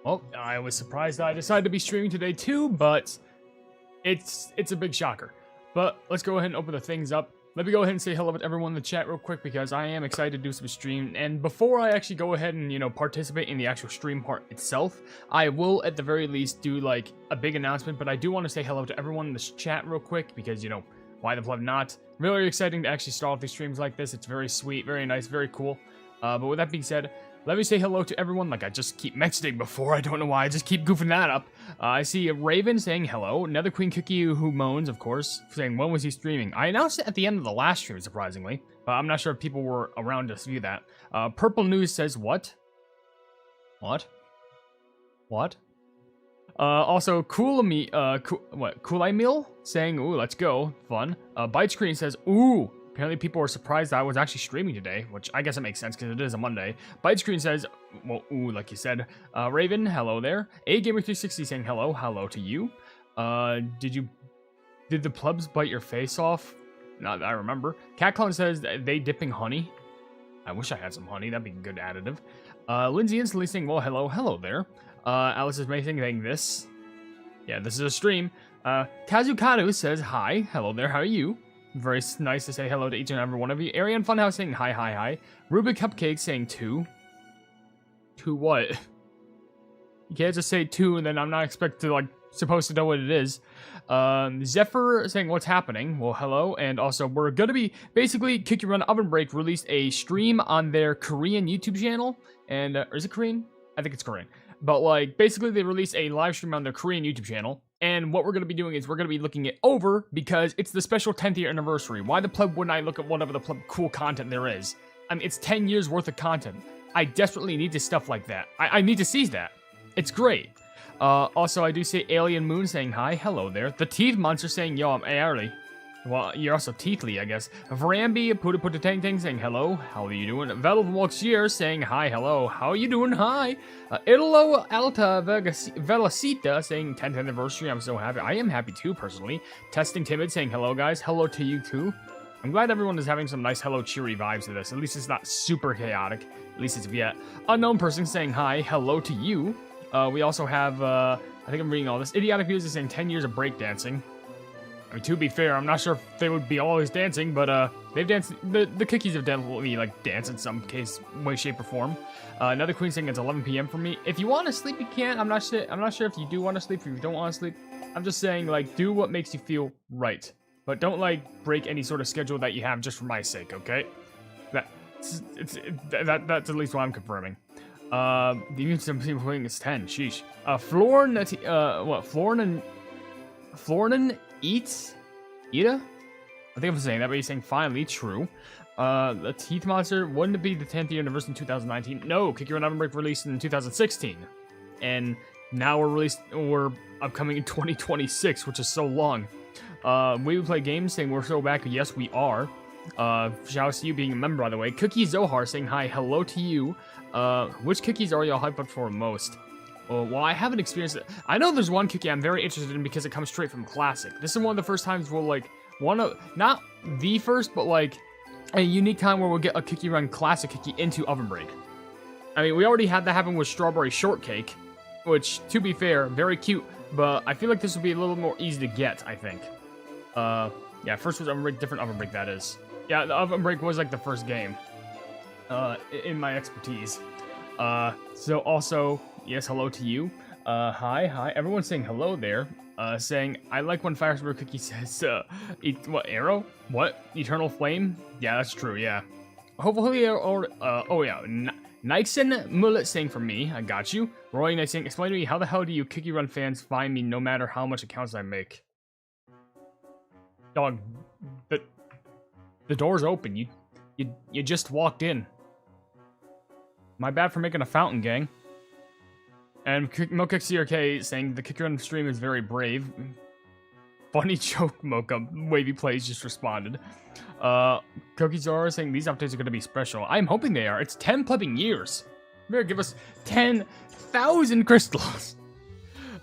Well, I was surprised that I decided to be streaming today too, but it's a big shocker. But let's go ahead and open the things up. Let me go ahead and say hello to everyone in the chat real quick because I am excited to do some stream. And before I actually go ahead and, participate in the actual stream part itself, I will at the very least do like a big announcement. But I do want to say hello to everyone in this chat real quick because, why the pleb not? Really exciting to actually start off these streams like this. It's very sweet, very nice, very cool. But with that being said, let me say hello to everyone like I just keep mentioning before. I don't know why. I just keep goofing that up. I see a Raven saying hello. Another Queen Cookie who moans, of course, saying when was he streaming? I announced it at the end of the last stream, surprisingly. But I'm not sure if people were around to view that. Purple News says what? What? What? Also, Kool-Aid Meal saying, ooh, let's go. Fun. Bite Screen says, ooh. Apparently people were surprised that I was actually streaming today, which I guess it makes sense because it is a Monday. Bite Screen says, well, ooh, like you said. Raven, hello there. A-Gamer360 saying hello to you. Did the plebs bite your face off? Not that I remember. Catclown says, they dipping honey. I wish I had some honey, that'd be a good additive. Lindsay instantly saying, well, hello there. Alice is saying this. Yeah, this is a stream. Kazukadu says, hi, hello there, how are you? Very nice to say hello to each and every one of you. Arian Funhouse saying hi. Rubik Cupcake saying two. Two what? You can't just say two and then I'm not supposed to know what it is. Zephyr saying what's happening. Well, hello. And also we're going to be basically Kick Your Run Oven Break released a stream on their Korean YouTube channel. And is it Korean? I think it's Korean. But basically they released a live stream on their Korean YouTube channel. And what we're going to be doing is we're going to be looking it over because it's the special 10th year anniversary. Why the pleb wouldn't I look at whatever the pleb cool content there is? I mean, it's 10 years worth of content. I desperately need this stuff like that. I need to seize that. It's great. Also, I do see Alien Moon saying hi. Hello there. The Teeth Monster saying, yo, I'm early. Well, you're also Teethly, I guess. Varambi, Puta Tang Tang saying hello. How are you doing? Velvoxier saying hi, hello. How are you doing? Hi. Italo Alta Velocita saying 10th anniversary. I'm so happy. I am happy too, personally. Testing Timid saying hello, guys. Hello to you too. I'm glad everyone is having some nice hello cheery vibes to this. At least it's not super chaotic. At least it's yet. Unknown person saying hi. Hello to you. We also have, I think I'm reading all this. Idiotic Music saying 10 years of breakdancing. I mean, to be fair, I'm not sure if they would be always dancing, but they've danced. The cookies have definitely danced in some case, way, shape, or form. Another Queen saying it's 11 p.m. for me. If you want to sleep, you can. I'm not sure if you do want to sleep. If you don't want to sleep, I'm just saying do what makes you feel right, but don't break any sort of schedule that you have just for my sake. Okay? That's at least what I'm confirming. The immune system playing is 10. Sheesh. Florian Eats? Ida? I think I'm saying that, but he's saying finally true. The Teeth Monster, wouldn't it be the 10th year anniversary in 2019? No, Kick Your Run Oven Break released in 2016. And now we're upcoming in 2026, which is so long. We would play games saying we're so back. Yes, we are. Shout out to you being a member, by the way. Cookie Zohar saying hi, hello to you. Which cookies are y'all hyped up for most? Well, I haven't experienced it. I know there's one cookie I'm very interested in because it comes straight from Classic. This is one of the first times we'll not the first, but a unique time where we'll get a Cookie Run Classic cookie into Oven Break. I mean, we already had that happen with Strawberry Shortcake, which, to be fair, very cute, but I feel like this would be a little more easy to get, I think. Yeah, first was Oven Break, different Oven Break, that is. Yeah, the Oven Break was the first game, in my expertise. So also, yes, hello to you. Hi. Everyone's saying hello there. Saying, I like when Firespear Cookie says, what, arrow? What? Eternal Flame? Yeah, that's true, yeah. Hopefully, oh yeah. Nixon Mullet saying for me, I got you. Roy Knight saying, explain to me, how the hell do you Cookie Run fans find me no matter how much accounts I make? Dog, the door's open. You just walked in. My bad for making a fountain, gang. And Mocha CRK saying the Kick Your Run stream is very brave. Funny joke, Mocha. Wavy Plays just responded. Cookies are saying these updates are going to be special. I'm hoping they are. It's 10 plubbing years. Better give us 10,000 crystals.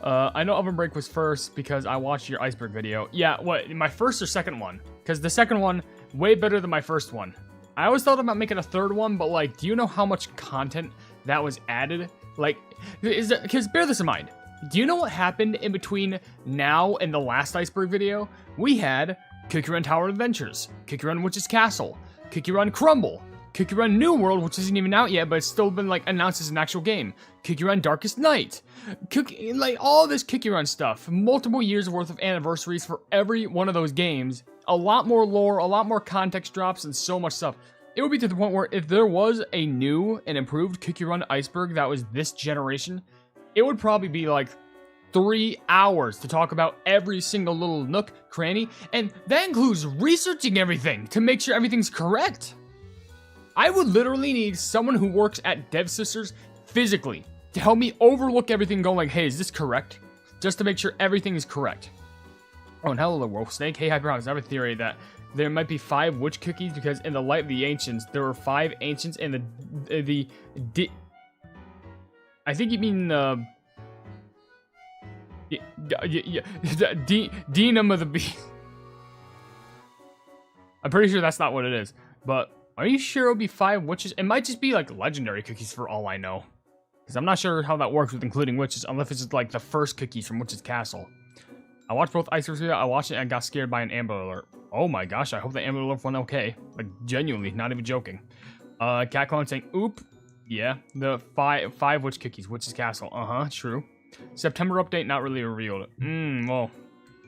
I know Oven Break was first because I watched your iceberg video. Yeah, what? My first or second one? Because the second one, way better than my first one. I always thought about making a third one, but do you know how much content that was added Like, because bear this in mind. Do you know what happened in between now and the last iceberg video? We had Cookie Run Tower Adventures, Cookie Run Witch's Castle, Cookie Run Crumble, Cookie Run New World, which isn't even out yet, but it's still been like announced as an actual game. Cookie Run Darkest Night, like all this Cookie Run stuff. Multiple years worth of anniversaries for every one of those games. A lot more lore, a lot more context drops, and so much stuff. It would be to the point where if there was a new and improved Cookie Run Iceberg that was this generation, it would probably be like 3 hours to talk about every single little nook, cranny, and that includes researching everything to make sure everything's correct. I would literally need someone who works at Devsisters physically to help me overlook everything going like, hey, is this correct? Just to make sure everything is correct. Oh, and hello, the wolf snake. Hey, HyperHimes, I have a theory that there might be 5 witch cookies because in the Light of the Ancients, there were 5 ancients in I think you mean the Denum of the Beast. I'm pretty sure that's not what it is, but are you sure it'll be 5 witches? It might just be like legendary cookies for all I know, because I'm not sure how that works with including witches, unless it's just like the first cookies from Witch's Castle. I watched both icebergs video. I watched it and got scared by an Amber Alert. Oh my gosh, I hope the Amber Alert went okay. Like, genuinely, not even joking. Cat Clone saying, oop. Yeah, the 5 witch cookies, Witch's Castle. True. September update, not really revealed. Well,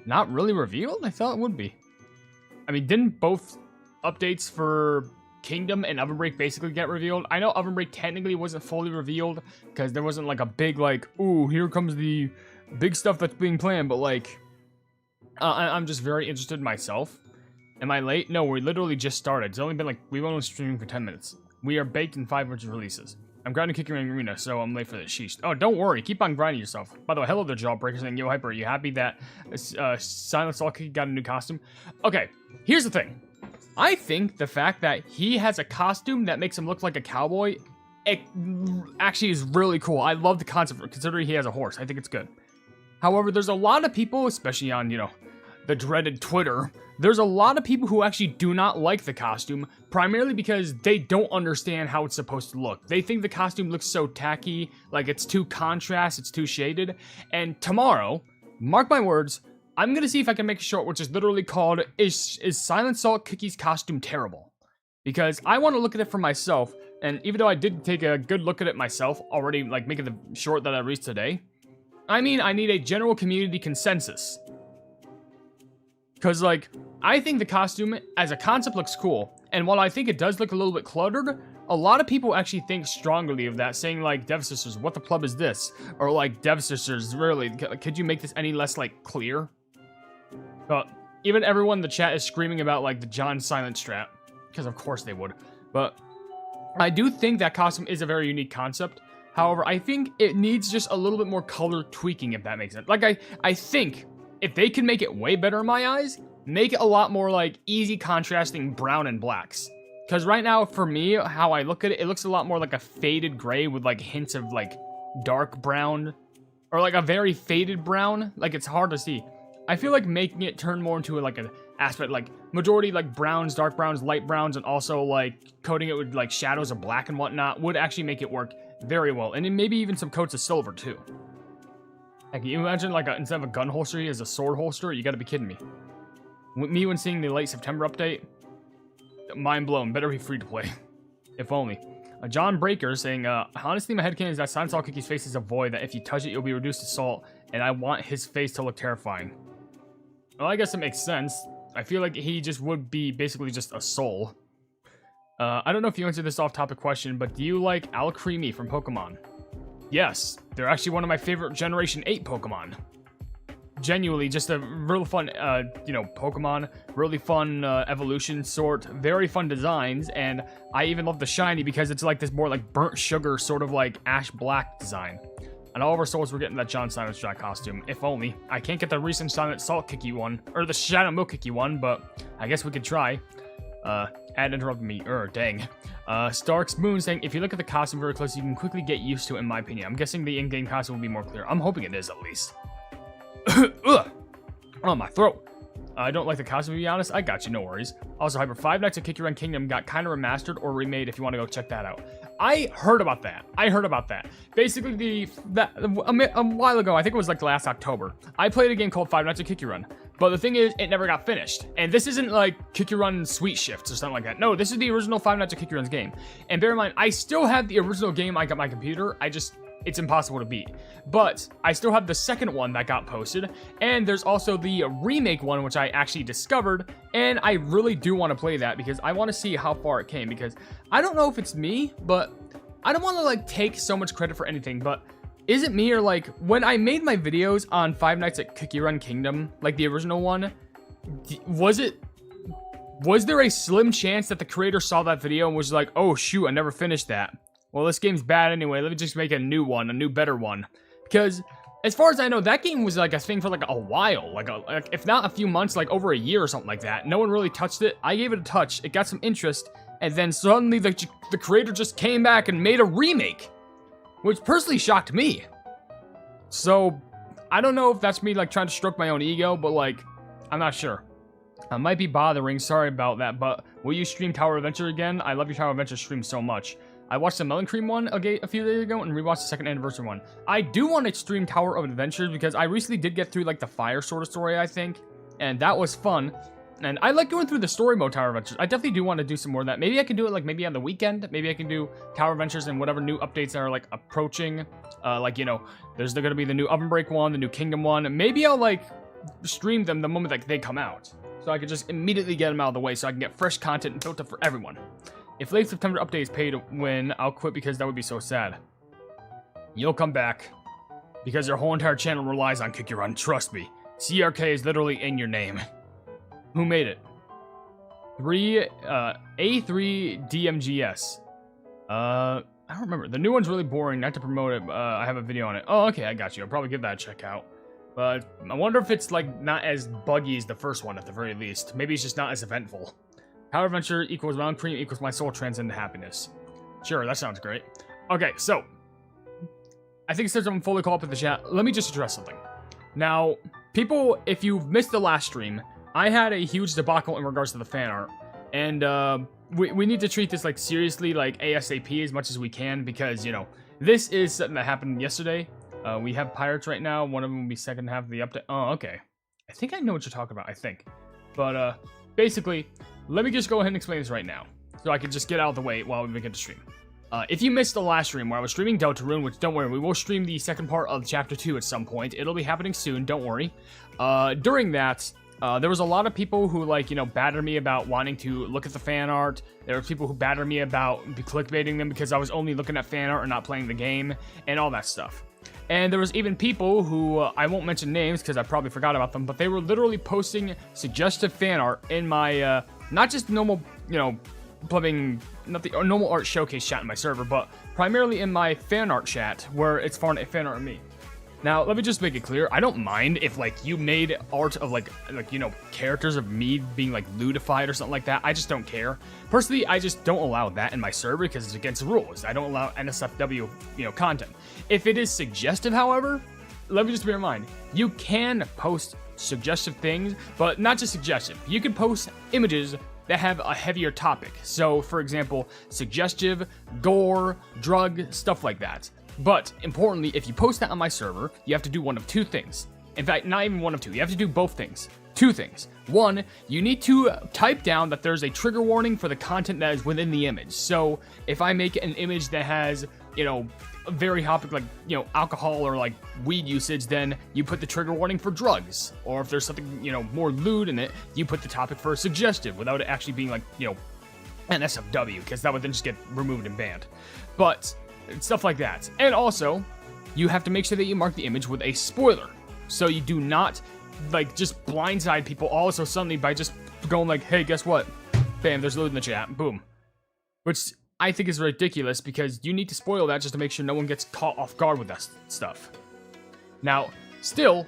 not really revealed? I thought it would be. I mean, didn't both updates for Kingdom and Ovenbreak basically get revealed? I know Ovenbreak technically wasn't fully revealed, because there wasn't like a big, like, ooh, here comes the big stuff that's being planned, but like, I'm just very interested myself. Am I late? No, we literally just started. It's only been like, we've only streaming for 10 minutes. We are baked in 5 witches releases. I'm grinding Cookie Run Arena, so I'm late for this. Sheesh. Oh, don't worry. Keep on grinding yourself. By the way, hello there, Jawbreaker, saying, yo, Hyper, are you happy that Silent Salt Cookie got a new costume? Okay, here's the thing. I think the fact that he has a costume that makes him look like a cowboy, it actually is really cool. I love the concept, considering he has a horse. I think it's good. However, there's a lot of people, especially on, you know, the dreaded Twitter, there's a lot of people who actually do not like the costume, primarily because they don't understand how it's supposed to look. They think the costume looks so tacky, like it's too contrast, it's too shaded, and tomorrow, mark my words, I'm gonna see if I can make a short which is literally called, Is Silent Salt Cookie's Costume Terrible? Because I want to look at it for myself, and even though I did take a good look at it myself, already, like, making the short that I released today, I mean, I need a general community consensus. Because, like, I think the costume as a concept looks cool. And while I think it does look a little bit cluttered, a lot of people actually think strongly of that, saying, like, Devsisters, what the pleb is this? Or, like, Devsisters, really, could you make this any less, like, clear? But even everyone in the chat is screaming about, like, the John Silent strat. Because, of course, they would. But I do think that costume is a very unique concept. However, I think it needs just a little bit more color tweaking, if that makes sense. Like, I think if they can make it way better in my eyes, make it a lot more, like, easy contrasting brown and blacks. Because right now, for me, how I look at it, it looks a lot more like a faded gray with, like, hints of, like, dark brown. Or, like, a very faded brown. Like, it's hard to see. I feel like making it turn more into, like, an aspect, like, majority, like, browns, dark browns, light browns, and also, like, coating it with, like, shadows of black and whatnot would actually make it work very well. And then maybe even some coats of silver, too. Like, can you imagine, like, instead of a gun holster, he has a sword holster? You gotta be kidding me. Me, when seeing the late September update, mind blown. Better be free to play. If only. John Breaker saying, honestly, my headcanon is that Silent Salt Cookie's face is a void, that if you touch it, you'll be reduced to salt, and I want his face to look terrifying. Well, I guess it makes sense. I feel like he just would be basically just a soul. I don't know if you answered this off-topic question, but do you like Alcremie from Pokemon? Yes, they're actually one of my favorite Generation 8 Pokemon. Genuinely, just a really fun, you know, Pokemon. Really fun evolution sort. Very fun designs, and I even love the shiny because it's like this more like burnt sugar, sort of like ash black design. And all of our souls were getting that John Silent Strat costume, if only. I can't get the recent Silent Salt Cookie one, or the Shadow Milk Cookie one, but I guess we could try. Ad interrupted me, dang. Stark's Moon saying, if you look at the costume very close, you can quickly get used to it, in my opinion. I'm guessing the in-game costume will be more clear. I'm hoping it is, at least. Ugh. Oh, my throat. I don't like the costume, to be honest. I got you, no worries. Also, Hyper, Five Nights at Kick Your Run Kingdom got kind of remastered or remade if you want to go check that out. I heard about that. Basically, a while ago, I think it was like last October, I played a game called Five Nights at Kick Your Run. But the thing is, it never got finished. And this isn't like Kick Your Run Sweet Shifts or something like that. No, this is the original Five Nights at Kick Your Run's game. And bear in mind, I still have the original game I got my computer. It's impossible to beat. But I still have the second one that got posted. And there's also the remake one, which I actually discovered. And I really do want to play that because I want to see how far it came. Because I don't know if it's me, but I don't want to like take so much credit for anything. But is it me or like when I made my videos on Five Nights at Kick Your Run Kingdom, like the original one, was there a slim chance that the creator saw that video and was like, oh shoot, I never finished that? Well, this game's bad anyway. Let me just make a new one, a new better one. Because as far as I know, that game was like a thing for like a while, like if not a few months, like over a year or something like that. No one really touched it. I gave it a touch. It got some interest. And then suddenly the creator just came back and made a remake, which personally shocked me. So I don't know if that's me like trying to stroke my own ego, but like, I'm not sure. I might be bothering. Sorry about that, but will you stream Tower Adventure again? I love your Tower Adventure stream so much. I watched the Melon Cream one a few days ago and rewatched the second anniversary one. I do want to stream Tower of Adventures because I recently did get through like the fire sort of story, I think. And that was fun. And I like going through the story mode Tower Adventures. I definitely do want to do some more of that. Maybe I can do it like maybe on the weekend. Maybe I can do Tower Adventures and whatever new updates are like approaching. Like, you know, there's going to be the new Ovenbreak one, the new Kingdom one. Maybe I'll like stream them the moment that they come out. So I can just immediately get them out of the way so I can get fresh content built up for everyone. If late September update is paid to win, I'll quit because that would be so sad. You'll come back because your whole entire channel relies on Kick Your Run. Trust me. CRK is literally in your name. Who made it? A3DMGS. I don't remember. The new one's really boring. Not to promote it, I have a video on it. Oh, okay, I got you. I'll probably give that a check out. But I wonder if it's like not as buggy as the first one at the very least. Maybe it's just not as eventful. Power Adventure equals Mountain Cream equals my soul transcendent happiness. Sure, that sounds great. Okay, so I think since I'm fully caught up in the chat, let me just address something. Now, people, if you've missed the last stream, I had a huge debacle in regards to the fan art. And we need to treat this like seriously, like ASAP as much as we can, because, you know, this is something that happened yesterday. We have pirates right now. One of them will be second half of the update. Oh, okay. I think I know what you're talking about, I think. But basically, let me just go ahead and explain this right now, so I can just get out of the way while we begin to stream. If you missed the last stream where I was streaming Deltarune, which don't worry, we will stream the second part of Chapter 2 at some point. It'll be happening soon, don't worry. During that, there was a lot of people who, like, you know, battered me about wanting to look at the fan art. There were people who battered me about clickbaiting them because I was only looking at fan art and not playing the game, and all that stuff. And there was even people who, I won't mention names because I probably forgot about them, but they were literally posting suggestive fan art in my, not just normal, you know, not the normal art showcase chat in my server, but primarily in my fan art chat where it's fan art of me. Now, let me just make it clear, I don't mind if, like, you made art of, like, you know, characters of me being, like, lewdified or something like that. I just don't care. Personally, I just don't allow that in my server because it's against the rules. I don't allow NSFW, you know, content. If it is suggestive, however, let me just bear in mind, you can post suggestive things, but not just suggestive. You can post images that have a heavier topic. So, for example, suggestive, gore, drug, stuff like that. But, importantly, if you post that on my server, you have to do one of two things. In fact, not even one of two. You have to do both things. Two things. One, you need to type down that there's a trigger warning for the content that is within the image. So, if I make an image that has, you know, a very topic like, you know, alcohol or like weed usage, then you put the trigger warning for drugs. Or if there's something, you know, more lewd in it, you put the topic for suggestive without it actually being like, you know, NSFW, because that would then just get removed and banned. But stuff like that. And also, you have to make sure that you mark the image with a spoiler. So you do not, like, just blindside people also suddenly by just going like, hey, guess what? Bam, there's loot in the chat. Boom. Which I think is ridiculous because you need to spoil that just to make sure no one gets caught off guard with that stuff. Now, still,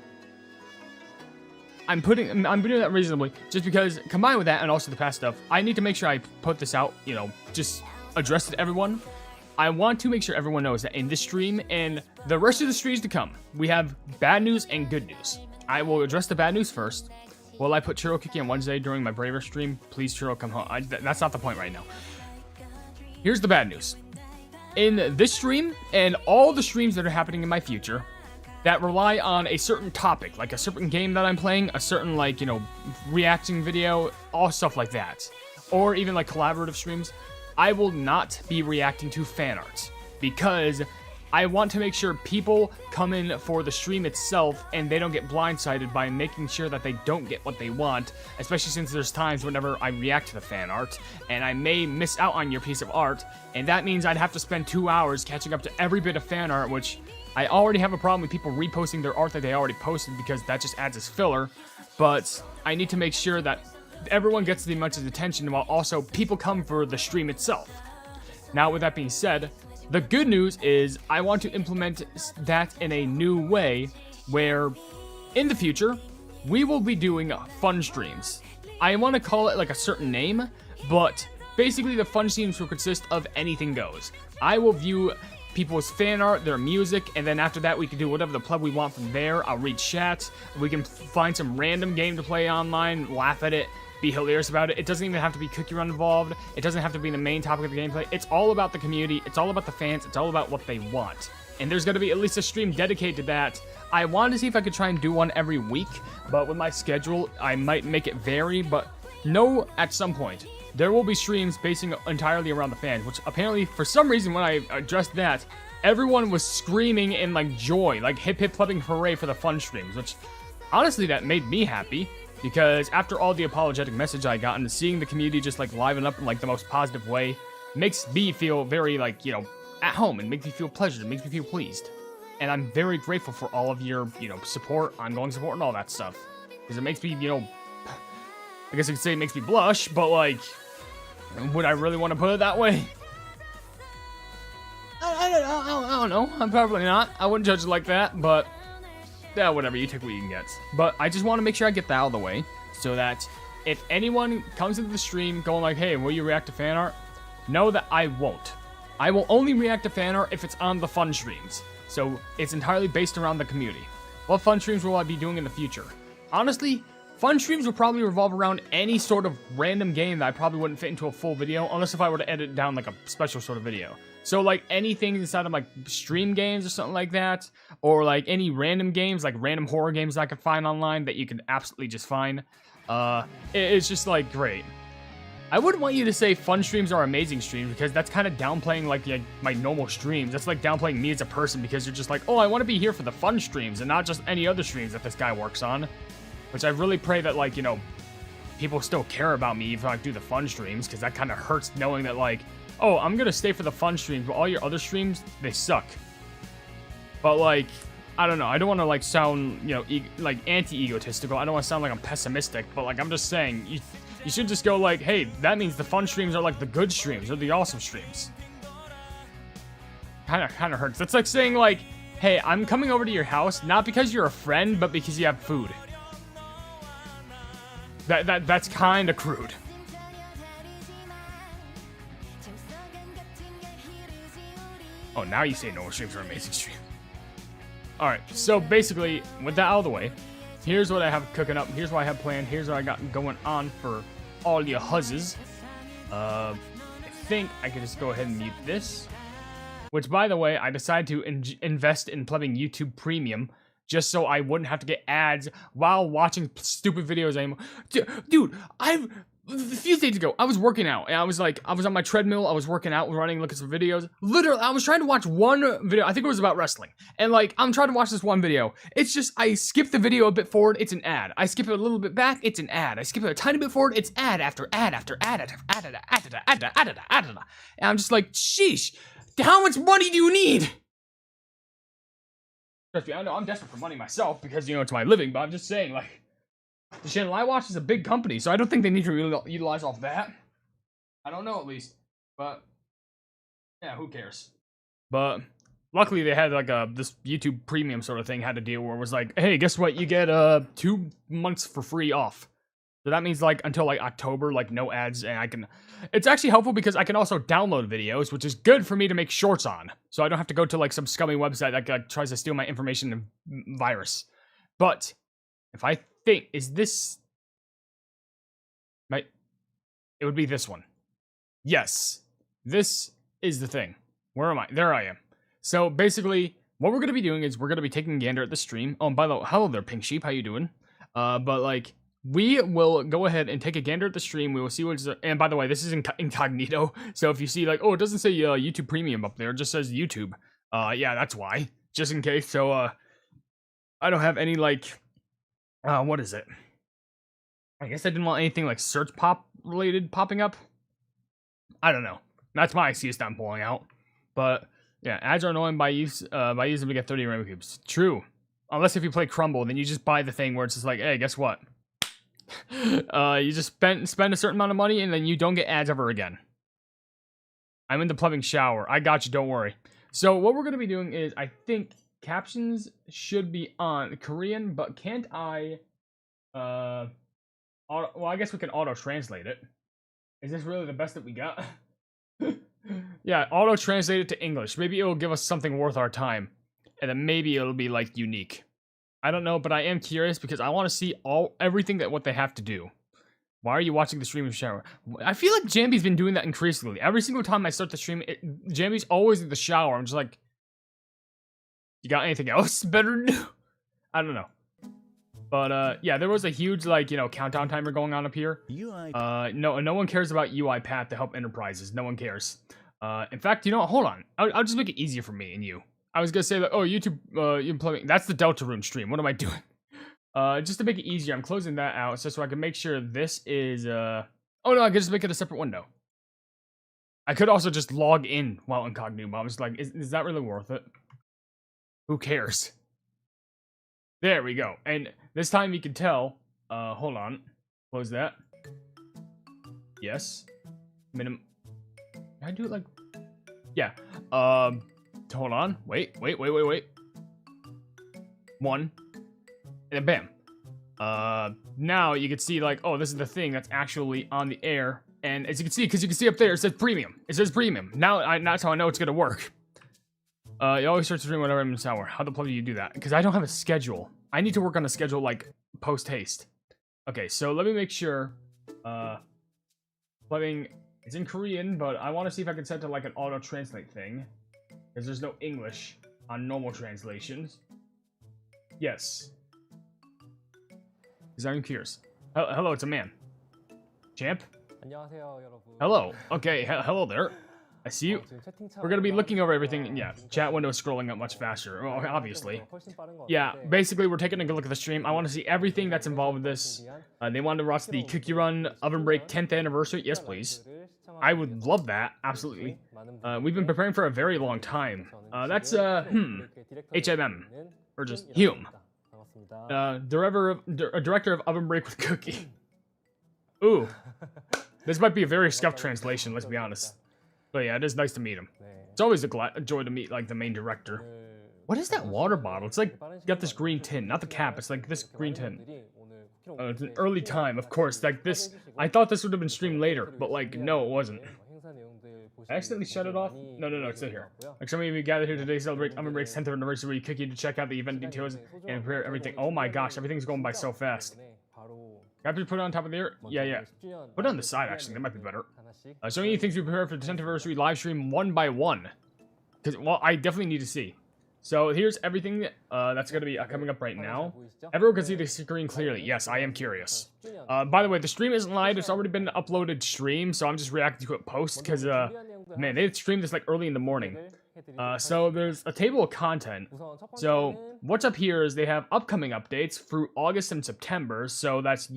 I'm doing that reasonably just because combined with that and also the past stuff, I need to make sure I put this out, you know, just address it to everyone. I want to make sure everyone knows that in this stream and the rest of the streams to come, we have bad news and good news. I will address the bad news first. Will I put Churro Cookie on Wednesday during my Braver stream? Please, Churro, come home. That's not the point right now. Here's the bad news. In this stream, and all the streams that are happening in my future, that rely on a certain topic, like a certain game that I'm playing, a certain, like, you know, reacting video, all stuff like that, or even, like, collaborative streams, I will not be reacting to fan art, because I want to make sure people come in for the stream itself and they don't get blindsided by making sure that they don't get what they want, especially since there's times whenever I react to the fan art and I may miss out on your piece of art, and that means I'd have to spend 2 hours catching up to every bit of fan art, which I already have a problem with people reposting their art that they already posted because that just adds as filler, but I need to make sure that everyone gets as much attention while also people come for the stream itself. Now, with that being said, the good news is I want to implement that in a new way where in the future we will be doing fun streams. I want to call it like a certain name, but basically the fun streams will consist of anything goes. I will view people's fan art, their music, and then after that we can do whatever the pleb we want from there. I'll read chat, we can find some random game to play online, laugh at it, be hilarious about it. It doesn't even have to be Cookie Run involved. It doesn't have to be the main topic of the gameplay. It's all about the community. It's all about the fans. It's all about what they want. And there's going to be at least a stream dedicated to that. I wanted to see if I could try and do one every week, but with my schedule, I might make it vary. But know at some point, there will be streams basing entirely around the fans, which apparently, for some reason, when I addressed that, everyone was screaming in, like, joy, like hip hip clubbing hooray for the fun streams, which honestly, that made me happy. Because after all the apologetic message I got and seeing the community just like liven up in like the most positive way makes me feel very like, you know, at home and makes me feel pleasured, it makes me feel pleased. And I'm very grateful for all of your, you know, support, ongoing support and all that stuff. Because it makes me, you know, I guess I could say it makes me blush, but like, would I really want to put it that way? I don't know. I'm probably not. I wouldn't judge it like that, but yeah, whatever, you take what you can get. But I just want to make sure I get that out of the way, so that if anyone comes into the stream going like, hey, will you react to fan art? Know that I won't. I will only react to fan art if it's on the fun streams. So it's entirely based around the community. What fun streams will I be doing in the future? Honestly, fun streams will probably revolve around any sort of random game that I probably wouldn't fit into a full video, unless if I were to edit down like a special sort of video. So like anything inside of like stream games or something like that, or like any random games, like random horror games that I could find online that you can absolutely just find. It's just like great. I wouldn't want you to say fun streams are amazing streams, because that's kind of downplaying like my normal streams. That's like downplaying me as a person, because you're just like, oh, I want to be here for the fun streams and not just any other streams that this guy works on. Which I really pray that, like, you know, people still care about me if I do the fun streams, because that kind of hurts knowing that, like, oh, I'm going to stay for the fun streams, but all your other streams, they suck. But, like, I don't know. I don't want to, like, sound, you know, like, anti-egotistical. I don't want to sound like I'm pessimistic, but, like, I'm just saying, you should just go, like, hey, that means the fun streams are, like, the good streams, or the awesome streams. Kind of hurts. That's like saying, like, hey, I'm coming over to your house, not because you're a friend, but because you have food. That's kind of crude. Oh, now you say no streams are amazing stream. Alright, so basically, with that out of the way, here's what I have cooking up, here's what I have planned, here's what I got going on for all your huzzes. I think I can just go ahead and mute this. Which, by the way, I decided to invest in plugging YouTube Premium, just so I wouldn't have to get ads while watching stupid videos anymore. Dude, a few days ago, I was working out, and I was on my treadmill, I was working out, running, looking for videos. Literally, I was trying to watch one video, I think it was about wrestling, and like, I'm trying to watch this one video. It's just, I skip the video a bit forward, it's an ad. I skip it a little bit back, it's an ad. I skip it a tiny bit forward, it's ad after ad after ad after ad after ad after ad. And I'm just like, sheesh, how much money do you need? Trust me, I know I'm desperate for money myself, because, you know, it's my living, but I'm just saying, like, the channel I watch is a big company, so I don't think they need to really utilize off that. I don't know, at least. But, yeah, who cares? But, luckily they had, like, this YouTube Premium sort of thing had a deal where it was like, hey, guess what? You get, 2 months for free off. So that means, like, until, like, October, like, no ads, and I can... It's actually helpful because I can also download videos, which is good for me to make shorts on. So I don't have to go to, like, some scummy website that, like, tries to steal my information and virus. But, if I think, is this it would be this one. Yes, this is the thing. Where am I? There I am. So basically, what we're going to be doing is we're going to be taking a gander at the stream. Oh, and by the way, hello there, Pink Sheep. How you doing? But like, we will go ahead and take a gander at the stream. We will see what's... And by the way, this is incognito. So if you see like, oh, it doesn't say YouTube Premium up there. It just says YouTube. Yeah, that's why. Just in case. So, I don't have any like... what is it? I guess I didn't want anything like search pop related popping up. I don't know. That's my excuse that I'm pulling out. But yeah, ads are annoying by using them to get 30 rainbow cubes. True. Unless if you play Crumble, then you just buy the thing where it's just like, hey, guess what? You just spend a certain amount of money and then you don't get ads ever again. I'm in the plumbing shower. I got you, don't worry. So what we're going to be doing is, I think captions should be on Korean, but can't I, well, I guess we can auto-translate it. Is this really the best that we got? Yeah, auto-translate it to English. Maybe it'll give us something worth our time. And then maybe it'll be, like, unique. I don't know, but I am curious because I want to see everything that what they have to do. Why are you watching the stream in the shower? I feel like Jambi's been doing that increasingly. Every single time I start the stream, Jambi's always in the shower. I'm just like, you got anything else better to do? I don't know. But, yeah, there was a huge, like, you know, countdown timer going on up here. No one cares about UiPath to help enterprises. No one cares. In fact, you know what? Hold on. I'll just make it easier for me and you. I was gonna say that, oh, YouTube, that's the Delta Room stream. What am I doing? Just to make it easier, I'm closing that out so I can make sure this is, oh no, I can just make it a separate window. I could also just log in while incognito, but I was like, is that really worth it? Who cares? There we go. And this time you can tell, hold on. Close that. Yes. Can I do it like, yeah. Hold on. Wait. 1. And then bam. Now you can see like, oh, this is the thing that's actually on the air. And as you can see, because you can see up there, it says premium. It says premium. Now that's how I know it's gonna work. You always start to stream whenever I'm in the shower. How the fuck do you do that? Because I don't have a schedule. I need to work on a schedule like post haste. Okay, so let me make sure. It's in Korean, but I want to see if I can set to like an auto translate thing. Because there's no English on normal translations. Yes. Because I'm curious. Hello, it's a man. Champ? Hello. Okay, hello there. I see you. We're going to be looking over everything. Yeah, chat window is scrolling up much faster. Well, obviously. Yeah, basically, we're taking a good look at the stream. I want to see everything that's involved with this. They wanted to watch the Cookie Run Oven Break 10th anniversary. Yes, please. I would love that. Absolutely. We've been preparing for a very long time. That's, HMM. Or just Hume. Director of Oven Break with Cookie. Ooh. This might be a very scuffed translation, let's be honest. But yeah, it is nice to meet him. It's always a joy to meet, like, the main director. What is that water bottle? It's like, got this green tint. Not the cap, it's like this green tint. It's an early time, of course. Like, this, I thought this would have been streamed later, but, like, no, it wasn't. I accidentally shut it off? No, it's still here. Like, some of you gathered here today to celebrate Ovenbreak'S 10th anniversary, where you click to check out the event details and prepare everything. Oh my gosh, everything's going by so fast. Have to put it on top of there? Yeah. Put it on the side, actually. That might be better. So many things we prepare for the 10th anniversary live stream one by one. Because, well, I definitely need to see. So here's everything that's going to be coming up right now. Everyone can see the screen clearly. Yes, I am curious. By the way, the stream isn't live. It's already been uploaded stream, so I'm just reacting to it post. Because, man, they streamed this like early in the morning. So there's a table of content. So what's up here is they have upcoming updates through August and September. So that's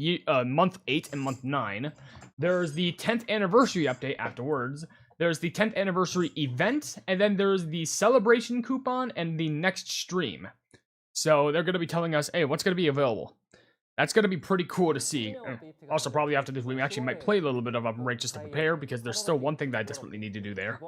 month 8 and month 9. There's the 10th anniversary update afterwards. There's the 10th anniversary event, and then there's the celebration coupon and the next stream. So they're going to be telling us, hey, what's going to be available? That's going to be pretty cool to see. Also, probably after this, we actually might play a little bit of Ovenbreak just to prepare, because there's still one thing that I desperately need to do there.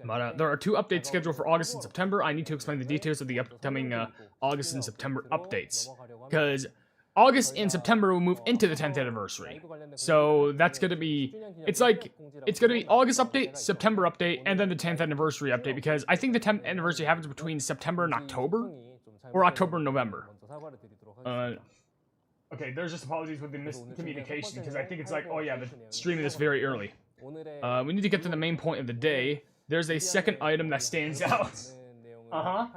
But there are 2 updates scheduled for August and September. I need to explain the details of the upcoming August and September updates. Because August and September will move into the 10th anniversary. So that's going to be, it's going to be August update, September update, and then the 10th anniversary update, because I think the 10th anniversary happens between September and October, or October and November. Okay, there's just apologies with the miscommunication because I think it's like, oh yeah, the streaming this very early. We need to get to the main point of the day. There's a second item that stands out. Yeah,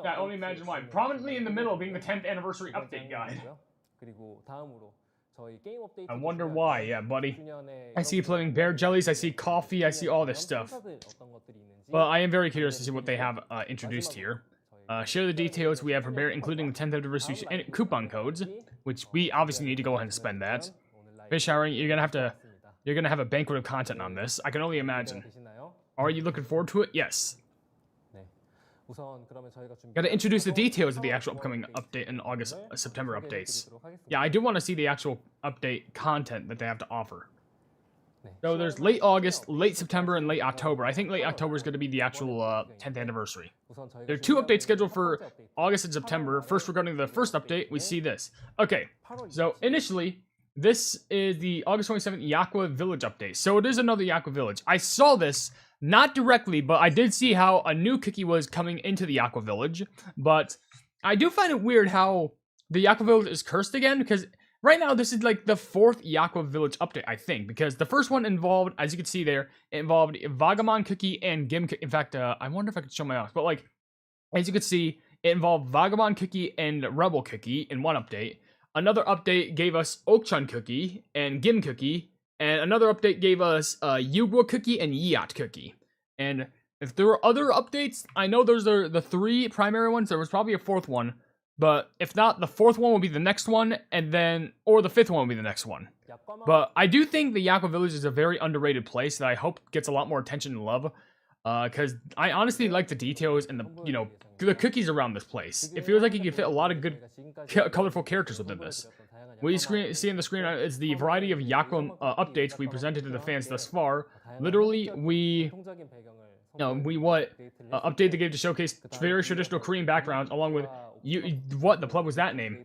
I only imagine why. Prominently in the middle being the 10th anniversary update guide. I wonder why, yeah, buddy. I see you playing bear jellies, I see coffee, I see all this stuff. Well, I am very curious to see what they have introduced here. Share the details we have prepared, including the 10th anniversary and coupon codes, which we obviously need to go ahead and spend that. Fish showering, you're gonna have a banquet of content on this. I can only imagine. Are you looking forward to it? Yes. Gotta introduce the details of the actual upcoming update and August, September updates. Yeah, I do want to see the actual update content that they have to offer. So there's late August, late September, and late October. I think late October is going to be the actual 10th anniversary. There are 2 updates scheduled for August and September. First, regarding the first update, we see this. Okay, so initially, this is the August 27th Yakwa Village update. So it is another Yakwa Village. I saw this, not directly, but I did see how a new cookie was coming into the Yakwa Village. But I do find it weird how the Yakwa Village is cursed again, because right now, this is like the 4th Yakwa Village update, I think, because the first one involved, as you can see there, it involved Vagabond Cookie and Gim Cookie. In fact, I wonder if I could show my mouse, but like, as you can see, it involved Vagabond Cookie and Rebel Cookie in one update. Another update gave us Okchun Cookie and Gim Cookie, and another update gave us Yugwa Cookie and Yiat Cookie. And if there were other updates, I know those are the 3 primary ones. There was probably a 4th one. But if not, the 4th one will be the next one, and then, or the 5th one will be the next one. But I do think the Yakwa Village is a very underrated place that I hope gets a lot more attention and love. Because I honestly like the details and the cookies around this place. It feels like you can fit a lot of good, colorful characters within this. What you see on the screen is the variety of Yakwa updates we presented to the fans thus far. Literally, we update the game to showcase very traditional Korean backgrounds, along with what the plug was that name?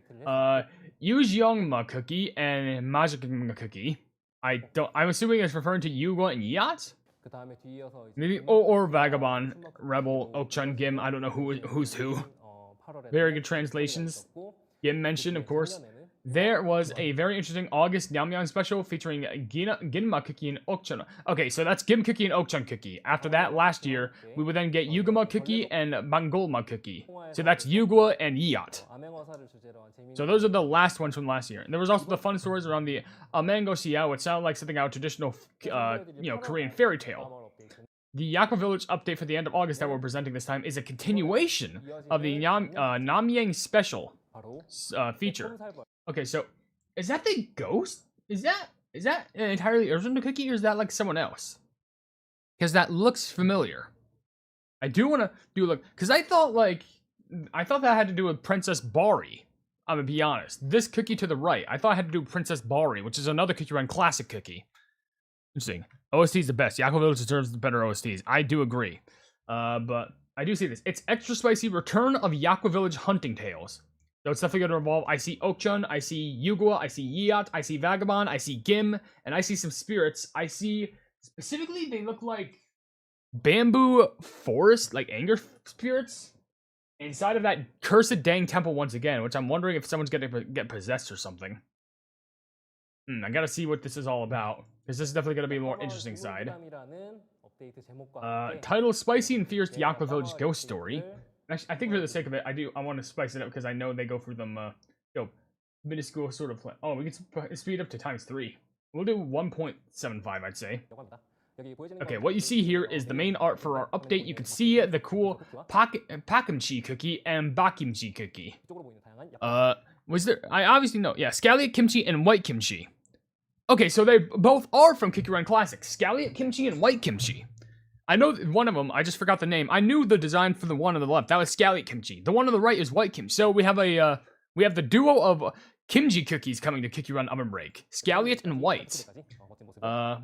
Yujyeongma Cookie and Majikma Cookie. I'm assuming it's referring to Yuga and Yacht? Maybe or Vagabond, Rebel, Okchun, Gim. I don't know who's who. Very good translations. Gim mentioned, of course. There was a very interesting August Namyang special featuring Ginma Cookie and Okchun. Okay, so that's Gim Cookie and Okchun Cookie. After that, last year, we would then get Yugama Cookie and Mangolma Cookie. So that's Yugwa and Yiat. So those are the last ones from last year. And there was also the fun stories around the Mango Xiao, which sounded like something out of traditional, Korean fairy tale. The Yakwa Village update for the end of August that we're presenting this time is a continuation of the Namyang special feature. Okay, so is that the ghost? Is that an entirely original cookie, or is that like someone else? Because that looks familiar. I do want to do look, because I thought that had to do with Princess Bari. I'm gonna be honest. This cookie to the right, I thought it had to do with Princess Bari, which is another cookie run classic cookie. Interesting. OST is the best. Yakwa Village deserves the better OSTs. I do agree. But I do see this. It's extra spicy Return of Yakwa Village Hunting Tales. So it's definitely going to involve, I see Okchun, I see Yugwa, I see Yiat, I see Vagabond, I see Gim, and I see some spirits. I see, specifically, they look like bamboo forest, like anger spirits, inside of that cursed dang temple once again, which I'm wondering if someone's going to get possessed or something. I gotta see what this is all about, because this is definitely going to be a more interesting side. Title, Spicy and Fierce Yakwa Village Ghost Story. Actually, I think for the sake of it, I want to spice it up because I know they go through them, minuscule sort of. Oh, we can speed up to ×3. We'll do 1.75, I'd say. Okay, what you see here is the main art for our update. You can see the cool Pakimchi cookie and Bakimchi cookie. Was there? I obviously know. Yeah, Scallion Kimchi and White Kimchi. Okay, so they both are from Cookie Run Classic. Scallion Kimchi and White Kimchi. I know one of them, I just forgot the name. I knew the design for the one on the left. That was Scallion Kimchi. The one on the right is White Kimchi. So we have the duo of Kimchi cookies coming to Cookie Run Oven Break. Scallion and White.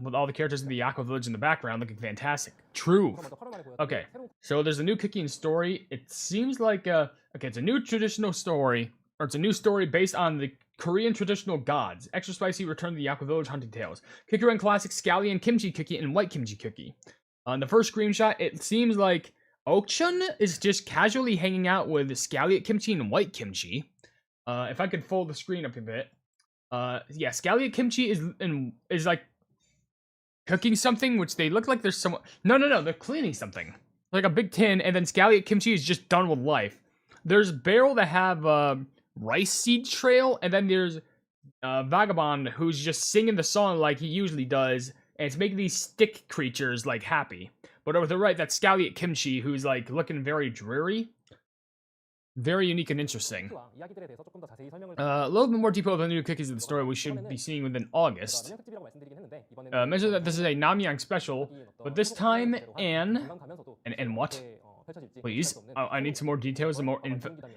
With all the characters in the Yakwa Village in the background looking fantastic. True. Okay, so there's a new cookie and story. It seems like, it's a new traditional story, or it's a new story based on the Korean traditional gods. Extra spicy Return to the Yakwa Village Hunting Tales. Cookie Run Classic Scallion Kimchi cookie and White Kimchi cookie. On the first screenshot, it seems like Okchun is just casually hanging out with Scallion Kimchi and White Kimchi. If I could fold the screen up a bit. Yeah, scallion kimchi is like cooking something, which they look like there's some. No, they're cleaning something like a big tin, and then scallion kimchi is just done with life. There's barrel that have rice seed trail, and then there's Vagabond who's just singing the song like he usually does, and it's making these stick creatures like happy. But over the right, that's scallion kimchi, who's like looking very dreary. Very unique and interesting. A little bit more detail of the new cookies of the story we should be seeing within August. Mention that this is a Namyang special, but this time and what? Please, I need some more details and more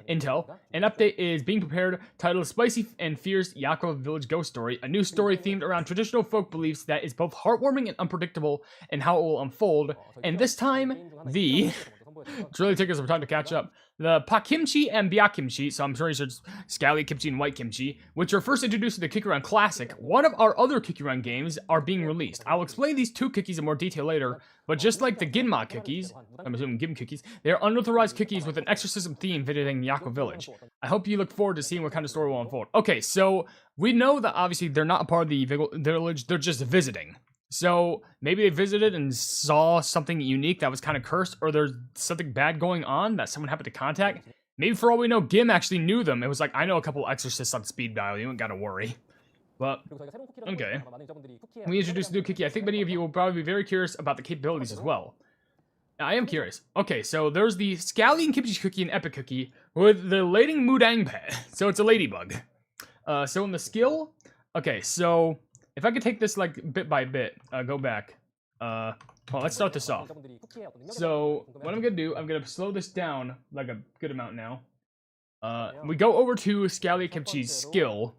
intel. An update is being prepared titled Spicy and Fierce Yakov Village Ghost Story, a new story themed around traditional folk beliefs that is both heartwarming and unpredictable in how it will unfold. And this time, it's really taking some time to catch up. The Pakimchi and Byakimchi, so I'm sure it's just Scally Kimchi and White Kimchi, which are first introduced to the Kikirun Classic, one of our other Kikirun games, are being released. I'll explain these two cookies in more detail later, but just like the Ginma cookies, I'm assuming Gim cookies, they are unauthorized cookies with an exorcism theme visiting Yako Village. I hope you look forward to seeing what kind of story will unfold. Okay, so we know that obviously they're not a part of the village, they're just visiting. So maybe they visited and saw something unique that was kind of cursed, or there's something bad going on that someone happened to contact. Maybe for all we know, Gim actually knew them. It was like, I know a couple exorcists on speed dial, you don't gotta worry. But, okay. We introduced a new cookie. I think many of you will probably be very curious about the capabilities as well. I am curious. Okay, so there's the Scallion Kimchi cookie and Epic cookie with the Lading Mudang pet. So it's a ladybug. So in the skill, okay, so if I could take this like bit by bit, go back. Well, let's start this off. So what I'm gonna do, I'm gonna slow this down like a good amount now. We go over to Scallion Kimchi's skill.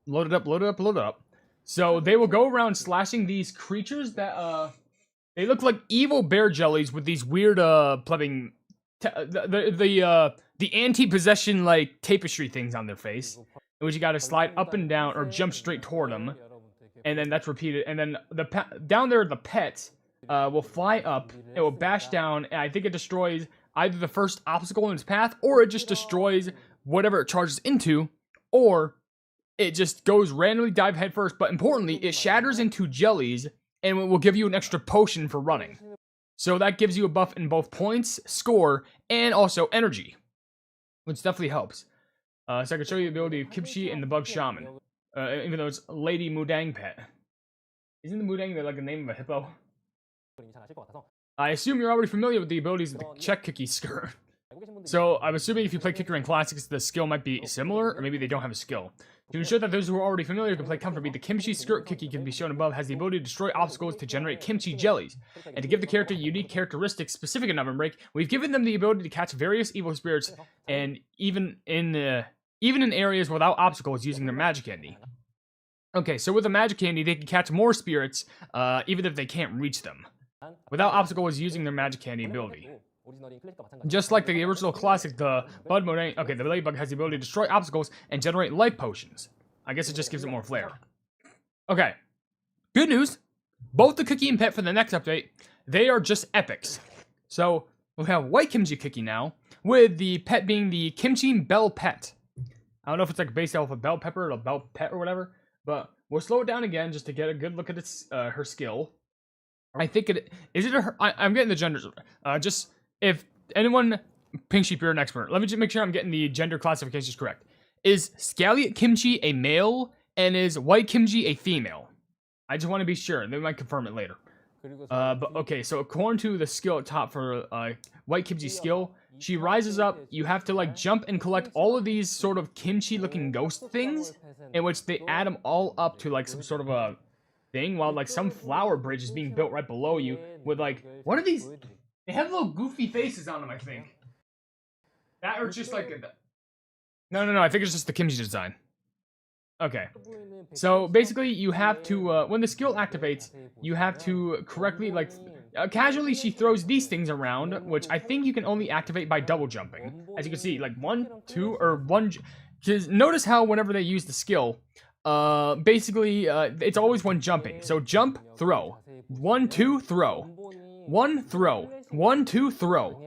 Load it up, load it up, load it up. So they will go around slashing these creatures that they look like evil bear jellies with these weird plumbing the anti-possession like tapestry things on their face, in which you gotta slide up and down or jump straight toward them. And then that's repeated. And then down there, the pet will fly up. It will bash down, and I think it destroys either the first obstacle in its path, or it just destroys whatever it charges into, or it just goes randomly dive head first. But importantly, it shatters into jellies, and it will give you an extra potion for running. So that gives you a buff in both points, score, and also energy, which definitely helps. So I can show you the ability of Kimchi and the Bug Shaman. Even though it's Lady Mudang pet. Isn't the Mudang like the name of a hippo? I assume you're already familiar with the abilities of the Czech cookie skirt. So I'm assuming if you play Kikirun Classics, the skill might be similar, or maybe they don't have a skill. To ensure that those who are already familiar can play comfortably, the Kimchi skirt cookie can be shown above has the ability to destroy obstacles to generate kimchi jellies. And to give the character unique characteristics specific in Ovenbreak, we've given them the ability to catch various evil spirits, and even in areas without obstacles using their magic candy. Okay, so with the magic candy, they can catch more spirits, even if they can't reach them, without obstacles using their magic candy ability. Just like the original classic, the Bud Mudang, okay, the Ladybug has the ability to destroy obstacles and generate life potions. I guess it just gives it more flair. Okay, good news. Both the cookie and pet for the next update, they are just epics. So, we have White Kimchi cookie now, with the pet being the Kimchi Bell Pet. I don't know if it's like based off a bell pepper or a bell pet or whatever, but we'll slow it down again just to get a good look at its her skill. I think it is it a her. I'm getting the genders. Just if anyone, Pink Sheep, you're an expert. Let me just make sure I'm getting the gender classifications correct. Is Scallion Kimchi a male and is White Kimchi a female? I just want to be sure. They might confirm it later. But okay, so according to the skill at top for White Kimchi's skill, she rises up, you have to like jump and collect all of these sort of kimchi looking ghost things, in which they add them all up to like some sort of a thing, while like some flower bridge is being built right below you with like, what are these? They have little goofy faces on them, I think. That or just like, no, I think it's just the kimchi design. Okay, so basically you have to, when the skill activates, you have to correctly, like, casually she throws these things around, which I think you can only activate by double jumping. As you can see, like 1, 2, or 1, because notice how whenever they use the skill, basically, it's always one jumping. So jump, throw, 1, 2, throw, 1, throw, 1, 2, throw.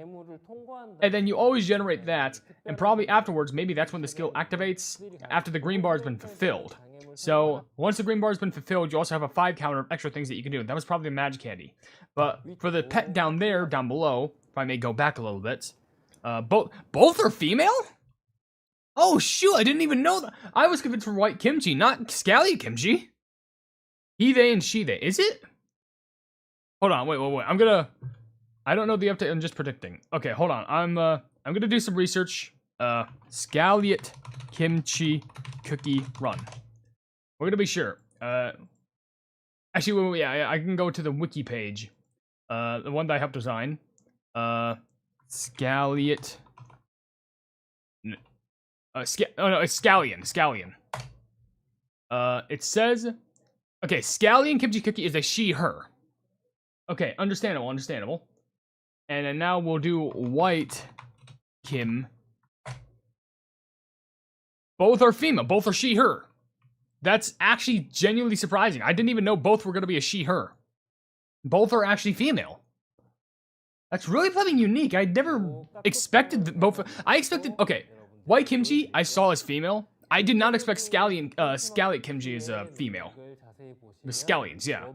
And then you always generate that, and probably afterwards, maybe that's when the skill activates, after the green bar has been fulfilled. So, once the green bar has been fulfilled, you also have a 5 counter of extra things that you can do. That was probably a magic candy. But for the pet down there, down below, if I may go back a little bit, both are female? Oh shoot, I didn't even know that. I was convinced for white kimchi, not scallion kimchi. He, they, and she, they. Is it? Hold on, wait. I don't know the update, I'm just predicting. Okay, hold on. I'm gonna do some research. Scallion kimchi cookie run. We're gonna be sure. Actually, wait, yeah, I can go to the wiki page. The one that I helped design. Scallion. Oh no, it's scallion. It says, okay, scallion kimchi cookie is a she, her. Okay, understandable. And then now we'll do white kim. Both are female, both are she, her. That's actually genuinely surprising. I didn't even know both were going to be a she, her. Both are actually female. That's really something unique. I never expected both. I expected, okay, white kimchi I saw as female. I did not expect scallion kimchi as a female. The scallions, yeah.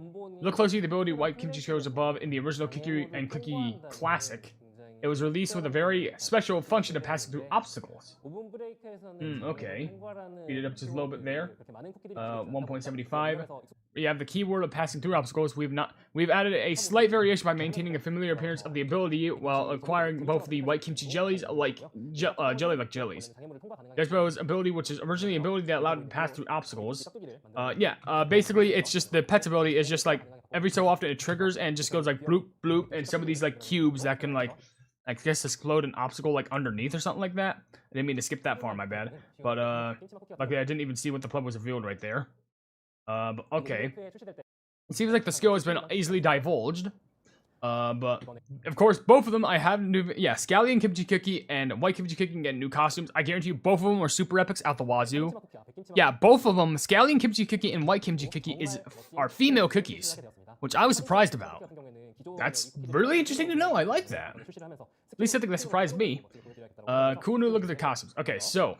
Look closely at the ability white kimchi shows above in the original Cookie and Cookie Classic. It was released with a very special function of passing through obstacles. Okay. Speed it up just a little bit there. 1.75. You have the keyword of passing through obstacles. We've added a slight variation by maintaining a familiar appearance of the ability while acquiring both the white kimchi jellies like jelly like jellies. Despo's ability, which is originally an ability that allowed it to pass through obstacles. Basically it's just the pet's ability is just like every so often it triggers and just goes like bloop bloop, and some of these like cubes that can like I guess explode an obstacle like underneath or something like that. I didn't mean to skip that far, my bad. But luckily I didn't even see what the plug was revealed right there. But okay. It seems like the skill has been easily divulged. But of course both of them I have new, yeah, scallion kimchi cookie and white kimchi cookie can get new costumes. I guarantee you both of them are super epics out the wazoo. Yeah, both of them, scallion kimchi cookie and white kimchi cookie are female cookies, which I was surprised about. That's really interesting to know. I like that. At least something that surprised me. Cool new look at the costumes. Okay, so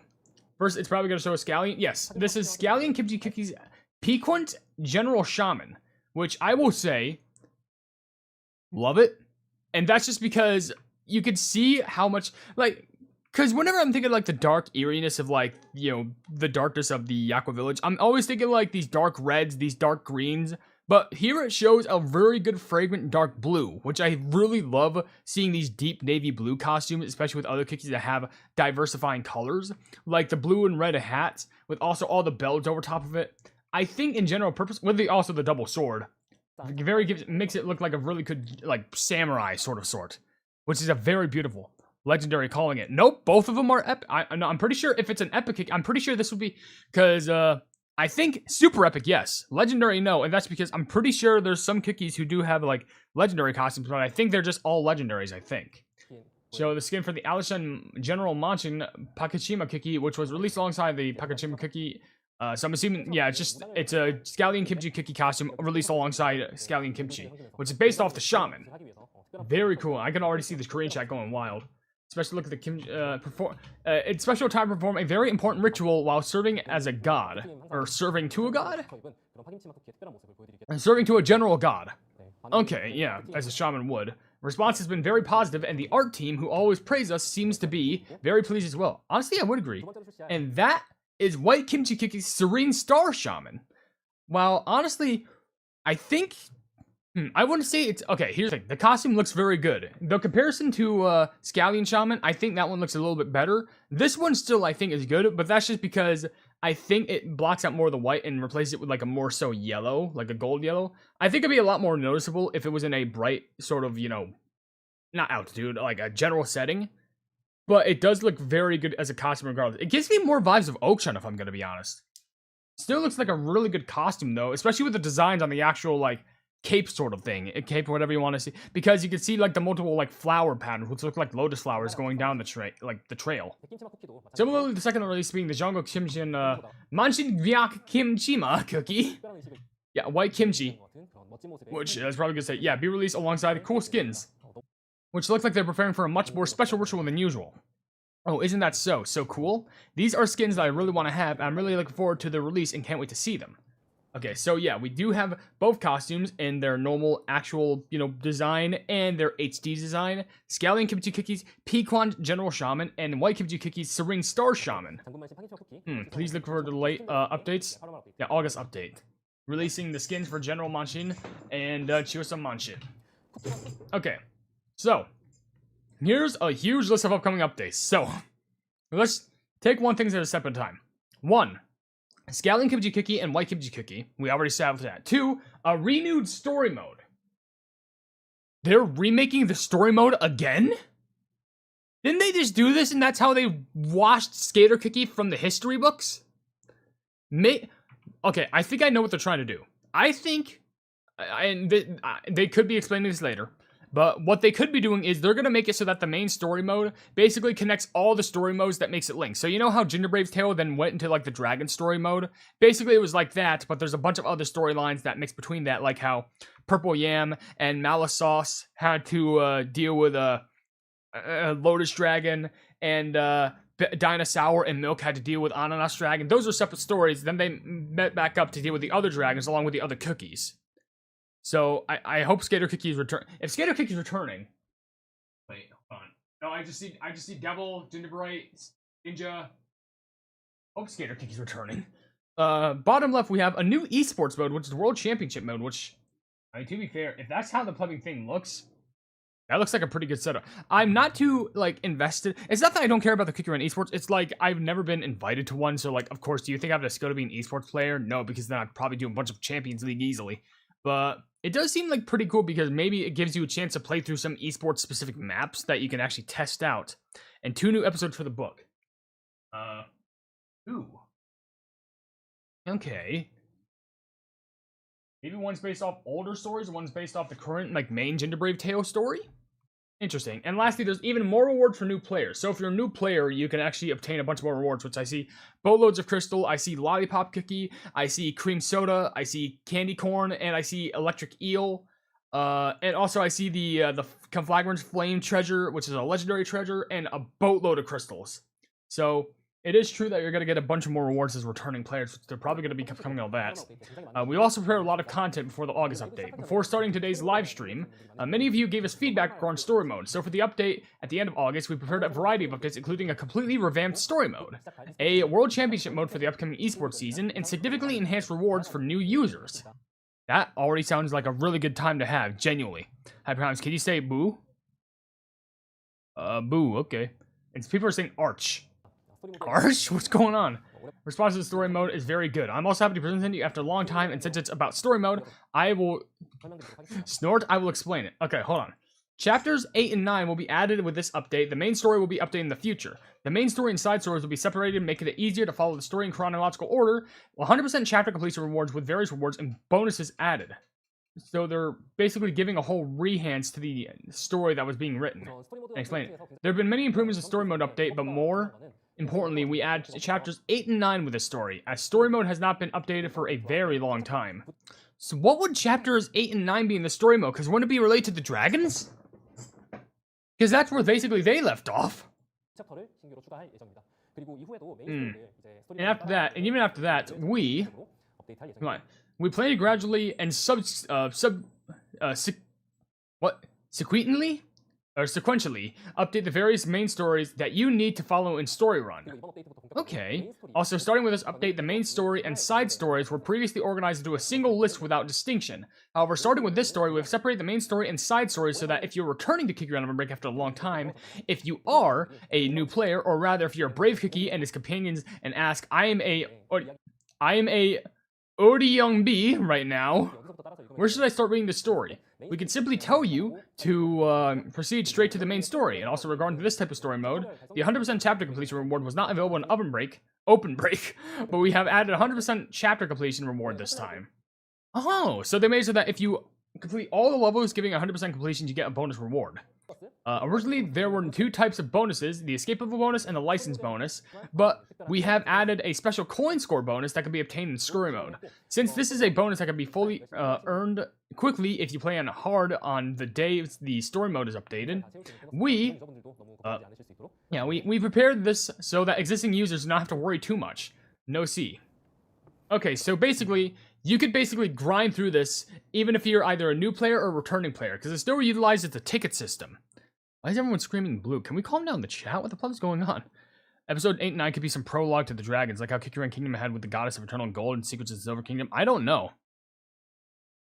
first it's probably gonna show a scallion. Yes, this is scallion kimchi cookies piquant general shaman, which I will say love it. And that's just because you could see how much like, because whenever I'm thinking like the dark eeriness of like, you know, the darkness of the Aqua Village, I'm always thinking like these dark reds, these dark greens. But here it shows a very good fragrant dark blue, which I really love seeing these deep navy blue costumes, especially with other cookies that have diversifying colors, like the blue and red hats, with also all the bells over top of it. I think in general purpose, with also the double sword, makes it look like a really good like samurai sort, which is a very beautiful legendary calling it. Nope, both of them are epic. I'm pretty sure if it's an epic, I'm pretty sure this would be because I think super epic, yes. Legendary, no. And that's because I'm pretty sure there's some cookies who do have, like, legendary costumes, but I think they're just all legendaries, I think. So the skin for the Alishan General Manchin Pakachima cookie, which was released alongside the Pakachima cookie. So I'm assuming, yeah, it's a Scallion Kimchi cookie costume released alongside Scallion Kimchi, which is based off the Shaman. Very cool. I can already see the Korean chat going wild. Especially look at the Kim, it's special time to perform a very important ritual while serving as a god. Or serving to a god? Serving to a general god. Okay, yeah, as a shaman would. Response has been very positive, and the art team, who always praise us, seems to be very pleased as well. Honestly, I would agree. And that is White Kimchi Cookie's Serene Star Shaman. While, honestly, I think... I wouldn't say it's... Okay, here's the thing. The costume looks very good. The comparison to Scallion Shaman, I think that one looks a little bit better. This one still, I think, is good, but that's just because I think it blocks out more of the white and replaces it with, like, a more so yellow, like a gold yellow. I think it'd be a lot more noticeable if it was in a bright sort of, you know, not altitude, like a general setting. But it does look very good as a costume regardless. It gives me more vibes of Oakshun, if I'm going to be honest. Still looks like a really good costume, though, especially with the designs on the actual, like, cape sort of thing, a cape, whatever you want to see, because you can see like the multiple like flower patterns, which look like lotus flowers going down the trail. Similarly, the second release being the Jungle Kimchi Manchin Vyak Kimchima cookie. Yeah, white kimchi, which I was probably gonna say, yeah, be released alongside the cool skins, which looks like they're preparing for a much more special ritual than usual. Oh, isn't that so? So cool. These are skins that I really want to have. I'm really looking forward to the release and can't wait to see them. Okay, so yeah, we do have both costumes in their normal, actual, design and their HD design. Scallion Kimchi Cookies, Pequan General Shaman, and White Kimchi Cookies, Serene Star Shaman. Please look for the late updates. Yeah, August update. Releasing the skins for General Manchin and Chiyosa Manchin. Okay, so here's a huge list of upcoming updates. So let's take one thing at a step at a time. 1. Scallion Kimchi Cookie and White Kimchi Cookie. We already established that. 2. A renewed story mode. They're remaking the story mode again? Didn't they just do this and that's how they washed Skater Cookie from the history books? Okay, I think I know what they're trying to do. I think, and they could be explaining this later, but what they could be doing is they're going to make it so that the main story mode basically connects all the story modes that makes it link. So you know how Gingerbrave's Tale then went into like the dragon story mode? Basically it was like that, but there's a bunch of other storylines that mix between that, like how Purple Yam and Malice Sauce had to deal with a Lotus Dragon, and Dinosaur and Milk had to deal with Ananas Dragon. Those are separate stories. Then they met back up to deal with the other dragons along with the other cookies. So I hope Skater Cookie's return. If Skater Cookie's returning, wait, hold on. No, I just see Devil, Gingerbright, Ninja. Hope Skater Cookie's returning. Bottom left we have a new esports mode, which is the World Championship mode. Which, I mean, to be fair, if that's how the plugging thing looks, that looks like a pretty good setup. I'm not too, invested. It's not that I don't care about the Cookie Run esports. It's like, I've never been invited to one. So, of course, do you think I have to skill to be an esports player? No, because then I'd probably do a bunch of Champions League easily. But it does seem like pretty cool because maybe it gives you a chance to play through some esports specific maps that you can actually test out. And 2 new episodes for the book. Ooh. Okay. Maybe one's based off older stories, one's based off the current, main Gingerbrave Tale story? Interesting. And lastly, there's even more rewards for new players. So if you're a new player, you can actually obtain a bunch more rewards, which I see boatloads of crystal, I see lollipop cookie, I see cream soda, I see candy corn, and I see electric eel. And also I see the Conflagrant's flame treasure, which is a legendary treasure, and a boatload of crystals. So it is true that you're going to get a bunch of more rewards as returning players, which they're probably going to be coming all that. We also prepared a lot of content before the August update. Before starting today's live stream, many of you gave us feedback on story mode, so for the update at the end of August, we prepared a variety of updates, including a completely revamped story mode, a World Championship mode for the upcoming esports season, and significantly enhanced rewards for new users. That already sounds like a really good time to have, genuinely. HyperHimes, can you say boo? Boo, okay. And people are saying arch. Arch? What's going on? Response to the story mode is very good. I'm also happy to present it after a long time, and since it's about story mode, I will... Snort, I will explain it. Okay, hold on. Chapters 8 and 9 will be added with this update. The main story will be updated in the future. The main story and side stories will be separated, making it easier to follow the story in chronological order. 100% chapter completion rewards with various rewards and bonuses added. So they're basically giving a whole rehance to the story that was being written. And explain it. There have been many improvements in story mode update, but more importantly, we add chapters 8 and 9 with this story, as story mode has not been updated for a very long time. So what would chapters 8 and 9 be in the story mode? Because wouldn't it be related to the dragons? Because that's where basically they left off. And after that, and even after that, we plan to gradually and sequentially update the various main stories that you need to follow in story run. Okay. Also, starting with this update, the main story and side stories were previously organized into a single list without distinction. However, starting with this story, we've separated the main story and side stories so that if you're returning to Cookie Run Ovenbreak after a long time, if you are a new player, or rather if you're a brave Cookie and his companions and ask, I am a Young B right now, where should I start reading the story? We can simply tell you to proceed straight to the main story. And also regarding this type of story mode, the 100% chapter completion reward was not available in Ovenbreak, but we have added 100% chapter completion reward this time. Oh, so they made it so that if you complete all the levels giving 100% completion, you get a bonus reward. Originally, there were 2 types of bonuses, the escape level bonus and the license bonus, but we have added a special coin score bonus that can be obtained in story mode. Since this is a bonus that can be fully earned quickly if you play on hard on the day the story mode is updated, we Yeah, we prepared this so that existing users do not have to worry too much. No C. Okay, so basically, you could basically grind through this even if you're either a new player or a returning player, because it still utilizes the ticket system. Why is everyone screaming blue? Can we calm down the chat? What the fuck is going on? Episode 8 and 9 could be some prologue to the dragons, like how Kikiran Kingdom had with the Goddess of Eternal Gold and Secrets of the Silver Kingdom. I don't know.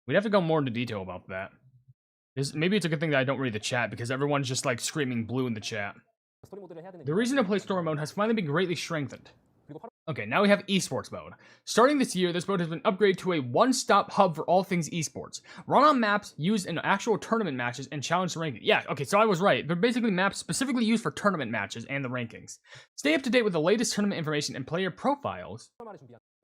We'd have to go more into detail about that. Maybe it's a good thing that I don't read the chat, because everyone's just like screaming blue in the chat. The reason to play story mode has finally been greatly strengthened. Okay, now we have esports mode. Starting this year, this mode has been upgraded to a one-stop hub for all things esports. Run on maps used in actual tournament matches and challenge ranking. Yeah, okay, so I was right. They're basically maps specifically used for tournament matches and the rankings. Stay up to date with the latest tournament information and player profiles.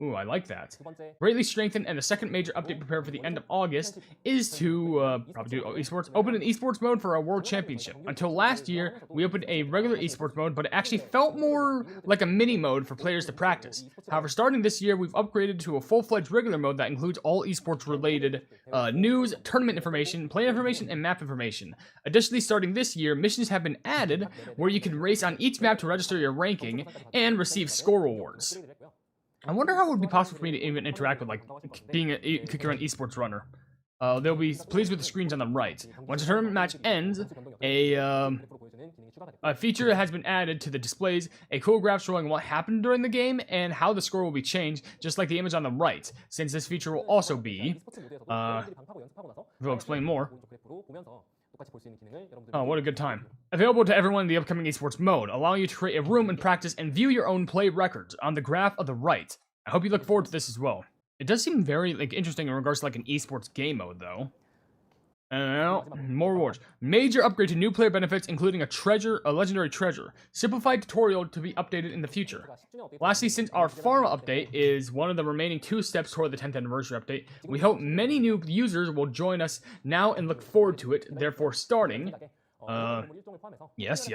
Ooh, I like that. Greatly strengthened, and the second major update prepared for the end of August is to, probably do esports, open an esports mode for our World Championship. Until last year, we opened a regular esports mode, but it actually felt more like a mini mode for players to practice. However, starting this year, we've upgraded to a full-fledged regular mode that includes all esports related news, tournament information, player information, and map information. Additionally, starting this year, missions have been added where you can race on each map to register your ranking and receive score rewards. I wonder how it would be possible for me to even interact with, like, being a Kikiran esports runner. They'll be pleased with the screens on the right. Once a tournament match ends, a feature has been added to the displays, a cool graph showing what happened during the game and how the score will be changed, just like the image on the right, since this feature will also be, we'll explain more. Oh, what a good time. Available to everyone in the upcoming esports mode, allowing you to create a room and practice and view your own play records on the graph of the right. I hope you look forward to this as well. It does seem very interesting in regards to an esports game mode, though. More rewards. Major upgrade to new player benefits, including a legendary treasure. Simplified tutorial to be updated in the future. Lastly, since our pharma update is one of the remaining 2 steps toward the 10th anniversary update, we hope many new users will join us now and look forward to it. Therefore, starting...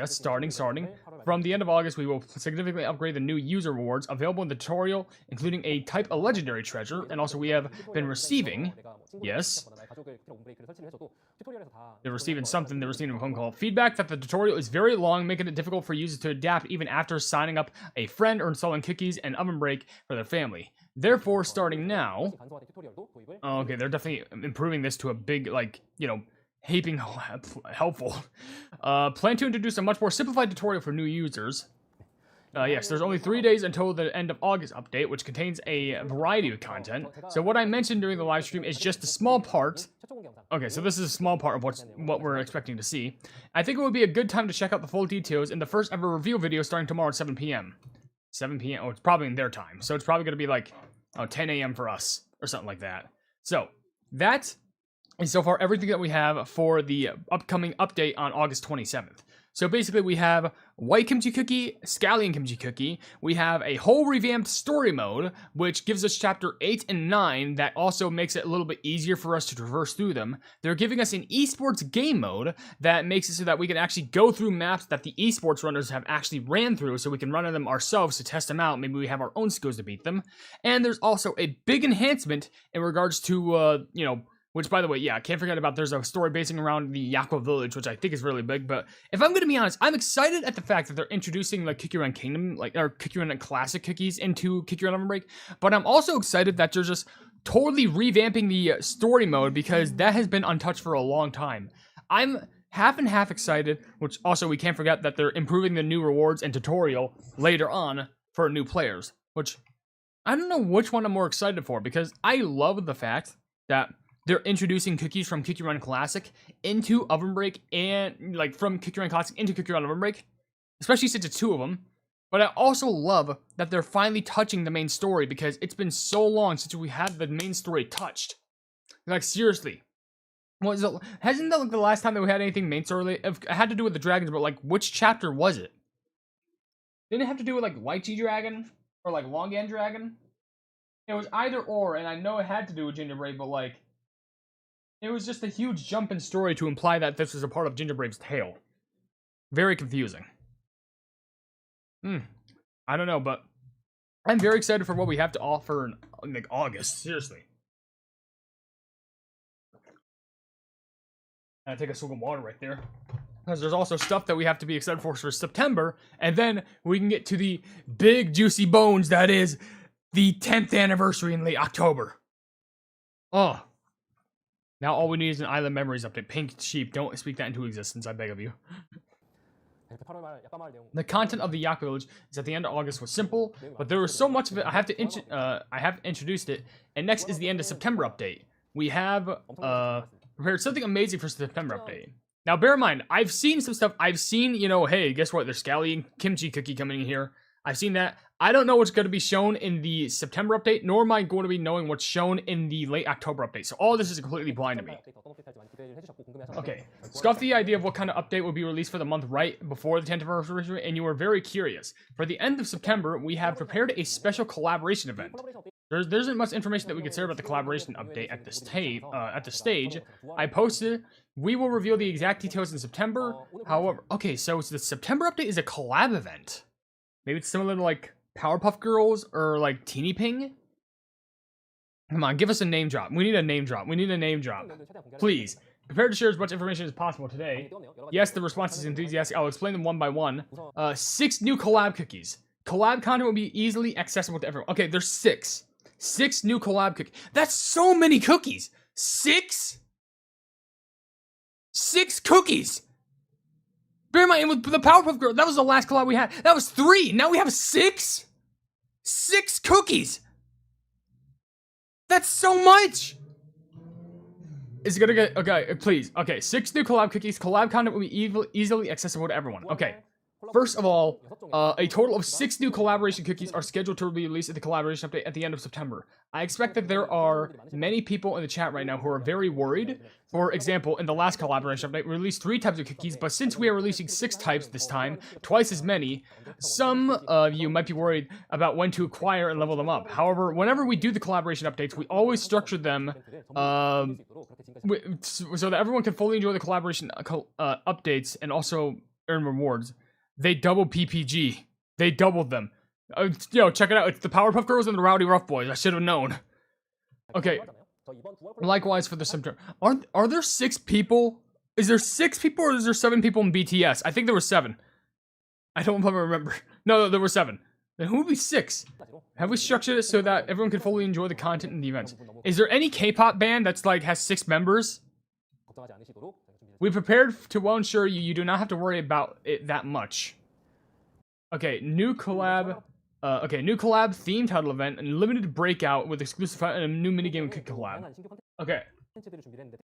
starting. From the end of August, we will significantly upgrade the new user rewards available in the tutorial, including a type of legendary treasure, and also we have been receiving, they're receiving a phone call. Feedback that the tutorial is very long, making it difficult for users to adapt even after signing up a friend or installing cookies and Ovenbreak for their family. Therefore, starting now, okay, they're definitely improving this to a big, heaping helpful. Plan to introduce a much more simplified tutorial for new users. Yes, there's only 3 days until the end of August update, which contains a variety of content. So what I mentioned during the live stream is just a small part. Okay, so this is a small part of what we're expecting to see. I think it would be a good time to check out the full details in the first ever reveal video starting tomorrow at 7 p.m. 7 p.m. Oh, it's probably in their time. So it's probably going to be like 10 a.m. for us or something like that. So that is so far everything that we have for the upcoming update on August 27th. So basically we have white kimchi cookie, scallion kimchi cookie. We have a whole revamped story mode, which gives us chapter 8 and 9 that also makes it a little bit easier for us to traverse through them. They're giving us an esports game mode that makes it so that we can actually go through maps that the esports runners have actually ran through, so we can run on them ourselves to test them out. Maybe we have our own skills to beat them. And there's also a big enhancement in regards to, which, by the way, I can't forget about, there's a story basing around the Yakko village, which I think is really big. But if I'm going to be honest, I'm excited at the fact that they're introducing the Kikiran Kingdom, or Kikiran Classic cookies into Kikiran Ovenbreak. But I'm also excited that they're just totally revamping the story mode, because that has been untouched for a long time. I'm half and half excited, which also we can't forget that they're improving the new rewards and tutorial later on for new players. Which, I don't know which one I'm more excited for, because I love the fact that they're introducing cookies from Kikiran Classic into Ovenbreak, and from Kikiran Classic into Kikiran Ovenbreak, especially since it's 2 of them. But I also love that they're finally touching the main story, because it's been so long since we had the main story touched. Seriously. Hasn't that the last time that we had anything main story? It had to do with the dragons, but which chapter was it? Didn't it have to do with Lychee Dragon or Longan Dragon? It was either or, and I know it had to do with Gingerbrave, but it was just a huge jump in story to imply that this was a part of Gingerbrave's tale. Very confusing. I don't know, but I'm very excited for what we have to offer in August. Seriously. I take a swig of water right there. because there's also stuff that we have to be excited for September, and then we can get to the big juicy bones that is the 10th anniversary in late October. Oh. Now all we need is an Island Memories update. Pink Sheep, don't speak that into existence, I beg of you. The content of the Yak Village is at the end of August was simple, but there was so much of it I have introduced it, and next is the end of September update. We have prepared something amazing for September update. Now, bear in mind, I've seen some stuff. I've seen, you know, hey, guess what? There's Scally and Kimchi Cookie coming in here. I've seen that. I don't know what's going to be shown in the September update, nor am I going to be knowing what's shown in the late October update. So all this is completely blind to me. Okay, scoff the idea of what kind of update will be released for the month right before the 10th anniversary, and you were very curious. For the end of September, we have prepared a special collaboration event. There isn't much information that we could share about the collaboration update at the stage. I posted. We will reveal the exact details in September. However, okay, so the September update is a collab event. Maybe it's similar to like Powerpuff Girls or like Teeny Ping. Come on, give us a name drop. We need a name drop. We need a name drop. Please. Prepare to share as much information as possible today. Yes, the response is enthusiastic. I'll explain them one by one. 6 new collab cookies. Collab content will be easily accessible to everyone. Okay, there's 6. 6 new collab cookies. That's so many cookies. 6? 6 cookies. Bear in mind, with the Powerpuff Girl, that was the last collab we had. That was 3. Now we have 6? 6 cookies. That's so much. Is it gonna get, okay, please. Okay, 6 new collab cookies. Collab content will be easily accessible to everyone. Okay. First of all, a total of 6 new collaboration cookies are scheduled to be released at the collaboration update at the end of September. I expect that there are many people in the chat right now who are very worried. For example, in the last collaboration update, we released 3 types of cookies, but since we are releasing 6 types this time, twice as many, some of you might be worried about when to acquire and level them up. However, whenever we do the collaboration updates, we always structure them so that everyone can fully enjoy the collaboration updates and also earn rewards. They doubled PPG. They doubled them. Yo, check it out. It's the Powerpuff Girls and the Rowdy Rough Boys. I should have known. Okay. Likewise for the September. Are there 6 people? Is there 6 people or is there 7 people in BTS? I think there were 7. I don't remember. No, there were 7. Then who would be 6? Have we structured it so that everyone can fully enjoy the content in the events? Is there any K-pop band that's like has 6 members? We prepared to well ensure you do not have to worry about it that much. Okay, new collab theme title event and limited breakout with exclusive and a new minigame and collab. Okay.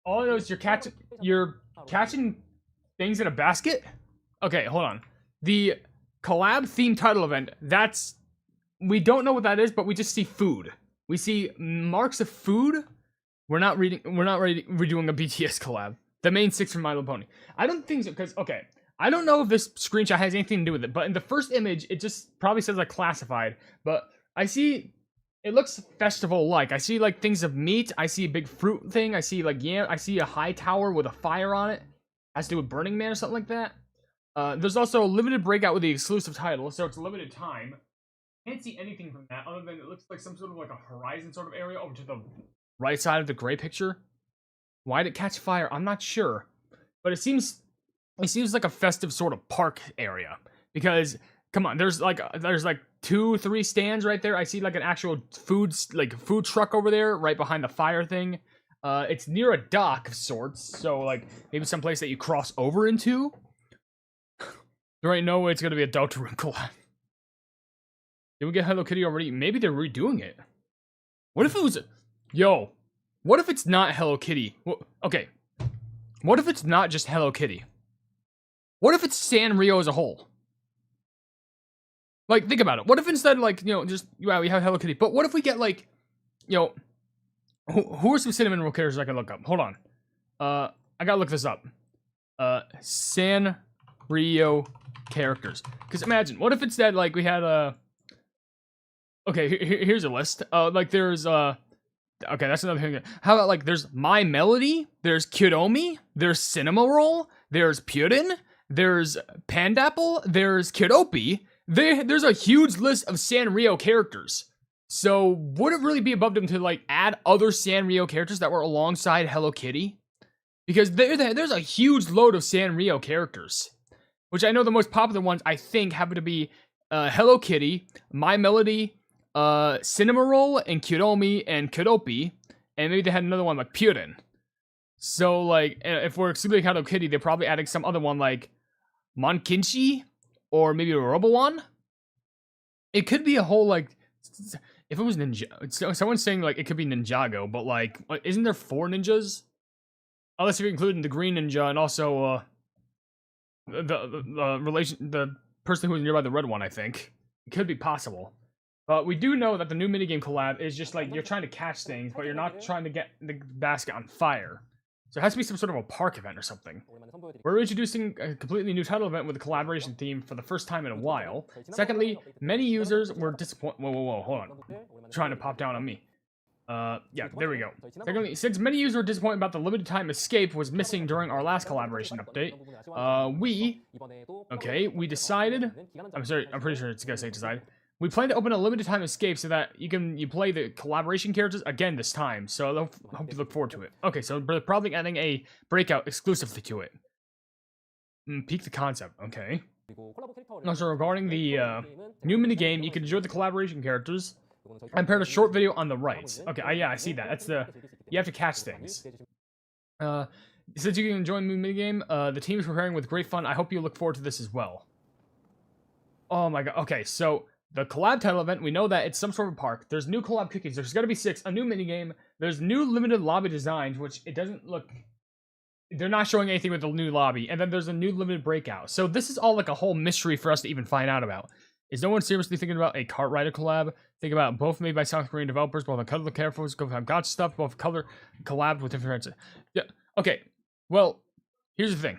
All I know is you're catching things in a basket? Okay, hold on. The collab theme title event, we don't know what that is, but we just see food. We see marks of food. We're not redoing a BTS collab. The main 6 from My Little Pony. I don't think so, because, okay, I don't know if this screenshot has anything to do with it, but in the first image, it just probably says, like, classified, but I see, it looks festival-like. I see, like, things of meat, I see a big fruit thing, I see, like, I see a high tower with a fire on it. Has to do with Burning Man or something like that. There's also a limited breakout with the exclusive title, so it's a limited time. Can't see anything from that, other than it looks like some sort of, like, a horizon sort of area over to the right side of the gray picture. Why did it catch fire? I'm not sure. But it seems like a festive sort of park area. Because, come on, there's like 2-3 stands right there. I see like an actual food truck over there right behind the fire thing. It's near a dock of sorts. So like maybe some place that you cross over into. There ain't no way it's gonna be a Deltarune collab. Did we get Hello Kitty already? Maybe they're redoing it. What if it was yo? What if it's not Hello Kitty? Well, okay. What if it's not just Hello Kitty? What if it's Sanrio as a whole? Like, think about it. What if instead, like, you know, just, yeah, we have Hello Kitty. But what if we get, like, you know, who are some cinnamon roll characters I can look up? Hold on. I gotta look this up. Sanrio characters. Because imagine, what if instead, like, we had, okay, here's a list. Like, there's, okay, that's another thing. How about, like, there's My Melody, there's Kidomi, there's Cinnamoroll, there's Purin, there's Pandapple, there's Kidopi. There's a huge list of Sanrio characters. So, would it really be above them to, like, add other Sanrio characters that were alongside Hello Kitty? Because there's a huge load of Sanrio characters, which I know the most popular ones I think happen to be Hello Kitty, My Melody, Cinnamoroll, and Kuromi, and Kuropi, and maybe they had another one like Purin. So, like, if we're excluding Hello Kitty, they're probably adding some other one like Monkinchi, or maybe Robowan. It could be a whole, like, if it was Ninja, someone's saying, like, it could be Ninjago, but, like, isn't there 4 ninjas? Unless you're including the green ninja and also, the person who was nearby the red one, I think. It could be possible. But we do know that the new minigame collab is just, like, you're trying to catch things, but you're not trying to get the basket on fire. So it has to be some sort of a park event or something. We're introducing a completely new title event with a collaboration theme for the first time in a while. Secondly, many users were disappointed. Whoa, hold on. Trying to pop down on me. Yeah, there we go. Secondly, since many users were disappointed about the limited time escape was missing during our last collaboration update, we decided. I'm sorry, I'm pretty sure it's gonna say decide. We plan to open a limited time escape so that you play the collaboration characters again this time. So I hope you look forward to it. Okay, so we're probably adding a breakout exclusively to it. Peak the concept. Okay. Also, regarding the new minigame, you can enjoy the collaboration characters. I paired a short video on the right. Okay, yeah, I see that. That's you have to catch things. Since you can enjoy the new minigame, the team is preparing with great fun. I hope you look forward to this as well. Oh my god. Okay, so the collab title event, we know that it's some sort of park. There's new collab cookies. There's got to be 6. A new minigame. There's new limited lobby designs, which it doesn't look. They're not showing anything with the new lobby. And then there's a new limited breakout. So this is all like a whole mystery for us to even find out about. Is no one seriously thinking about a Kart Rider collab? Think about both made by South Korean developers, both on color characters, have got stuff, both color collabed with different. Yeah. Okay. Well, here's the thing.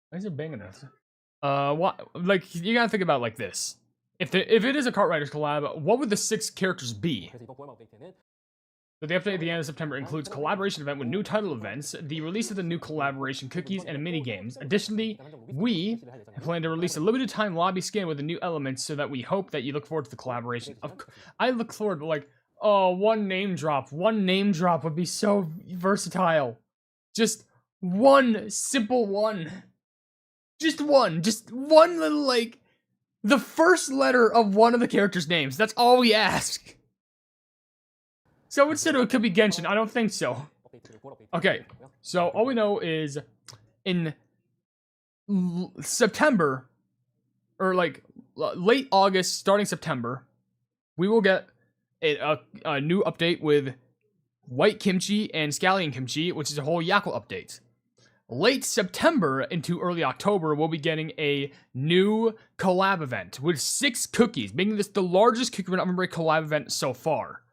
Why is it banging us? What? Like you gotta think about it like this. If it is a Kart Riders collab, what would the 6 characters be? So the update at the end of September includes collaboration event with new title events, the release of the new collaboration cookies, and mini games. Additionally, we plan to release a limited time lobby skin with the new elements so that we hope that you look forward to the collaboration. I look forward to like, oh, one name drop. One name drop would be so versatile. Just one simple one. Just one little like, the first letter of one of the characters' names. That's all we ask. So instead of it could be Genshin, I don't think so. Okay, so all we know is in September, or like late August, starting September, we will get a new update with White Kimchi and Scallion Kimchi, which is a whole Yakko update. Late September into early October, we'll be getting a new collab event with 6 cookies, making this the largest Cookie Run Ovenbreak collab event so far.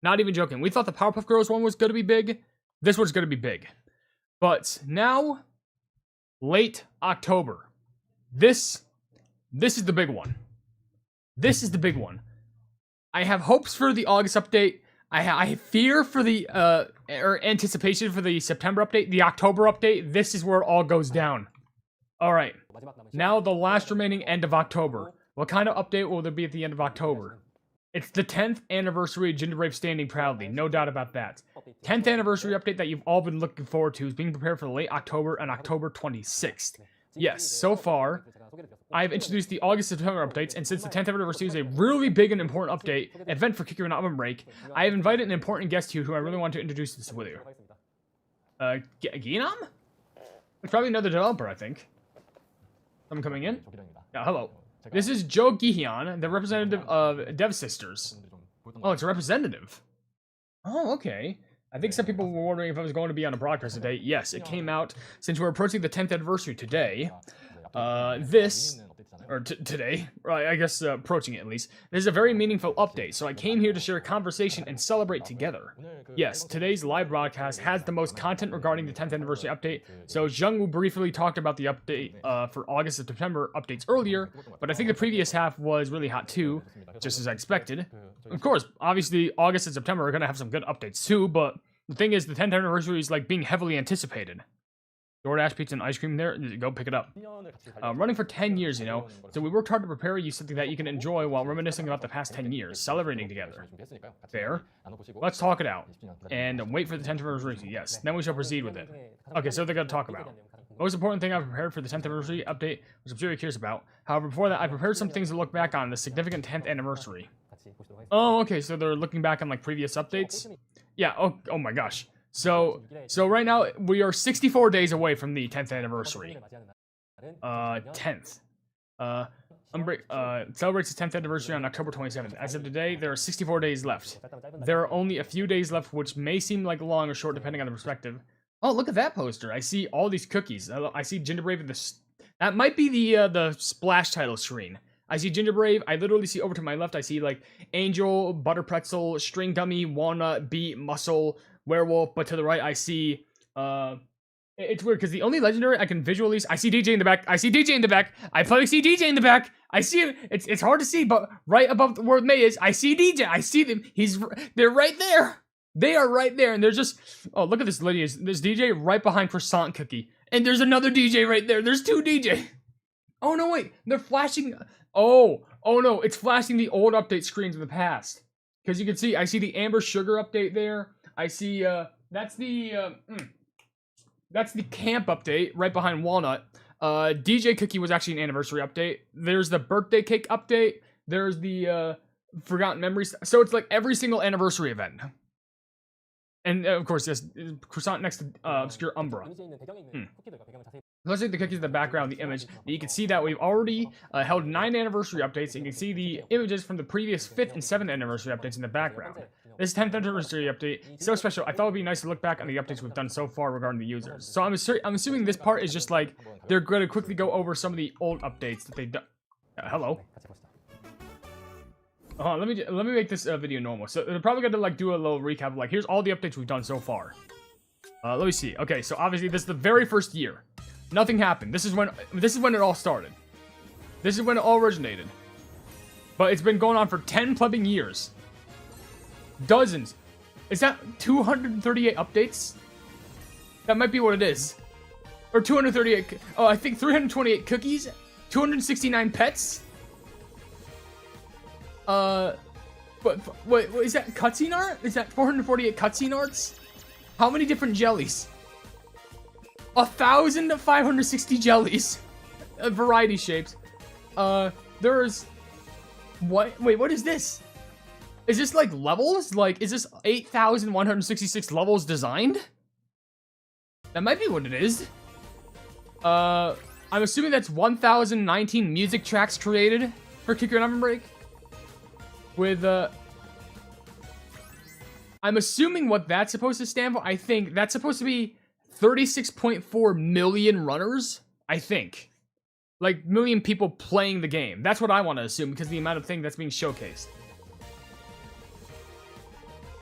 Not even joking. We thought the Powerpuff Girls one was going to be big. This one's going to be big. But now, late October. This is the big one. This is the big one. I have hopes for the August update. I fear for the, or anticipation for the September update. The October update, this is where it all goes down. Alright. Now the last remaining end of October. What kind of update will there be at the end of October? It's the 10th anniversary of Ginger Brave standing proudly, no doubt about that. 10th anniversary update that you've all been looking forward to is being prepared for the late October and October 26th. Yes, so far, I've introduced the August and September updates, and since the 10th anniversary is a really big and important event for Kikyo and Ovenbreak, I have invited an important guest here who I really want to introduce this with you. Ginam? It's probably another developer, I think. Someone coming in? Yeah, hello. This is Joe Gihyun, the representative of Devsisters. Oh, it's a representative. Oh, okay. I think some people were wondering if I was going to be on a broadcast today. Yes, it came out since we're approaching the 10th anniversary today. Today, right, I guess approaching it at least. This is a very meaningful update, so I came here to share a conversation and celebrate together. Yes, today's live broadcast has the most content regarding the 10th anniversary update, so Jung briefly talked about the update for August and September updates earlier, but I think the previous half was really hot too, just as I expected. Of course, obviously, August and September are going to have some good updates too, but the thing is, the 10th anniversary is like being heavily anticipated. DoorDash pizza and ice cream there. Go pick it up. Running for 10 years, you know. So we worked hard to prepare you something that you can enjoy while reminiscing about the past 10 years, celebrating together. Fair. Let's talk it out. And wait for the 10th anniversary. Yes. Then we shall proceed with it. Okay, so they're going to talk about. Most important thing I've prepared for the 10th anniversary update, which I'm very curious about. However, before that, I prepared some things to look back on the significant 10th anniversary. Oh, okay, so they're looking back on like previous updates. Yeah. Oh my gosh. So right now we are 64 days away from the 10th anniversary. 10th. Celebrates its 10th anniversary on October 27th. As of today, there are 64 days left. There are only a few days left, which may seem like long or short depending on the perspective. Oh, look at that poster. I see all these cookies. I see Gingerbrave in the... That might be the splash title screen. I see Gingerbrave. I literally see over to my left, I see like Angel, Butter Pretzel, String Dummy, Walnut, Beet, Muscle, Werewolf. But to the right, I see... It's weird because the only legendary I can visually... I see DJ in the back. I see DJ in the back. I probably see DJ in the back. I see him. It's hard to see, but right above where May is, I see DJ. I see them. They're right there. They are right there, and they're just... Oh, look at this Lydia. There's DJ right behind Croissant Cookie. And there's another DJ right there. There's two DJ. Oh, no, wait. They're flashing... Oh no. It's flashing the old update screens of the past. Because you can see, I see the Amber Sugar update there. I see, that's the camp update right behind Walnut. DJ Cookie was actually an anniversary update. There's the birthday cake update. There's the, Forgotten Memories. So it's like every single anniversary event. And of course, yes, Croissant next to Obscure Umbra. Let's take the cookies in the background, the image. You can see that we've already held 9 anniversary updates. And you can see the images from the previous 5th and 7th anniversary updates in the background. This 10th anniversary update, so special. I thought it would be nice to look back on the updates we've done so far regarding the users. So I'm assuming this part is just like, they're going to quickly go over some of the old updates that they've done. Hello. Let me make this video normal. So they're probably gonna like do a little recap of like, here's all the updates we've done so far. Let me see. Okay, so obviously this is the very first year. Nothing happened. This is when it all started. This is when it all originated. But it's been going on for 10 plubbing years. Dozens. Is that 238 updates? That might be what it is. Or 238. Oh, I think 328 cookies. 269 pets. But wait, is that cutscene art? Is that 448 cutscene arts? How many different jellies? 1,560 jellies. Variety shapes. There's... What? Wait, what is this? Is this like levels? Like, is this 8,166 levels designed? That might be what it is. I'm assuming that's 1,019 music tracks created for Kick Your Ovenbreak. With, I'm assuming what that's supposed to stand for. I think that's supposed to be 36.4 million runners. I think. Like, million people playing the game. That's what I want to assume, because the amount of thing that's being showcased.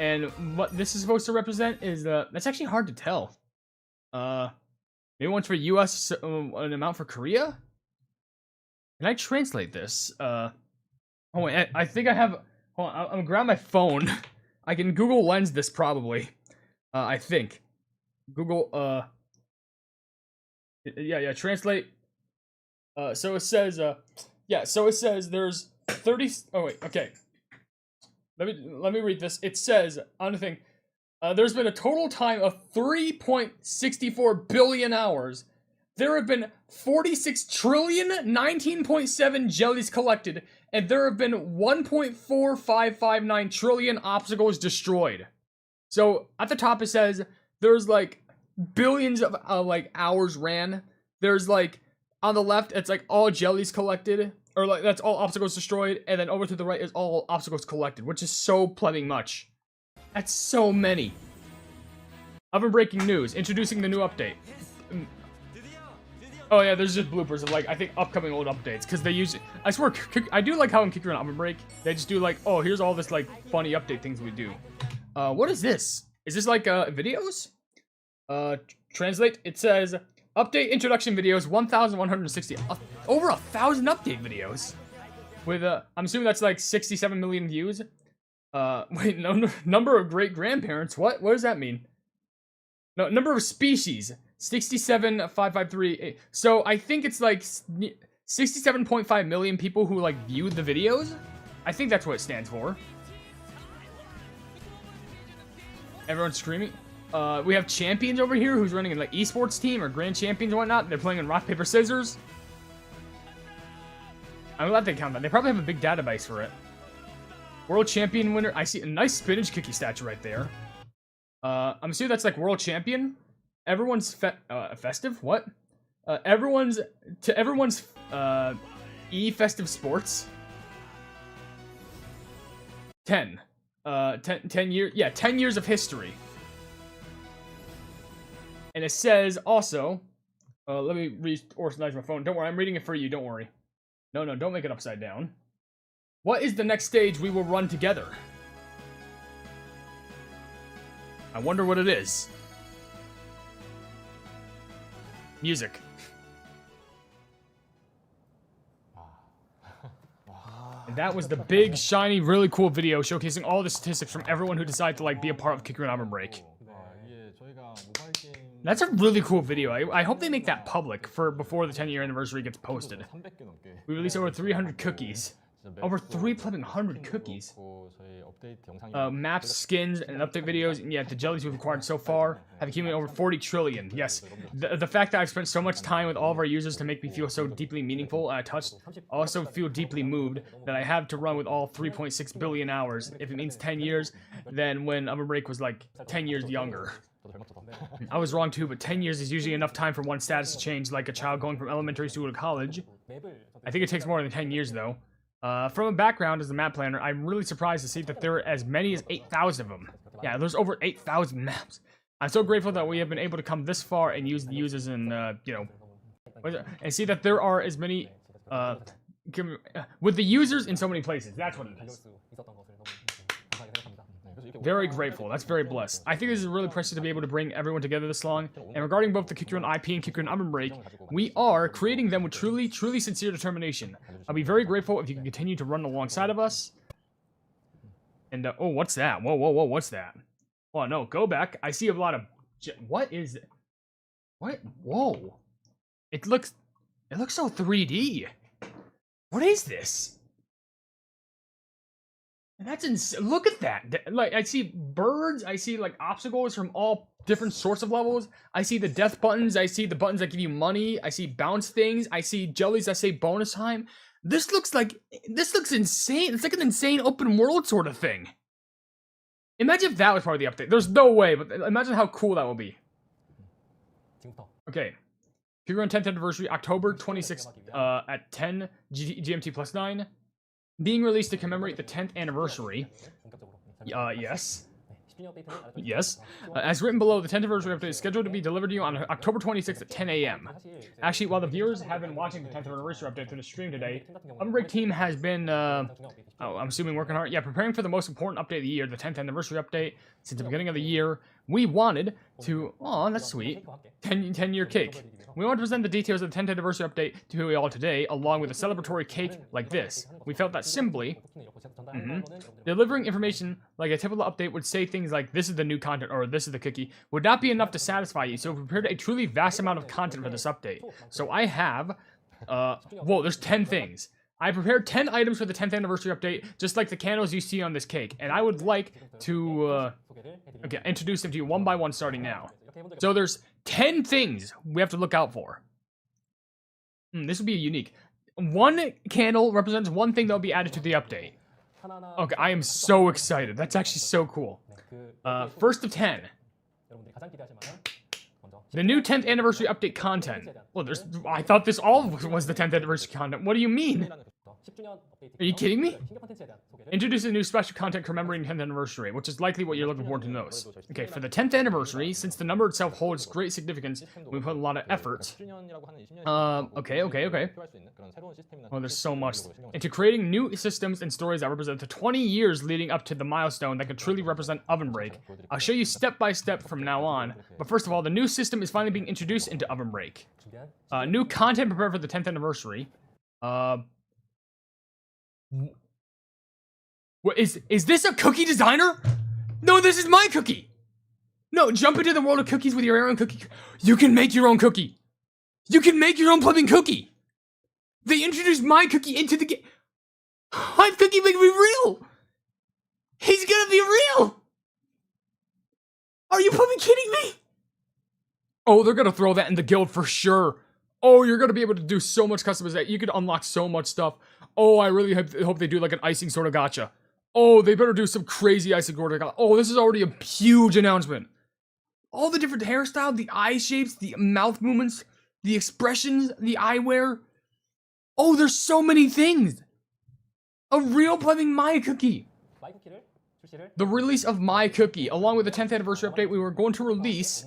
And what this is supposed to represent is, that's actually hard to tell. Maybe one's for US, an amount for Korea? Can I translate this? Oh wait, I think I have... Hold on, I'm gonna grab my phone. I can Google Lens this probably. I think. Google, yeah, translate. So it says, so it says there's 30... Oh wait, okay. Let me read this. It says, on the thing, there's been a total time of 3.64 billion hours. There have been 46 trillion, 19.7 jellies collected, and there have been 1.4559 trillion obstacles destroyed. So, at the top it says, there's like, billions of, like, hours ran. There's like, on the left, it's like, all jellies collected, or like, that's all obstacles destroyed, and then over to the right is all obstacles collected, which is so plenty much. That's so many. Oven-breaking news, introducing the new update. Oh yeah, there's just bloopers of like, I think upcoming old updates, because they use, I swear, I do like how in Kick Your Ovenbreak, they just do like, oh, here's all this like, funny update things we do. What is this? Is this like, videos? Translate, it says, update introduction videos, 1,160, over 1,000 update videos. With, I'm assuming that's like 67 million views. Wait, no, number of great-grandparents, what does that mean? No, number of species, 67,553. So I think it's like 67.5 million people who like viewed the videos. I think that's what it stands for. Everyone's screaming. We have Champions over here who's running an like esports team or Grand Champions and whatnot. They're playing in rock, paper, scissors. I'm glad they count that. They probably have a big database for it. World Champion winner. I see a nice spinach cookie statue right there. I'm assuming that's like World Champion. Everyone's festive. What? Everyone's festive sports. 10 years. Yeah, 10 years of history. And it says also. Let me reorganize my phone. Don't worry, I'm reading it for you. Don't worry. No, don't make it upside down. What is the next stage we will run together? I wonder what it is. Music. And that was the big, shiny, really cool video showcasing all the statistics from everyone who decided to like be a part of Kick Your Ovenbreak. That's a really cool video. I hope they make that public for before the 10-year anniversary gets posted. We released over 300 cookies. Over 300 cookies. Maps, skins, and update videos. And yeah, the jellies we've acquired so far have accumulated over 40 trillion. Yes. The fact that I've spent so much time with all of our users to make me feel so deeply meaningful and touched, I also feel deeply moved that I have to run with all 3.6 billion hours. If it means 10 years, then when Ovenbreak was like 10 years younger. I was wrong too, but 10 years is usually enough time for one status to change, like a child going from elementary school to college. I think it takes more than 10 years though. From a background as a map planner, I'm really surprised to see that there are as many as 8,000 of them. Yeah, there's over 8,000 maps. I'm so grateful that we have been able to come this far and use the users and, you know, and see that there are as many, with the users in so many places. That's what it is. Very grateful. That's very blessed. I think this is really precious to be able to bring everyone together this long. And regarding both the Kick Your Own IP and Kick Your Own Ovenbreak, we are creating them with truly sincere determination. I'll be very grateful if you can continue to run alongside of us. And, oh, what's that? Whoa, what's that? Oh, no, go back. I see a lot of... What is it? What? Whoa. It looks so 3D. What is this? And that's insane. Look at that. Like, I see birds. I see, like, obstacles from all different sorts of levels. I see the death buttons. I see the buttons that give you money. I see bounce things. I see jellies that say bonus time. This looks insane. It's like an insane open world sort of thing. Imagine if that was part of the update. There's no way, but imagine how cool that will be. Okay. Kick Your Own 10th anniversary, October 26th, at 10 GMT plus 9. Being released to commemorate the 10th anniversary. Yes. Yes. As written below, the 10th anniversary update is scheduled to be delivered to you on October 26th at 10 a.m. Actually, while the viewers have been watching the 10th anniversary update through the stream today, Ovenbreak team has been, I'm assuming working hard. Yeah, preparing for the most important update of the year, the 10th anniversary update. Since the beginning of the year, we wanted to, oh, that's sweet, 10-year cake. We want to present the details of the 10th anniversary update to you all today, along with a celebratory cake like this. We felt that simply, delivering information like a typical update would say things like, this is the new content, or this is the cookie, would not be enough to satisfy you, so we prepared a truly vast amount of content for this update. So I have, whoa, there's 10 things. I prepared 10 items for the 10th anniversary update, just like the candles you see on this cake, and I would like to, okay, introduce them to you one by one starting now. So there's 10 things we have to look out for. This would be unique. One candle represents one thing that will be added to the update. Okay, I am so excited. That's actually so cool. First of 10. The new 10th anniversary update content. Well, I thought this all was the 10th anniversary content. What do you mean? Are you kidding me? Introduce a new special content commemorating 10th anniversary, which is likely what you're looking forward to most. Okay, for the 10th anniversary, since the number itself holds great significance, we put a lot of effort. Okay. Oh, there's so much. Into creating new systems and stories that represent the 20 years leading up to the milestone that could truly represent Ovenbreak. I'll show you step by step from now on, but first of all, the new system is finally being introduced into Ovenbreak. New content prepared for the 10th anniversary. What is this a cookie designer? No, this is my cookie. No, jump into the world of cookies with your own cookie. You can make your own cookie. You can make your own flipping cookie. They introduced my cookie into the game. My cookie may be real. He's gonna be real. Are you fucking kidding me? Oh, they're gonna throw that in the guild for sure. Oh, you're gonna be able to do so much customization. You could unlock so much stuff. Oh, I really hope they do like an icing sort of gacha. Oh, they better do some crazy icing sort of gacha. Oh, this is already a huge announcement. All the different hairstyles, the eye shapes, the mouth movements, the expressions, the eyewear. Oh, there's so many things. A real playing My Cookie. The release of My Cookie, along with the 10th anniversary update, we were going to release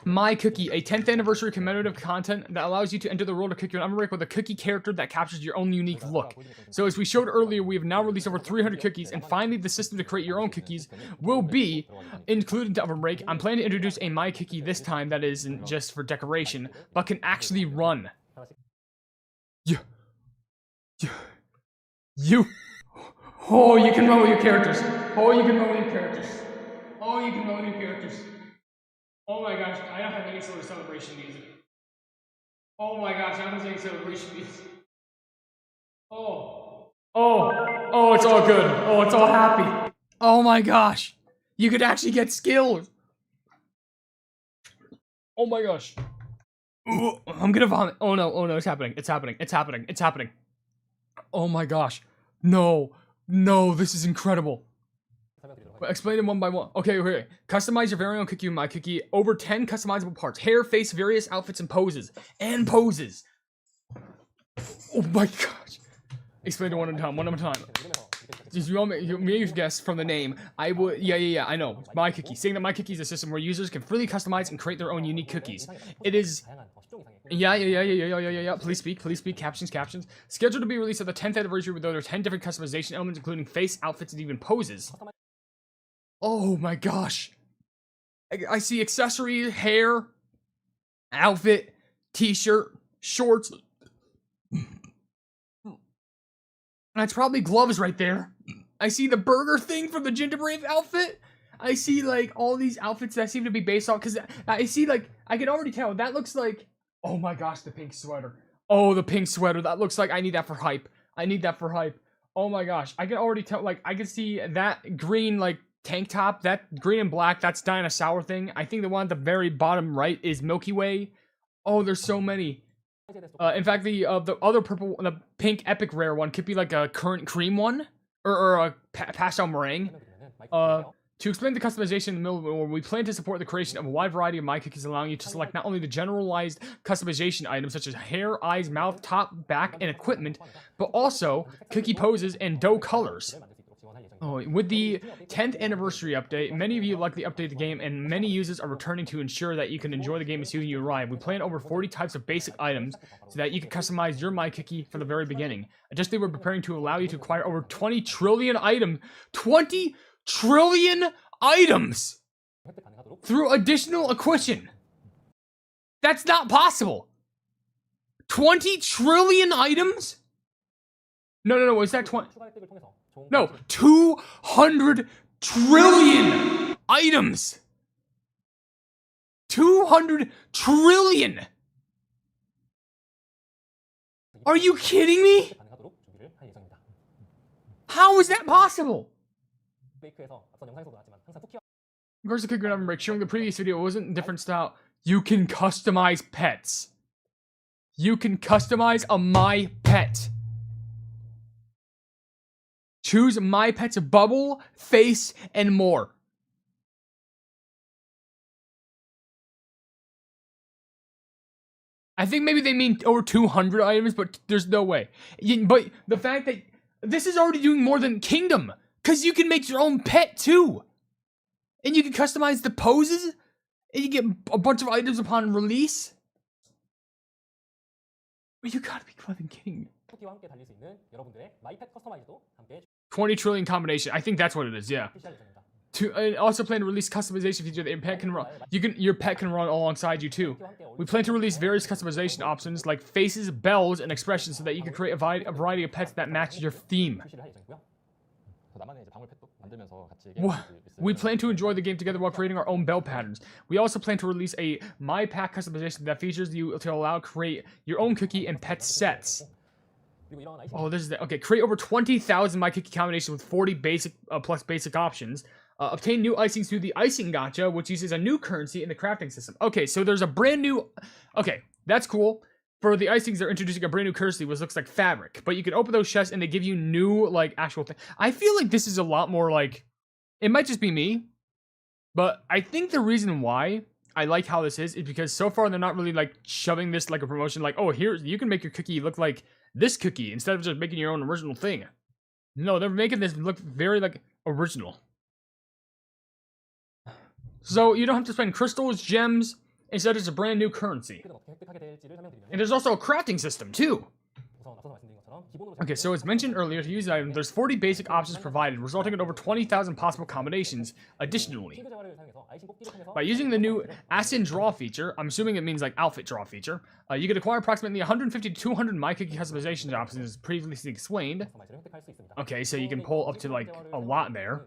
My Cookie, a 10th anniversary commemorative content that allows you to enter the world of Cookie and Ovenbreak with a cookie character that captures your own unique look. So as we showed earlier, we have now released over 300 cookies, and finally the system to create your own cookies will be included to Ovenbreak. I'm planning to introduce a My Cookie this time that isn't just for decoration, but can actually run. Oh, you can run with your characters. Oh, you can run with your characters. Oh, you can run with your characters. Oh my gosh, I don't have any sort of celebration music. Oh my gosh, I don't have any celebration music. Oh, it's all good. Oh, it's all happy. Oh my gosh, you could actually get skills. Oh my gosh. Ooh, I'm gonna vomit. Oh no, it's happening. It's happening. It's happening. It's happening. Oh my gosh. No, this is incredible. Explain them one by one. Okay. Customize your very own cookie with My Cookie. Over 10 customizable parts. Hair, face, various outfits, and poses. Oh my gosh. Explain it one at a time. Just you may guess from the name. I would. Yeah. I know. My Cookie. Saying that My Cookie is a system where users can freely customize and create their own unique cookies. It is. Yeah. Please speak. Captions. Scheduled to be released at the 10th anniversary with over 10 different customization elements, including face, outfits, and even poses. Oh my gosh. I see accessory, hair, outfit, t-shirt, shorts. That's probably gloves right there. I see the burger thing from the Ginger Brave outfit. I see like all these outfits that seem to be based on, because I see like, I can already tell, that looks like, oh my gosh, the pink sweater. Oh, the pink sweater, that looks like I need that for hype. Oh my gosh, I can already tell, like, I can see that green, like, tank top, that green and black, that's dinosaur thing. I think the one at the very bottom right is Milky Way. Oh, there's so many. In fact, the other purple, the pink epic rare one could be like a current cream one, or a pastel meringue. To explain the customization in the middle, we plan to support the creation of a wide variety of My Cookies, allowing you to select not only the generalized customization items such as hair, eyes, mouth, top, back, and equipment, but also cookie poses and dough colors. Oh, with the 10th anniversary update, many of you likely update the game, and many users are returning to ensure that you can enjoy the game as soon as you arrive. We plan over 40 types of basic items so that you can customize your My Cookie from the very beginning. Additionally, we're preparing to allow you to acquire over 20 trillion items. 20 trillion items! Through additional acquisition. That's not possible. 20 trillion items? No, is that 20? No, 200 trillion items! 200 trillion! Are you kidding me? How is that possible? Of course, the Cookie and Ovenbreak showing the previous video wasn't a different style. You can customize pets. You can customize a My Pet. Choose My Pet's bubble, face, and more. I think maybe they mean over 200 items, but there's no way. But the fact that this is already doing more than Kingdom, because you can make your own pet too. And you can customize the poses, and you get a bunch of items upon release. But you gotta be fucking kidding me. 20 trillion combination. I think that's what it is, yeah. I also plan to release customization feature that your pet can run. Your pet can run alongside you too. We plan to release various customization options like faces, bells, and expressions so that you can create a variety of pets that match your theme. We plan to enjoy the game together while creating our own bell patterns. We also plan to release a My Pack customization that features you to allow create your own cookie and pet sets. Oh, this is the, okay. Create over 20,000 My Cookie combinations with 40 basic plus basic options. Obtain new icings through the icing gacha, which uses a new currency in the crafting system. Okay, so there's a brand new... Okay, that's cool. For the icings, they're introducing a brand new currency, which looks like fabric. But you can open those chests and they give you new, like, actual thing. I feel like this is a lot more, like... It might just be me. But I think the reason why I like how this is because so far they're not really, like, shoving this like a promotion. Like, oh, here, you can make your cookie look like this cookie instead of just making your own original thing. No, they're making this look very, like, original. So you don't have to spend crystals, gems, instead it's a brand new currency. And there's also a crafting system too. Okay, so as mentioned earlier, to use the item, there's 40 basic options provided, resulting in over 20,000 possible combinations. Additionally, by using the new Asin Draw feature, I'm assuming it means like outfit draw feature, you can acquire approximately 150 to 200 My Cookie customization options, as previously explained. Okay, so you can pull up to like a lot there.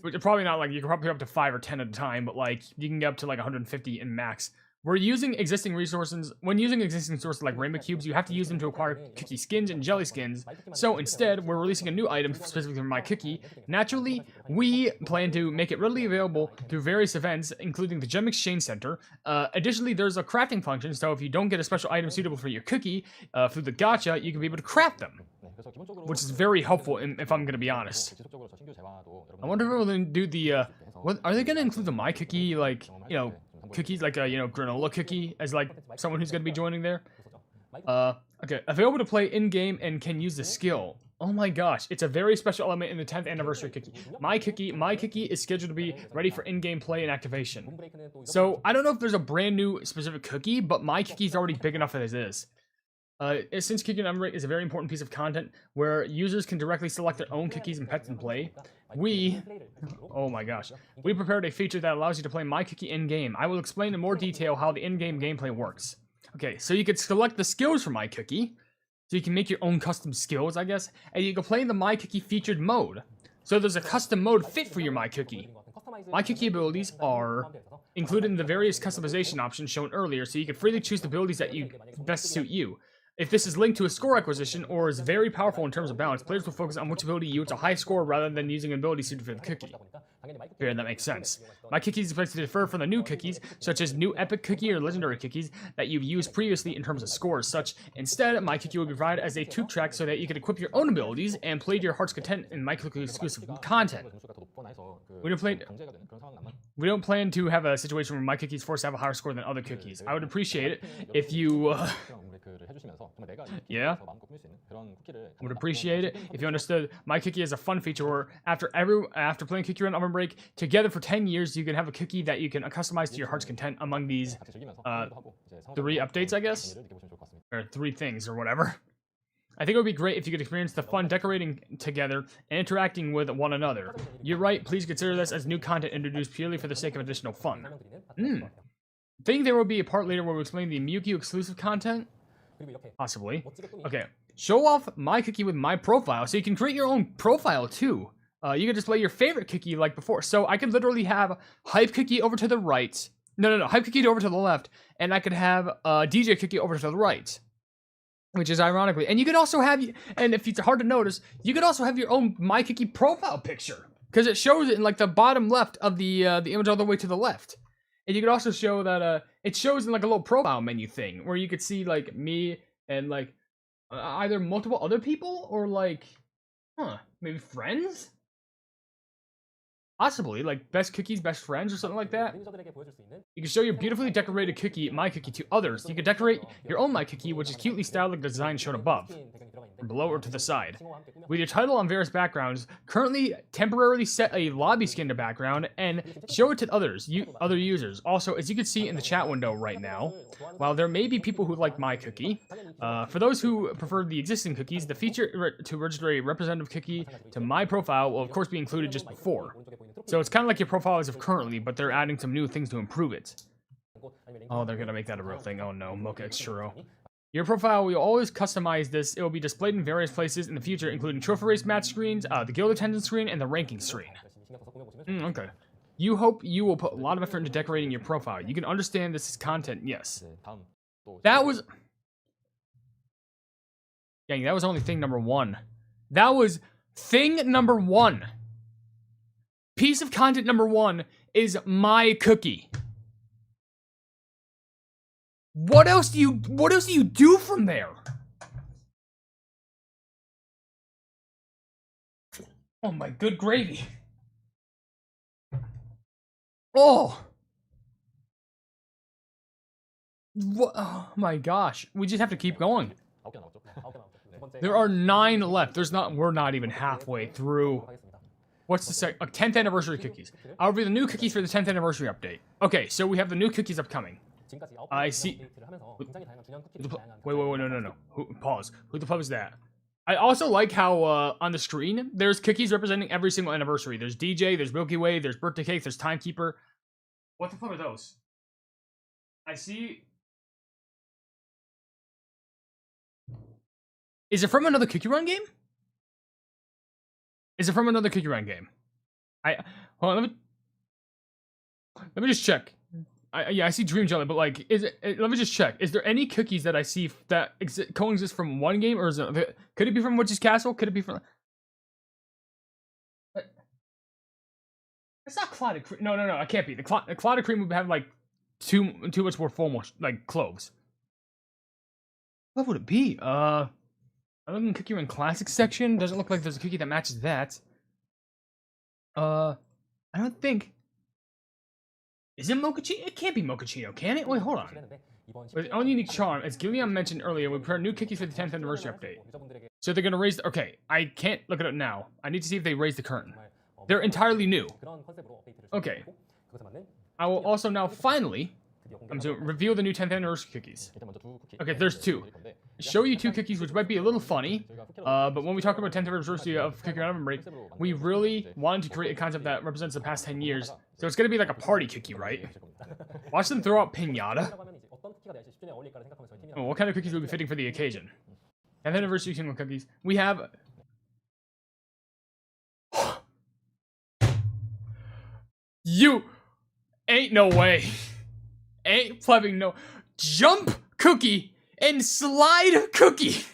Which are probably not like, you can probably up to 5 or 10 at a time, but like you can get up to like 150 in max. We're using existing resources. When using existing sources like rainbow cubes, you have to use them to acquire cookie skins and jelly skins. So instead, we're releasing a new item specifically for My Cookie. Naturally, we plan to make it readily available through various events, including the Gem Exchange Center. Additionally, there's a crafting function, so if you don't get a special item suitable for your cookie through the gacha, you can be able to craft them, which is very helpful if I'm going to be honest. I wonder if we're going to do the, what, are they going to include the My Cookie, like, you know, cookies, like a, you know, granola cookie as like someone who's going to be joining there? Okay, available to play in-game and can use the skill. Oh my gosh, it's a very special element in the 10th anniversary cookie. My Cookie is scheduled to be ready for in-game play and activation. So, I don't know if there's a brand new specific cookie, but My Cookie is already big enough as is. Since Cookie Ovenbreak is a very important piece of content where users can directly select their own cookies and pets and play, oh my gosh, we prepared a feature that allows you to play My Cookie in-game. I will explain in more detail how the in-game gameplay works. Okay, so you could select the skills for My Cookie, so you can make your own custom skills, I guess, and you can play in the My Cookie featured mode. So there's a custom mode fit for your My Cookie. My Cookie abilities are included in the various customization options shown earlier, so you can freely choose the abilities that best suit you. If this is linked to a score acquisition or is very powerful in terms of balance, players will focus on which ability yields a high score rather than using an ability suited for the cookie. Here, that makes sense. My Cookies is expected to differ from the new cookies, such as new epic cookie or legendary cookies that you've used previously in terms of scores. Instead, My Cookie will be provided as a tube track so that you can equip your own abilities and play to your heart's content in My Cookie exclusive content. We don't plan to have a situation where My Cookie is forced to have a higher score than other cookies. I would appreciate it if you yeah, I would appreciate it if you understood My Cookie is a fun feature where after playing Cookie Run Ovenbreak together for 10 years, you can have a cookie that you can customize to your heart's content among these 3 updates, I guess, or 3 things or whatever. I think it would be great if you could experience the fun decorating together and interacting with one another. You're right, please consider this as new content introduced purely for the sake of additional fun. Think there will be a part later where we explain the Miyuki exclusive content? Possibly. Okay. Show off My Cookie with my profile, so you can create your own profile too. You can display your favorite cookie like before. So I could literally have Hype Cookie over to the right. No. Hype Cookie over to the left, and I could have DJ Cookie over to the right. Which is ironically. And you could also have, and if it's hard to notice, you could also have your own My Cookie profile picture. Because it shows it in like the bottom left of the image all the way to the left. And you could also show that it shows in like a little profile menu thing where you could see like me and like either multiple other people or like, maybe friends? Possibly, like best cookies, best friends or something like that. You can show your beautifully decorated cookie, My Cookie, to others. You can decorate your own My Cookie, which is cutely styled like the design shown above. From below or to the side. With your title on various backgrounds, currently temporarily set a lobby skin to background and show it to other users. Also, as you can see in the chat window right now, while there may be people who like My Cookie, for those who prefer the existing cookies, the feature to register a representative cookie to my profile will of course be included just before. So it's kind of like your profile as of currently, but they're adding some new things to improve it. Oh, they're gonna make that a real thing. Oh no, Mocha X Churro. Your profile, we always customize this. It will be displayed in various places in the future, including trophy race match screens, the guild attendance screen, and the ranking screen. Okay. You hope you will put a lot of effort into decorating your profile. You can understand this is content, yes. That was... Dang, that was only thing number 1. That was thing number 1. Piece of content number 1 is my cookie. What else do you do from there? Oh my good gravy. Oh. What? Oh my gosh. We just have to keep going. There are 9 left. We're not even halfway through. What's the 10th anniversary cookies. I'll read the new cookies for the 10th anniversary update. Okay, so we have the new cookies upcoming. I see. Wait, no. Pause. Who the fuck is that? I also like how on the screen there's cookies representing every single anniversary. There's DJ, there's Milky Way, there's birthday cake, there's timekeeper. What the fuck are those? I see. Is it from another Cookie Run game? Is it from another Cookie Run game? Hold on, let me just check. Yeah, I see Dream Jelly, but like, let me just check. Is there any cookies that I see that coexist from one game, or is it, could it be from Witch's Castle? Could it be from... It's not Clotted Cream. No, it can't be. The Clotted Cream would have like too much more formal, like, cloves. What would it be? I look in Cookie Run Classic section. Doesn't look like there's a cookie that matches that. I don't think... Is it Mochaccino? It can't be Mochaccino, can it? Wait, hold on. With its own unique charm, as Gilliam mentioned earlier, we prepared new cookies for the 10th anniversary update. So they're gonna raise the... Okay, I can't look at it now. I need to see if they raise the curtain. They're entirely new. Okay. I will also now finally... reveal the new 10th anniversary cookies. Okay, there's 2. Show you 2 cookies, which might be a little funny, but when we talk about 10th anniversary of Cookie Run Ovenbreak, we really wanted to create a concept that represents the past 10 years. So it's gonna be like a party cookie, right? Watch them throw out piñata. Oh, what kind of cookies would be fitting for the occasion? 10th anniversary single cookies. We have... You... Ain't no way. Ain't flipping no... Jump cookie and slide cookie.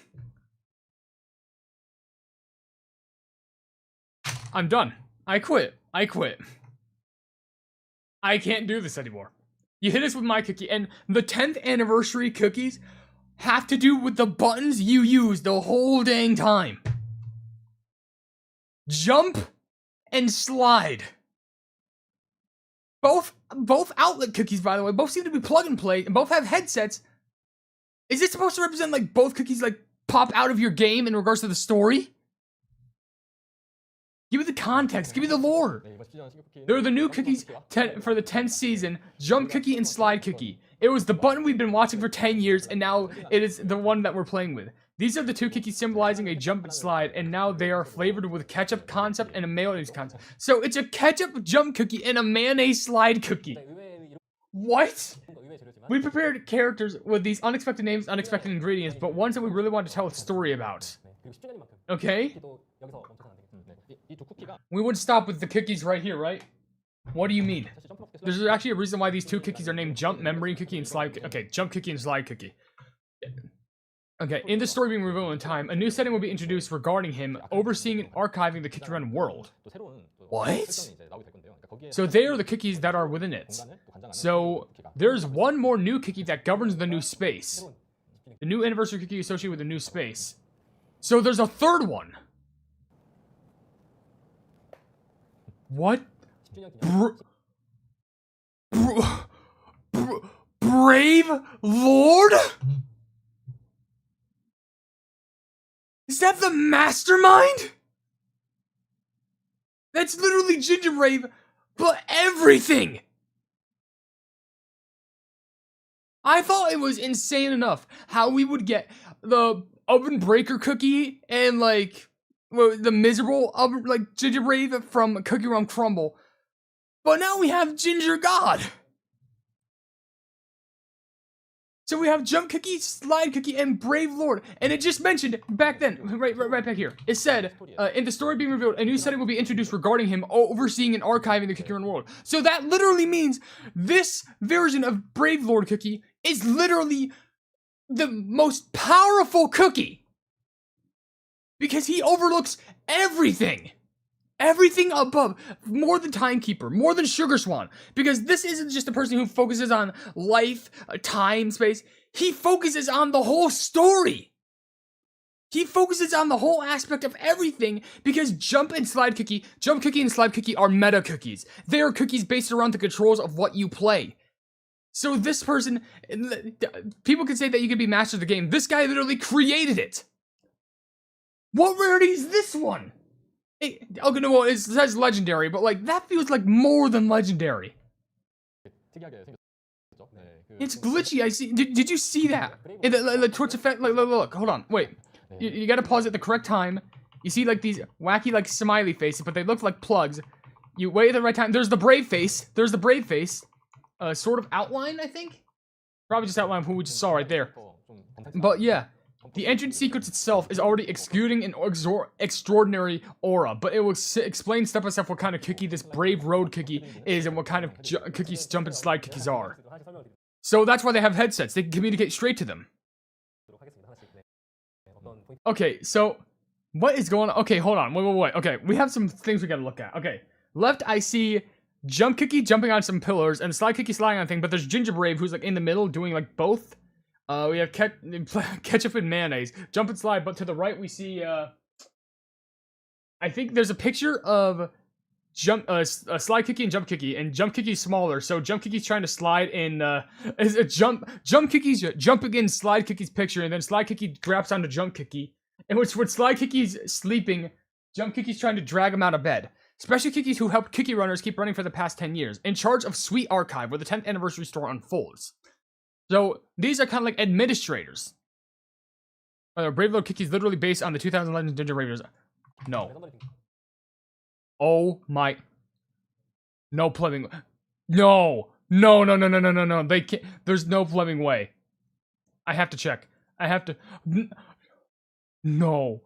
I'm done. I quit. I can't do this anymore. You hit us with my cookie, and the 10th anniversary cookies have to do with the buttons you use the whole dang time. Jump and slide. Both outlet cookies, by the way, both seem to be plug and play, and both have headsets. Is it supposed to represent, like, both cookies, like, pop out of your game in regards to the story? Give me the context, give me the lore. They're the new cookies for the 10th season, Jump Cookie and Slide Cookie. It was the button we've been watching for 10 years, and now it is the one that we're playing with. These are the 2 cookies symbolizing a jump and slide, and now they are flavored with ketchup concept and a mayonnaise concept. So it's a ketchup jump cookie and a mayonnaise slide cookie. What? We prepared characters with these unexpected names, unexpected ingredients, but ones that we really want to tell a story about. Okay? We would stop with the cookies right here, right? What do you mean? There's actually a reason why these 2 cookies are named Jump, Memory Cookie, and Slide Cookie. Okay, Jump Cookie and Slide Cookie. Okay, in the story being revealed in time, a new setting will be introduced regarding him overseeing and archiving the Cookie Run world. What? So they are the cookies that are within it. So there's one more new cookie that governs the new space. The new anniversary cookie associated with the new space. So there's a 3rd one. What? Brave Lord? Is that the mastermind? That's literally Ginger Brave, but everything! I thought it was insane enough how we would get the Oven Breaker cookie and, like, the miserable oven, like, Ginger Brave from Cookie Run Crumble. But now we have Ginger God. So we have Jump Cookie, Slide Cookie, and Brave Lord. And it just mentioned back then, right back here. It said, in the story being revealed, a new setting will be introduced regarding him overseeing and archiving the Cookie Run world. So that literally means this version of Brave Lord Cookie is literally the most powerful cookie. Because he overlooks everything. Everything above, more than Timekeeper, more than Sugar Swan, because this isn't just a person who focuses on life, time, space. He focuses on the whole story. He focuses on the whole aspect of everything, because Jump Cookie and Slide Cookie are meta cookies. They are cookies based around the controls of what you play. So this person, people can say that you can be master of the game. This guy literally created it. What rarity is this one? Okay, no, well, it says legendary, but like that feels like more than legendary. It's glitchy. I see. Did you see that? The Twitch effect. Look, hold on, wait. You gotta pause at the correct time. You see like these wacky like smiley faces, but they look like plugs. You wait at the right time. There's the brave face. Sort of outline, I think. Probably just outline who we just saw right there. But yeah. The entrance sequence itself is already exuding an extraordinary aura, but it will explain step by step what kind of cookie this Brave Road cookie is and what kind of cookies Jump and Slide cookies are. So that's why they have headsets. They can communicate straight to them. Okay, so what is going on? Okay, hold on. Wait. Okay, we have some things we gotta look at. Okay, left I see Jump Cookie jumping on some pillars and Slide Cookie sliding on a thing, but there's Ginger Brave who's like in the middle doing like both. We have ketchup and mayonnaise. Jump and Slide, but to the right we see, I think there's a picture of Slide Cookie and Jump Cookie's smaller, so Jump Cookie's trying to slide in, Jump Cookie's jumping in Slide Cookie's picture, and then Slide Cookie grabs onto Jump Cookie, and when Slide Cookie's sleeping, Jump Cookie's trying to drag him out of bed. Special cookies who help cookie runners keep running for the past 10 years, in charge of Sweet Archive, where the 10th anniversary store unfolds. So, these are kind of like administrators. Brave Little Cookie's literally based on the 2011 Ginger Raiders. No. Oh my. No plumbing. No. They can't. There's no plumbing way. I have to check. I have to. No.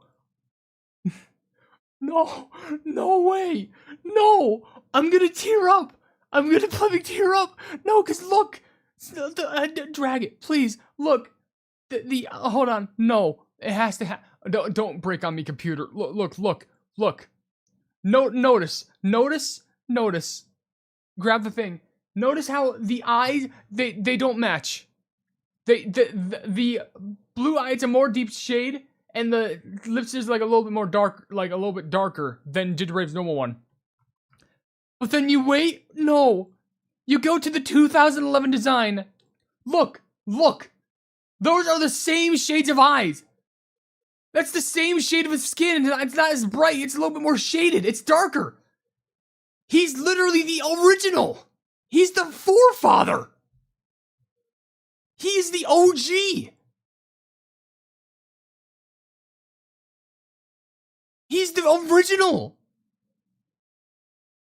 No way. No. I'm gonna tear up. I'm gonna plumbing tear up. No, because look. Drag it, please. Look, hold on. No, it has to don't break on me, computer. Look. Notice. Grab the thing. Notice how the eyes they don't match. The blue eye, it's a more deep shade, and the lips is like a little bit more dark, like a little bit darker than Ginger Brave's normal one. But then you wait. No. You go to the 2011 design. Look. Those are the same shades of eyes. That's the same shade of his skin. It's not as bright. It's a little bit more shaded. It's darker. He's literally the original. He's the forefather. He is the OG. He's the original.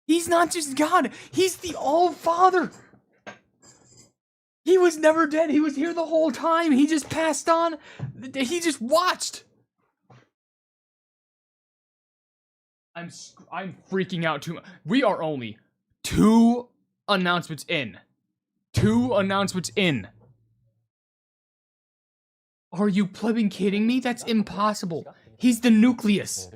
He's not just God, he's the All-Father. He was never dead, he was here the whole time, he just passed on, he just watched. I'm freaking out too much. We are only 2 announcements in. 2 announcements in. Are you flipping kidding me? That's impossible. He's the nucleus.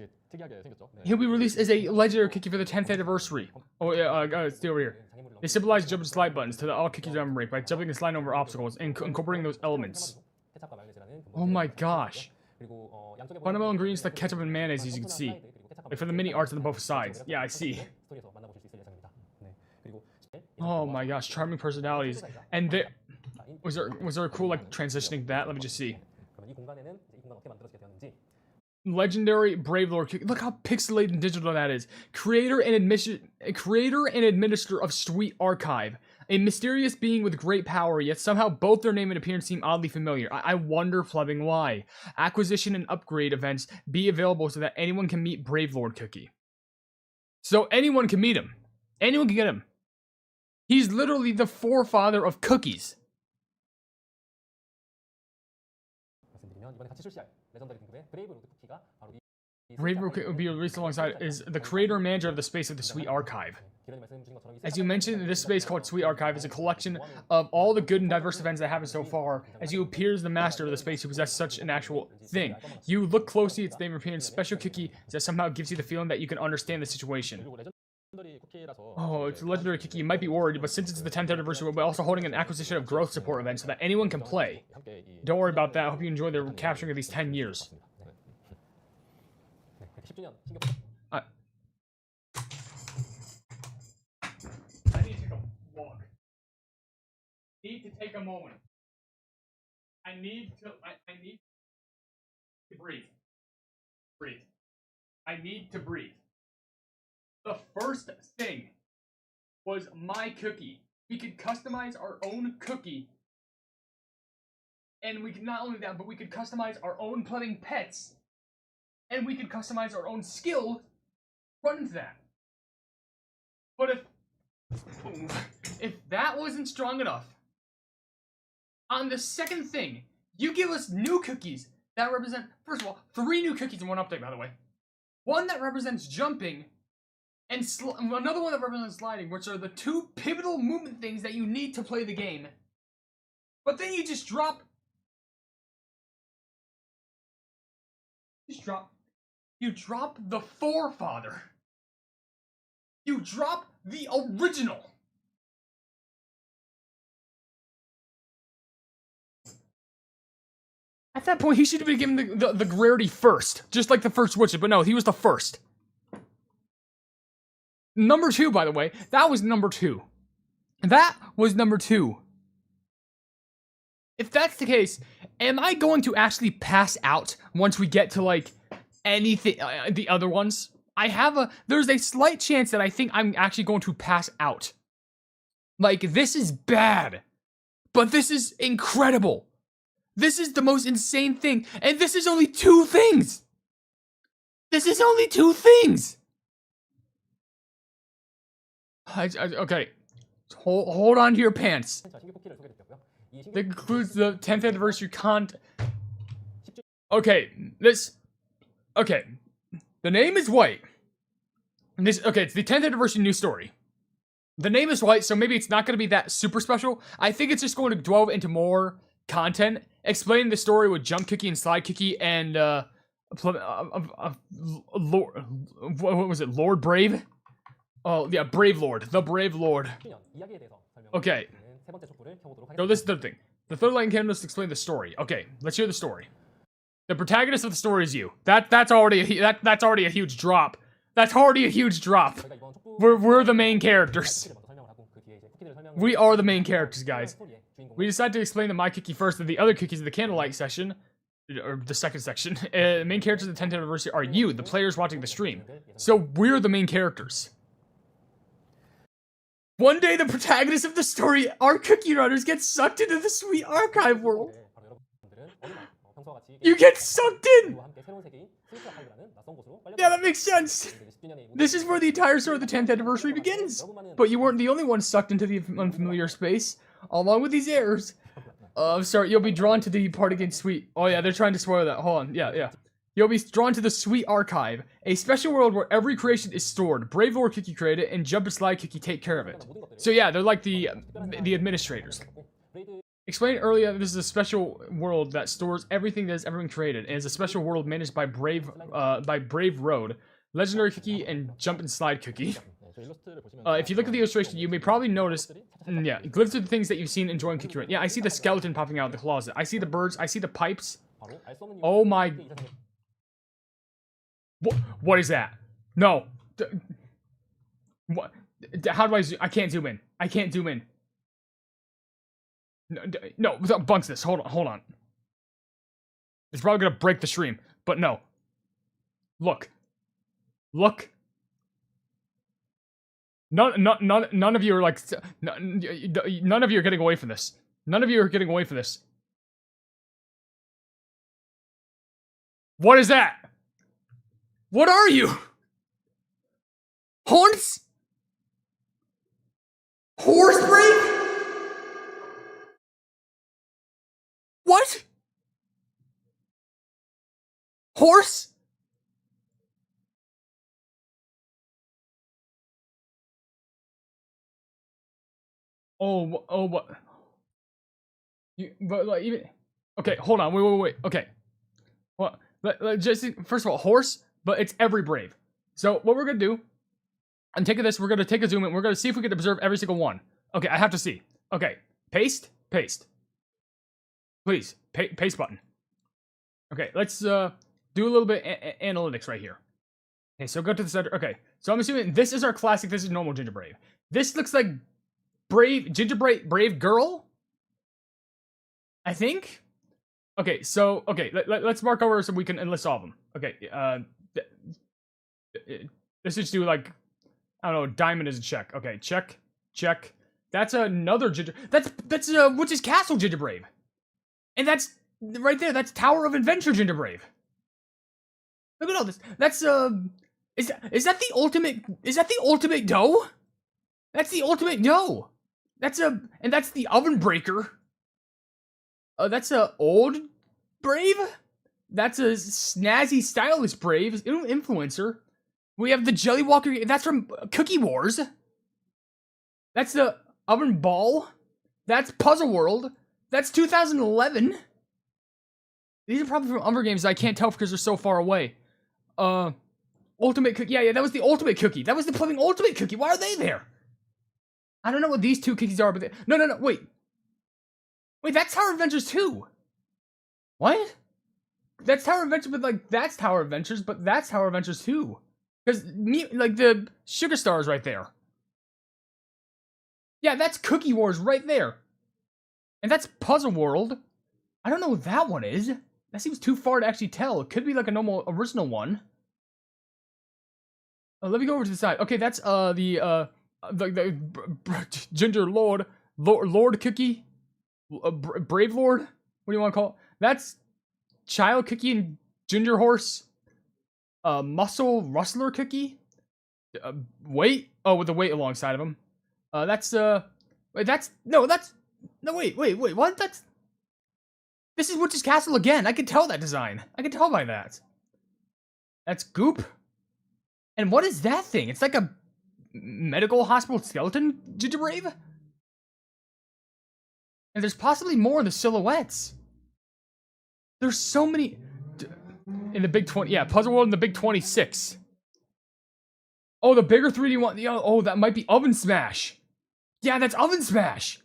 He'll be released as a legendary cookie for the 10th anniversary. Oh yeah, stay over here. They symbolize jump and slide buttons to the all cookies memory by jumping and sliding over obstacles and incorporating those elements. Oh my gosh. Fundamental ingredients like ketchup and mayonnaise, as you can see. Like for the mini arts on both sides. Yeah, I see. Oh my gosh, charming personalities. And there was there a cool like transitioning that? Let me just see. Legendary Brave Lord Cookie. Look how pixelated and digital that is. Creator and administrator of Sweet Archive. A mysterious being with great power, yet somehow both their name and appearance seem oddly familiar. I wonder, flubbing, why. Acquisition and upgrade events be available so that anyone can meet Brave Lord Cookie. So anyone can meet him. Anyone can get him. He's literally the forefather of cookies. Brave will be released alongside is the creator and manager of the space of the Sweet Archive. As you mentioned, this space called Sweet Archive is a collection of all the good and diverse events that happened so far, as you appear as the master of the space who possesses such an actual thing. You look closely, its name appears special cookie that somehow gives you the feeling that you can understand the situation. Oh, it's a legendary cookie. You might be worried, but since it's the 10th anniversary, we're also holding an acquisition of growth support event so that anyone can play. Don't worry about that. I hope you enjoy the capturing of these 10 years. I need to take a walk. Need to take a moment. I need to breathe. Breathe. I need to breathe. The first thing was my cookie. We could customize our own cookie. And we could not only that, but we could customize our own playing pets. And we could customize our own skill run into that. But if that wasn't strong enough, on the second thing, you give us new cookies that represent, first of all, 3 new cookies in one update, by the way. One that represents jumping, and another one that represents sliding, which are the 2 pivotal movement things that you need to play the game. But then you just drop you drop the forefather. You drop the original. At that point, he should have been given the rarity first, just like the first Witcher, but no, he was the first. Number 2, by the way, that was number 2. That was number 2. If that's the case, am I going to actually pass out once we get to, like, anything, the other ones? There's a slight chance that I think I'm actually going to pass out. Like, this is bad, but this is incredible. This is the most insane thing, and this is only 2 things. This is only 2 things. Okay, hold on to your pants. That concludes the 10th anniversary Okay, the name is White. It's the 10th anniversary news story. The name is White, so maybe it's not going to be that super special. I think it's just going to delve into more content, explaining the story with Jump Cookie and Slide Cookie and, Lord, what was it, Lord Brave? Oh, yeah, Brave Lord. The Brave Lord. Okay. So this is the thing. The third light canvas explain the story. Okay, let's hear the story. The protagonist of the story is you. That's already a huge drop. That's already a huge drop. We're the main characters. We are the main characters, guys. We decided to explain the My Cookie first, and the other cookies in the candlelight session, or the second section. The main characters of the 10th anniversary are you, the players watching the stream. So we're the main characters. One day, the protagonist of the story, our cookie runners, get sucked into the Sweet Archive world. You get sucked in! Yeah, that makes sense. This is where the entire story of the 10th anniversary begins. But you weren't the only one sucked into the unfamiliar space, along with these errors. Sorry, you'll be drawn to the part against Sweet. Oh yeah, they're trying to spoil that. Hold on, yeah. You'll be drawn to the Sweet Archive, a special world where every creation is stored. Brave Lord Cookie created, and Jump and Slide Cookie take care of it. So yeah, they're like the administrators. Explained earlier, this is a special world that stores everything that has ever been created, and is a special world managed by Brave Road, Legendary Cookie, and Jump and Slide Cookie. If you look at the illustration, you may probably notice, glimpses of the things that you've seen enjoying Cookie Run. Yeah, I see the skeleton popping out of the closet. I see the birds. I see the pipes. Oh my... What is that? No. What? How do I zoom? I can't zoom in. I can't zoom in. No, bunks this. Hold on. It's probably gonna break the stream, but no. Look. None of you are like. None of you are getting away from this. None of you are getting away from this. What is that? What are you? Horns? Horse break? What? Horse? Oh, what? But like even. Okay, hold on. Wait. Okay. Well, just first of all, horse, but it's every brave. So what we're gonna do? I'm taking this. We're gonna take a zoom in. We're gonna see if we can observe every single one. Okay, I have to see. Okay, paste. Please, paste button. Okay, let's do a little bit analytics right here. Okay, so go to the center. Okay, so I'm assuming this is our classic. This is normal ginger brave. This looks like ginger brave girl. I think. Okay, so let's mark over so we can enlist all of them. Okay, let's just do like I don't know. Diamond is a check. Okay, check. That's another ginger. That's Witch's Castle ginger brave, and that's right there. That's Tower of Adventure ginger brave. Look at all this. That's is that the ultimate? Is that the ultimate dough? That's the ultimate dough. That's the oven breaker. That's a old brave. That's a snazzy, stylish brave influencer. We have the Jelly Walker. That's from Cookie Wars. That's the Oven Ball. That's Puzzle World. That's 2011. These are probably from other games I can't tell because they're so far away. Ultimate Cookie. Yeah, that was the Ultimate Cookie. That was the Plumbing Ultimate Cookie. Why are they there? I don't know what these two cookies are, but no, wait. Wait, that's Tower Adventures 2. What? That's Tower Adventures, but like that's Tower Adventures, but that's Tower Adventures 2. Because like the Sugar Stars right there. Yeah, that's Cookie Wars right there. And that's Puzzle World. I don't know what that one is. That seems too far to actually tell. It could be like a normal original one. Let me go over to the side. Okay, that's the Ginger Lord Cookie. Brave Lord? What do you want to call it? That's Child Cookie and Ginger Horse. Muscle Rustler Cookie. Weight? Oh, with the weight alongside of him. Wait, what? This is Witch's Castle again. I can tell that design. I can tell by that. That's Goop. And what is that thing? It's like a medical hospital skeleton ginger brave? And there's possibly more in the silhouettes. There's so many in the big 20. Yeah, Puzzle World in the big 26. Oh, the bigger 3D one. Oh, that might be Oven Smash. Yeah, that's Oven Smash.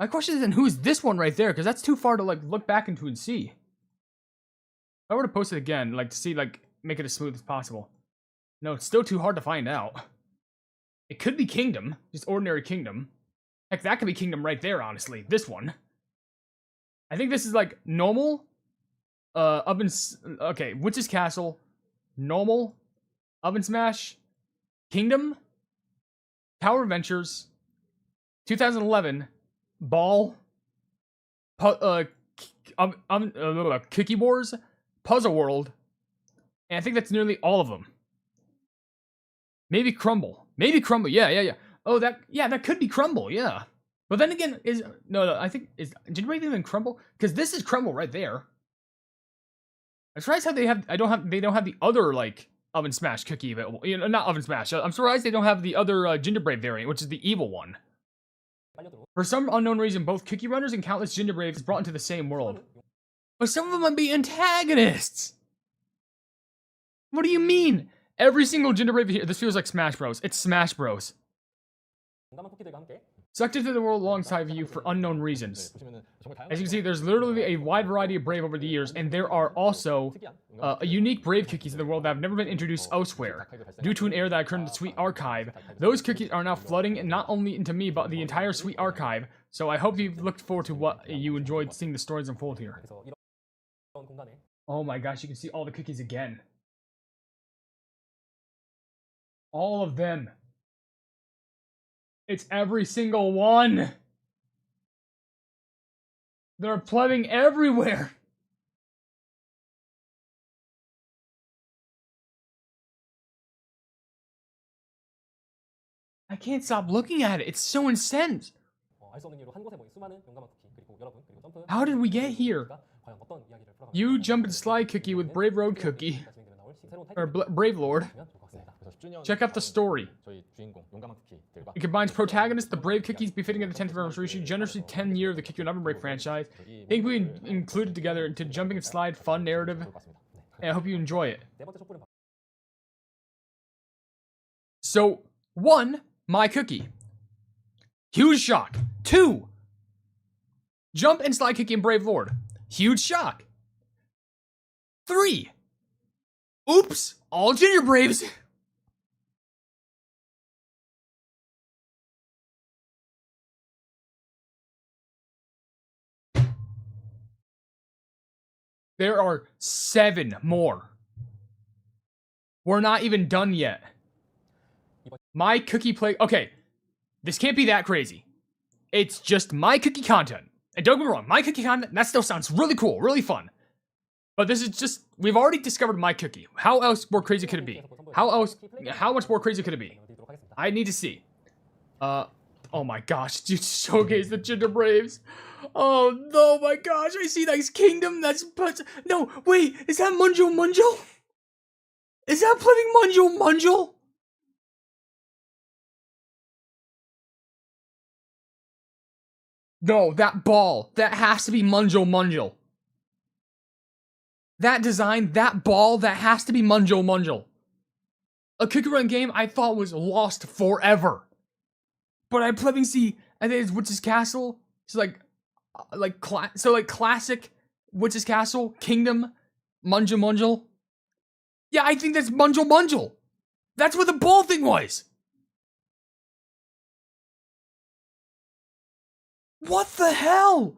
My question is, then who is this one right there? Because that's too far to like look back into and see. If I were to post it again, like to see, like make it as smooth as possible. No, it's still too hard to find out. It could be Kingdom, just ordinary Kingdom. Heck, that could be Kingdom right there, honestly. This one. I think this is like normal. Okay, Witch's Castle. Normal. Oven Smash. Kingdom. Tower Adventures. 2011. Ball. Cookie Wars. Puzzle World. And I think that's nearly all of them. Maybe Crumble. Yeah. Oh, that could be Crumble, yeah. But then again, I think, is Gingerbread even Crumble? Because this is Crumble right there. I'm surprised how they don't have the other, like, Oven Smash cookie available. You know, not Oven Smash. I'm surprised they don't have the other Gingerbread variant, which is the evil one. For some unknown reason, both Cookie Runners and countless Gingerbraves is brought into the same world. But some of them might be antagonists! What do you mean? Every single Gingerbrave here, this feels like Smash Bros. It's Smash Bros. Sucked into the world alongside you for unknown reasons. As you can see, there's literally a wide variety of Brave over the years, and there are also unique Brave cookies in the world that have never been introduced elsewhere. Due to an error that occurred in the Sweet Archive, those cookies are now flooding not only into me, but the entire Sweet Archive, so I hope you've looked forward to what you enjoyed seeing the stories unfold here. Oh my gosh, you can see all the cookies again. All of them. It's every single one. They're plumbing everywhere. I can't stop looking at it. It's so intense. How did we get here? You jump and slide cookie with Brave Road cookie. Or Brave Lord. Check out the story. It combines protagonists, the Brave cookies befitting of the 10th anniversary, generously 10 year of the Kick Your Ovenbreak franchise. Think we included together into jumping and slide fun narrative. And I hope you enjoy it. So, 1, my cookie. Huge shock. 2, jump and slide cookie and Brave Lord. Huge shock. 3, oops, all Ginger Braves. There are 7 more. We're not even done yet. My cookie play. Okay, this can't be that crazy. It's just my cookie content. And don't get me wrong, my cookie content, that still sounds really cool, really fun. But this is just, we've already discovered my cookie. How else more crazy could it be? How much more crazy could it be? I need to see. Oh my gosh, dude, showcase the Ginger Braves. Oh no, my gosh, I see that's Kingdom, no, wait, is that Munjo Munjo? Is that playing Munjo Munjo? No, that ball, that has to be Munjo Munjo. That design, that ball, that has to be Munjo Munjo. A cookie run game I thought was lost forever. But I playing see, I think it's Witch's Castle. It's classic Witch's Castle, Kingdom, Munjo Munjo. Yeah, I think that's Munjo Munjo. That's what the ball thing was. What the hell?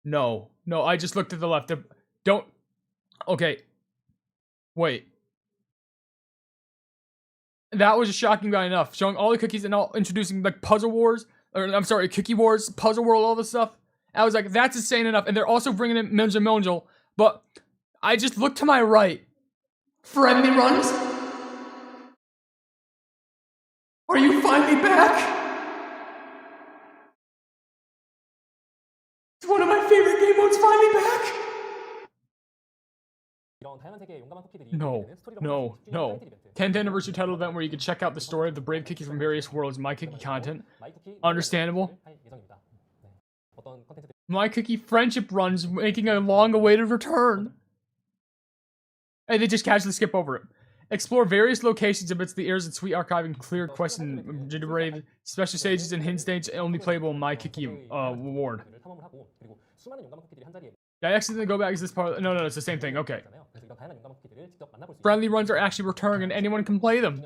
No, I just looked at the left. Don't. Okay. Wait. That was shocking by enough. Showing all the cookies and all introducing like Puzzle Wars, or I'm sorry, Cookie Wars, Puzzle World, all this stuff. I was like, that's insane enough. And they're also bringing in Munjo Munjo, but I just looked to my right. Friendly runs? Are you finally back? It's one of my favorite game modes finally back. No. 10th anniversary title event where you can check out the story of the brave cookies from various worlds. My cookie content. Understandable. My cookie friendship runs making a long-awaited return. And they just casually skip over it. Explore various locations amidst the airs and sweet archive and clear quests and Ginger Brave special stages and hidden stage only playable in My Cookie Award. Did I accidentally go back? Is this part? No, it's the same thing. Okay. Friendly runs are actually returning and anyone can play them.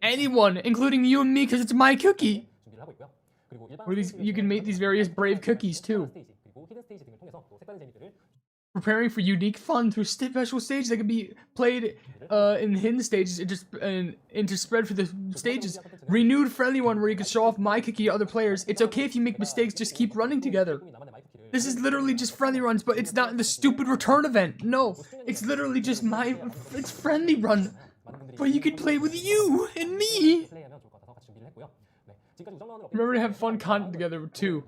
Anyone, including you and me, because it's my cookie. You can make these various brave cookies too. Preparing for unique fun through special stages that can be played in hidden stages and interspread for the stages. Renewed friendly one where you can show off my cookie to other players. It's okay if you make mistakes, just keep running together. This is literally just friendly runs, but it's not the stupid return event. No, it's literally just it's friendly run. But you can play with you and me. Remember to have fun content together too.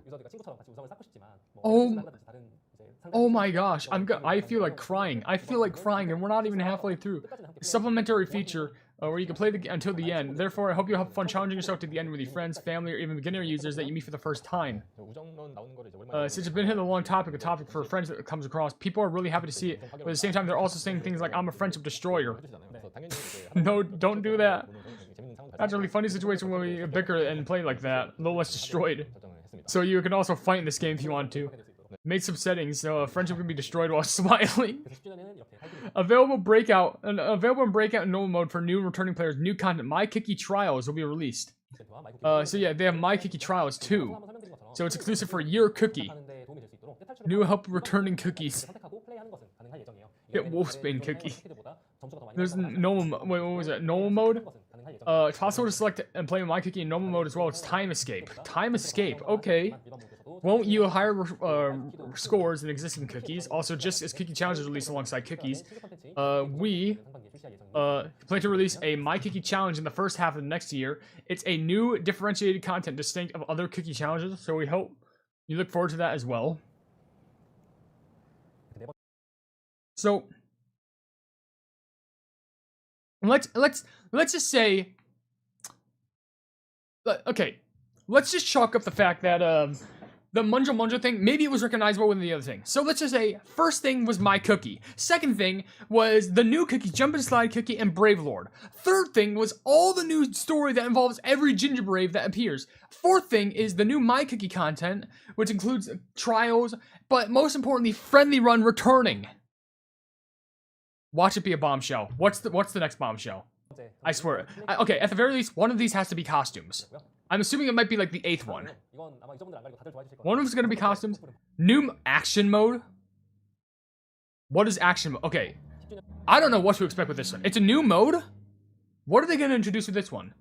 Oh my gosh, I feel like crying. And we're not even halfway through. Supplementary feature where you can play until the end. Therefore, I hope you have fun challenging yourself to the end with your friends, family, or even beginner users that you meet for the first time. Since it's been a long topic, a topic for friends that comes across, people are really happy to see it. But at the same time, they're also saying things like, I'm a friendship destroyer. No, don't do that. That's a really funny situation where we bicker and play like that. A little less destroyed. So you can also fight in this game if you want to. Made some settings so a friendship can be destroyed while smiling. Available in breakout and normal mode for new and returning players. New content. My Cookie Trials will be released. So yeah, they have My Cookie Trials too. So it's exclusive for your cookie. New help returning cookies. Get Wolfsbane cookie. There's normal. Wait, what was that? Normal mode. It's possible to select and play My Cookie in normal mode as well. It's Time Escape. Time Escape. Okay. won't yield higher scores than existing cookies. Also, just as cookie challenges released alongside cookies, we plan to release a My Cookie Challenge in the first half of the next year. It's a new differentiated content distinct of other cookie challenges, so we hope you look forward to that as well. So let's just say, okay, let's just chalk up the fact that the Munjo Munjo thing, maybe it was recognizable with the other thing. So let's just say, first thing was My Cookie. Second thing was the new cookie, Jump and Slide Cookie, and Brave Lord. Third thing was all the new story that involves every Ginger Brave that appears. Fourth thing is the new My Cookie content, which includes trials, but most importantly, Friendly Run returning. Watch it be a bombshell. What's the next bombshell? I swear. Okay, at the very least, one of these has to be costumes. I'm assuming it might be like the 8th one. One of them's gonna be costumes. New action mode? What is action mode? Okay. I don't know what to expect with this one. It's a new mode? What are they gonna introduce with this one?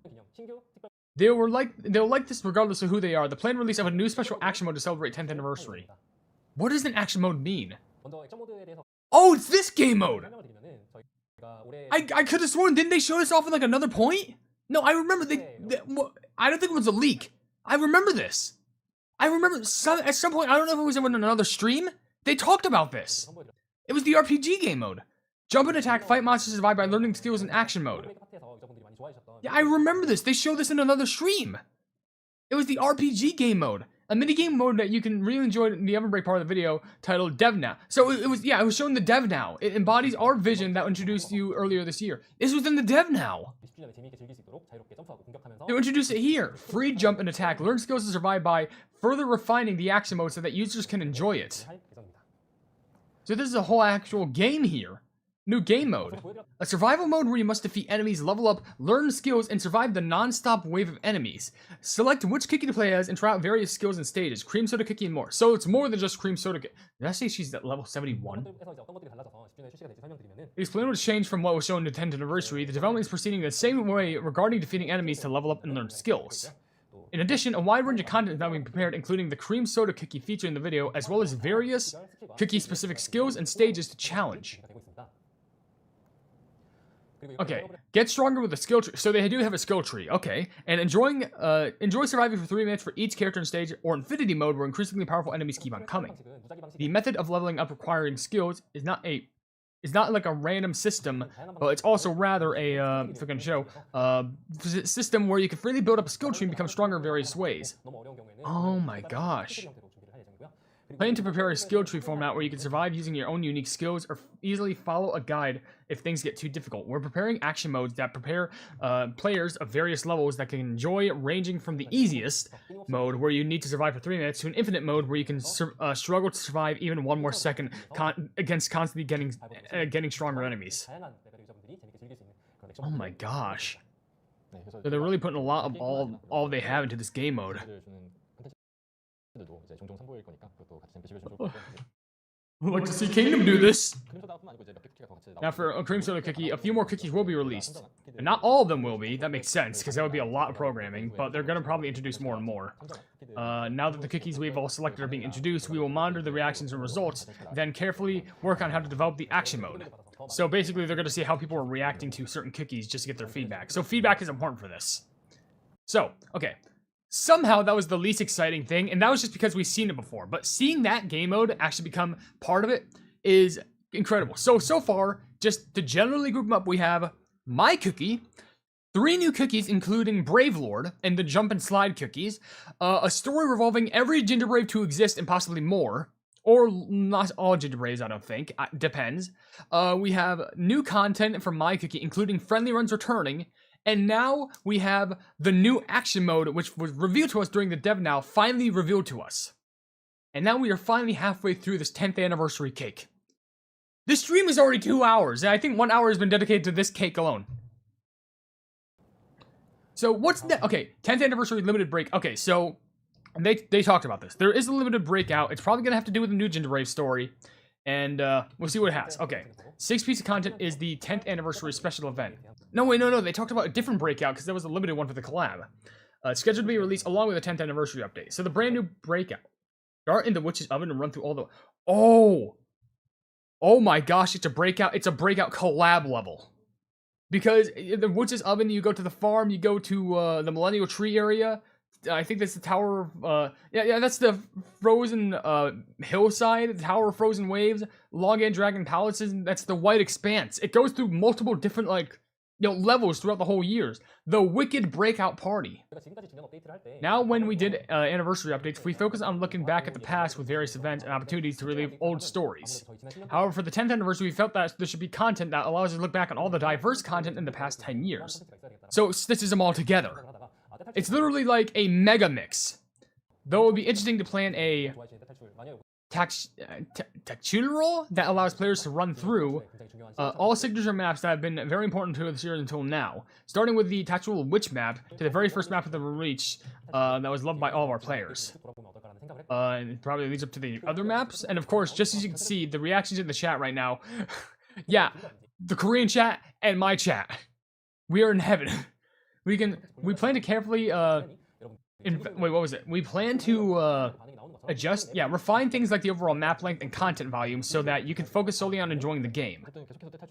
They'll like this regardless of who they are. The planned release of a new special action mode to celebrate 10th anniversary. What does an action mode mean? Oh, it's this game mode! I could have sworn, didn't they show this off in like another point? No, I remember I don't think it was a leak. I remember this. I remember at some point, I don't know if it was in another stream, they talked about this. It was the RPG game mode. Jump and attack, fight monsters, survive by learning skills in action mode. Yeah, I remember this. They showed this in another stream. It was the RPG game mode. A minigame mode that you can really enjoy in the Ovenbreak part of the video titled Dev Now. So it was showing the Dev Now. It embodies our vision that introduced you earlier this year. This was in the Dev Now. They introduced it here. Free jump and attack. Learn skills to survive by further refining the action mode so that users can enjoy it. So this is a whole actual game here. New game mode. A survival mode where you must defeat enemies, level up, learn skills, and survive the non-stop wave of enemies. Select which cookie to play as and try out various skills and stages. Cream soda cookie and more. So it's more than just cream soda. Did I say she's at level 71? These plan was changed from what was shown in the 10th anniversary. The development is proceeding the same way regarding defeating enemies to level up and learn skills. In addition, a wide range of content is now being prepared, including the cream soda cookie featured in the video, as well as various cookie-specific skills and stages to challenge. Okay, get stronger with a skill tree. So they do have a skill tree, okay. And enjoy surviving for 3 minutes for each character and stage, or infinity mode where increasingly powerful enemies keep on coming. The method of leveling up requiring skills is not like a random system, but it's also rather a system where you can freely build up a skill tree and become stronger in various ways. Oh my gosh. Plan to prepare a skill tree format where you can survive using your own unique skills or easily follow a guide if things get too difficult. We're preparing action modes that prepare players of various levels that can enjoy, ranging from the easiest mode where you need to survive for 3 minutes to an infinite mode where you can struggle to survive even 1 more second against constantly getting stronger enemies. Oh my gosh. So they're really putting a lot of all they have into this game mode. I'd like to see Kingdom do this. Now for a cream soda cookie, a few more cookies will be released. And not all of them will be, that makes sense, because that would be a lot of programming, but they're going to probably introduce more and more. Now that the cookies we've all selected are being introduced, we will monitor the reactions and results, then carefully work on how to develop the action mode. So basically they're going to see how people are reacting to certain cookies just to get their feedback. So feedback is important for this. So, okay. Somehow that was the least exciting thing, and that was just because we've seen it before. But seeing that game mode actually become part of it is incredible. So far, just to generally group them up, we have My Cookie, 3 new cookies including Brave Lord and the Jump and Slide cookies, a story revolving every Ginger Brave to exist and possibly more, or not all Ginger Braves, I don't think, depends. We have new content from My Cookie, including Friendly Runs returning. And now we have the new action mode, which was revealed to us during the Dev Now, finally revealed to us. And now we are finally halfway through this 10th anniversary cake. This stream is already 2 hours, and I think 1 hour has been dedicated to this cake alone. So what's that? Okay, 10th anniversary limited break. Okay, so they talked about this. There is a limited breakout. It's probably going to have to do with the new Ginger Brave story. And we'll see what it has. Okay, 6 pieces of content is the 10th anniversary special event. No, wait, no, they talked about a different breakout because there was a limited one for the collab. Scheduled to be released along with the 10th anniversary update. So the brand new breakout Start in the witch's oven and run through all the... Oh! Oh my gosh, it's a breakout collab level. Because the witch's oven, you go to the farm, you go to the Millennial Tree area. I think that's the Tower of... that's the Frozen Hillside, the Tower of Frozen Waves, Log-End Dragon Palaces, that's the White Expanse. It goes through multiple different, like, levels throughout the whole years. The Wicked Breakout Party. Now, when we did anniversary updates, we focus on looking back at the past with various events and opportunities to relive old stories. However, for the 10th anniversary, we felt that there should be content that allows us to look back on all the diverse content in the past 10 years. So, stitches them all together. It's literally like a mega mix. Though it would be interesting to plan a textural that allows players to run through all signature maps that have been very important to the series until now, starting with the textual witch map to the very first map of the release that was loved by all of our players. And it probably leads up to the other maps, and of course, just as you can see, the reactions in the chat right now, yeah, the Korean chat and my chat, we are in heaven. We plan to carefully, wait, what was it? We plan to, refine things like the overall map length and content volume so that you can focus solely on enjoying the game.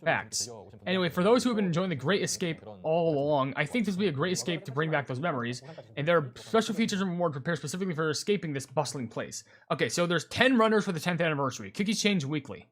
Facts. Anyway, for those who have been enjoying the Great Escape all along, I think this will be a great escape to bring back those memories, and there are special features and rewards prepared specifically for escaping this bustling place. Okay, so there's 10 runners for the 10th anniversary. Cookies change weekly.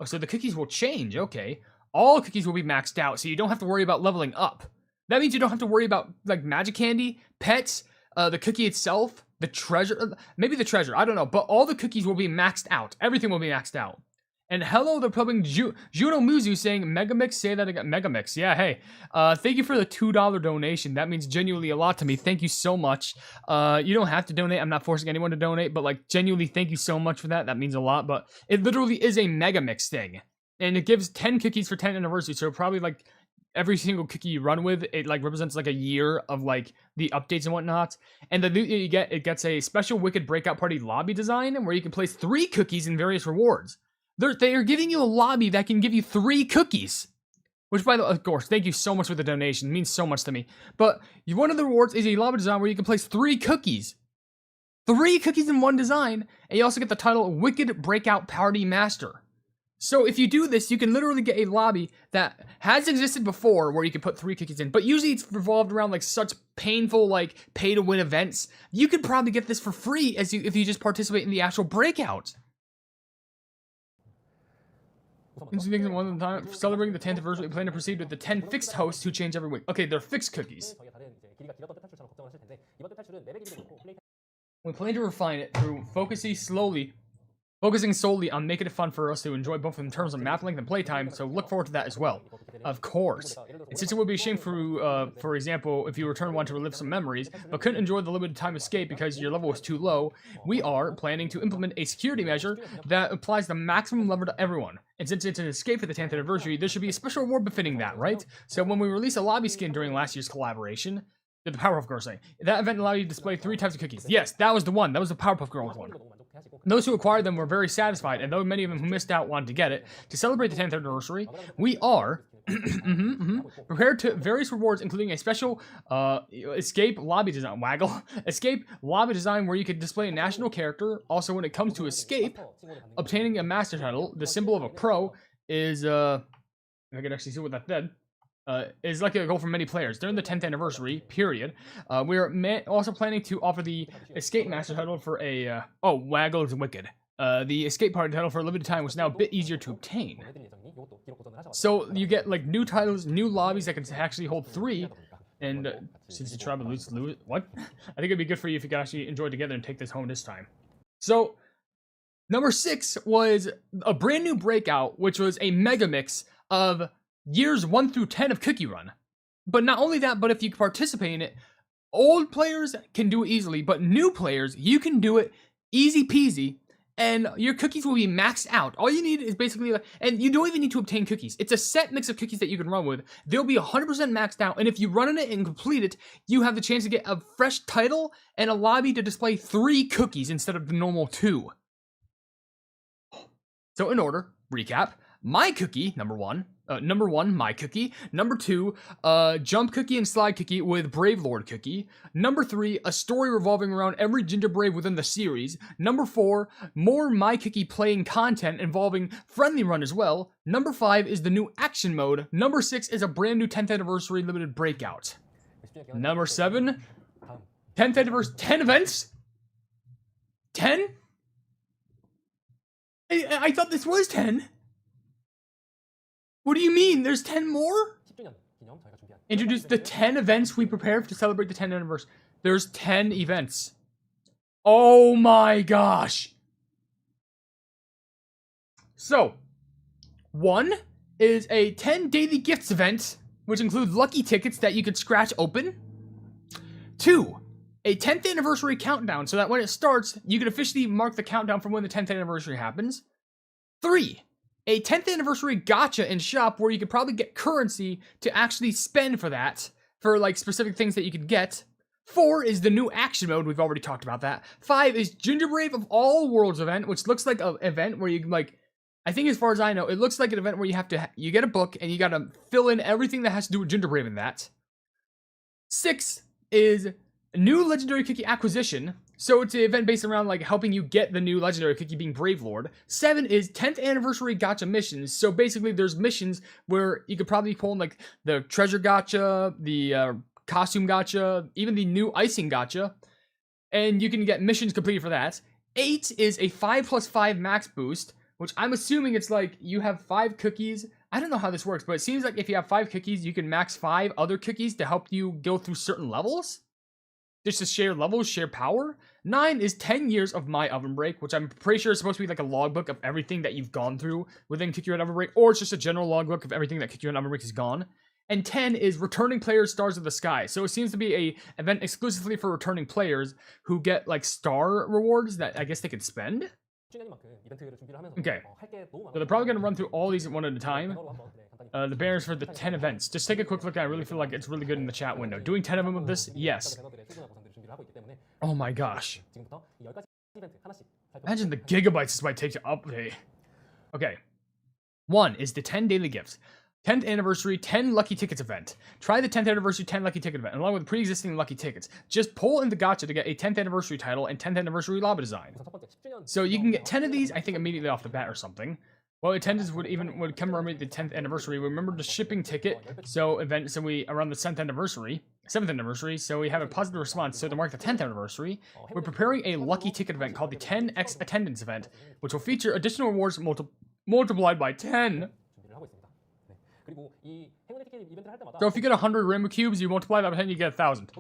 Oh, so the cookies will change, okay. All cookies will be maxed out, so you don't have to worry about leveling up. That means you don't have to worry about, like, magic candy, pets, the cookie itself, the treasure, maybe the treasure, I don't know, but all the cookies will be maxed out. Everything will be maxed out. And hello, they're probably Juno Muzu saying, Megamix, say that again, Megamix, yeah, hey. Thank you for the $2 donation, that means genuinely a lot to me, thank you so much. You don't have to donate, I'm not forcing anyone to donate, but, like, genuinely thank you so much for that means a lot, but it literally is a Megamix thing. And it gives 10 cookies for 10th anniversary, so probably, like, every single cookie you run with, it like represents like a year of like the updates and whatnot. And the loot you get, it gets a special Wicked Breakout Party lobby design where you can place 3 cookies in various rewards. They are giving you a lobby that can give you 3 cookies. Which, by the way, of course, thank you so much for the donation. It means so much to me. But one of the rewards is a lobby design where you can place 3 cookies. 3 cookies in one design. And you also get the title Wicked Breakout Party Master. So if you do this, you can literally get a lobby that has existed before where you can put 3 cookies in, but usually it's revolved around like such painful like pay-to-win events. You could probably get this for free if you just participate in the actual breakout. One time, celebrating the 10th anniversary, we plan to proceed with the 10 fixed hosts who change every week. Okay, they're fixed cookies. We plan to refine it through focusing solely on making it fun for us to enjoy both in terms of map length and playtime, so look forward to that as well. Of course. And since it would be a shame for example, if you return one to relive some memories, but couldn't enjoy the limited time escape because your level was too low, we are planning to implement a security measure that applies the maximum level to everyone. And since it's an escape for the 10th anniversary, there should be a special reward befitting that, right? So when we release a lobby skin during last year's collaboration, the Powerpuff Girls thing, that event allowed you to display 3 types of cookies. Yes, that was the one. That was the Powerpuff Girls one. Those who acquired them were very satisfied, and though many of them who missed out wanted to get it, to celebrate the 10th anniversary, we are prepared to various rewards, including a special escape lobby design, escape lobby design where you can display a national character. Also, when it comes to escape, obtaining a master title, the symbol of a pro is, if I can actually see what that did, is likely a goal for many players. During the 10th anniversary period, we are also planning to offer the Escape Master title for a, Waggle's Wicked. The Escape Party title for a limited time was now a bit easier to obtain. So you get, like, new titles, new lobbies that can actually hold 3, and since the tribe lose, what? I think it'd be good for you if you could actually enjoy together and take this home this time. So, number 6 was a brand new breakout, which was a mega mix of years 1 through 10 of Cookie Run. But not only that, but if you participate in it, old players can do it easily, but new players, you can do it easy peasy, and your cookies will be maxed out. All you need is basically, and you don't even need to obtain cookies. It's a set mix of cookies that you can run with. They'll be 100% maxed out, and if you run in it and complete it, you have the chance to get a fresh title and a lobby to display 3 cookies instead of the normal 2. So in order, recap, my cookie, number 1, Number 1, My Cookie. Number 2, Jump Cookie and Slide Cookie with Brave Lord Cookie. Number 3, a story revolving around every Ginger Brave within the series. Number 4, more My Cookie playing content involving Friendly Run as well. Number 5 is the new action mode. Number 6 is a brand new 10th anniversary limited breakout. Number 7, 10th anniversary, 10 events? 10? I thought this was 10. What do you mean? There's 10 more? Introduce the 10 events we prepared to celebrate the 10th anniversary. There's 10 events. Oh my gosh. So, 1 is a 10 daily gifts event, which includes lucky tickets that you could scratch open. 2, a 10th anniversary countdown, so that when it starts, you can officially mark the countdown from when the 10th anniversary happens. 3, a 10th anniversary gacha in shop where you could probably get currency to actually spend for that, for like specific things that you could get. 4 is the new action mode, we've already talked about that. 5 is Ginger Brave of All Worlds event, which looks like an event where you can like, I think as far as I know, it looks like an event where you have to, you get a book and you gotta fill in everything that has to do with Ginger Brave in that. 6 is new legendary cookie acquisition. So it's an event based around like helping you get the new legendary cookie being Brave Lord. 7 is 10th anniversary gacha missions. So basically there's missions where you could probably pull in like the treasure gacha, the costume gacha, even the new icing gacha. And you can get missions completed for that. 8 is a 5+5 max boost, which I'm assuming it's like you have 5 cookies. I don't know how this works, but it seems like if you have 5 cookies, you can max 5 other cookies to help you go through certain levels. Just to share levels, share power. 9 is 10 years of My Ovenbreak, which I'm pretty sure is supposed to be like a logbook of everything that you've gone through within Kick Your Head Ovenbreak, or it's just a general logbook of everything that Kick Your Head Ovenbreak has gone. And 10 is returning players Stars of the Sky. So it seems to be a event exclusively for returning players who get like star rewards that I guess they could spend. Okay, so they're probably going to run through all these one at a time. The banners for the 10 events. Just take a quick look. I really feel like it's really good in the chat window. Doing 10 of them of this? Yes. Oh my gosh. Imagine the gigabytes this might take to update. Okay. 1 is the 10 daily gifts. 10th anniversary 10 lucky tickets event. Try the 10th anniversary 10 lucky ticket event along with pre-existing lucky tickets. Just pull in the gacha to get a 10th anniversary title and 10th anniversary lava design. So you can get 10 of these, I think, immediately off the bat or something. Well, attendance would commemorate the 10th anniversary. Remember the shipping ticket. So we around the 7th anniversary. So we have a positive response. So to mark the 10th anniversary, we're preparing a lucky ticket event called the 10x attendance event, which will feature additional rewards multiplied by 10. So if you get 100 rainbow cubes, you multiply that by 10, you get 1,000.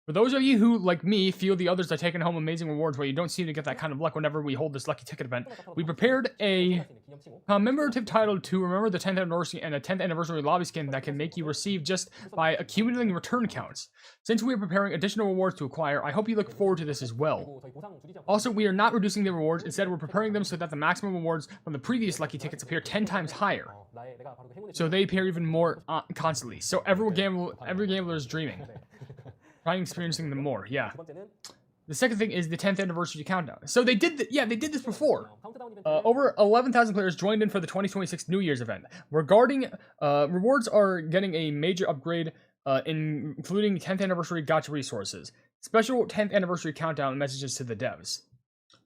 For those of you who, like me, feel the others are taking home amazing rewards where you don't seem to get that kind of luck whenever we hold this lucky ticket event, we prepared a commemorative title to remember the 10th anniversary and a 10th anniversary lobby skin that can make you receive just by accumulating return counts. Since we are preparing additional rewards to acquire, I hope you look forward to this as well. Also, we are not reducing the rewards, instead we're preparing them so that the maximum rewards from the previous lucky tickets appear 10 times higher. So they appear even more constantly. So every gambler is dreaming. Trying experiencing them more, yeah. The second thing is the 10th anniversary countdown. So they did, they did this before. Over 11,000 players joined in for the 2026 New Year's event. Regarding rewards are getting a major upgrade, including 10th anniversary gacha resources, special 10th anniversary countdown messages to the devs.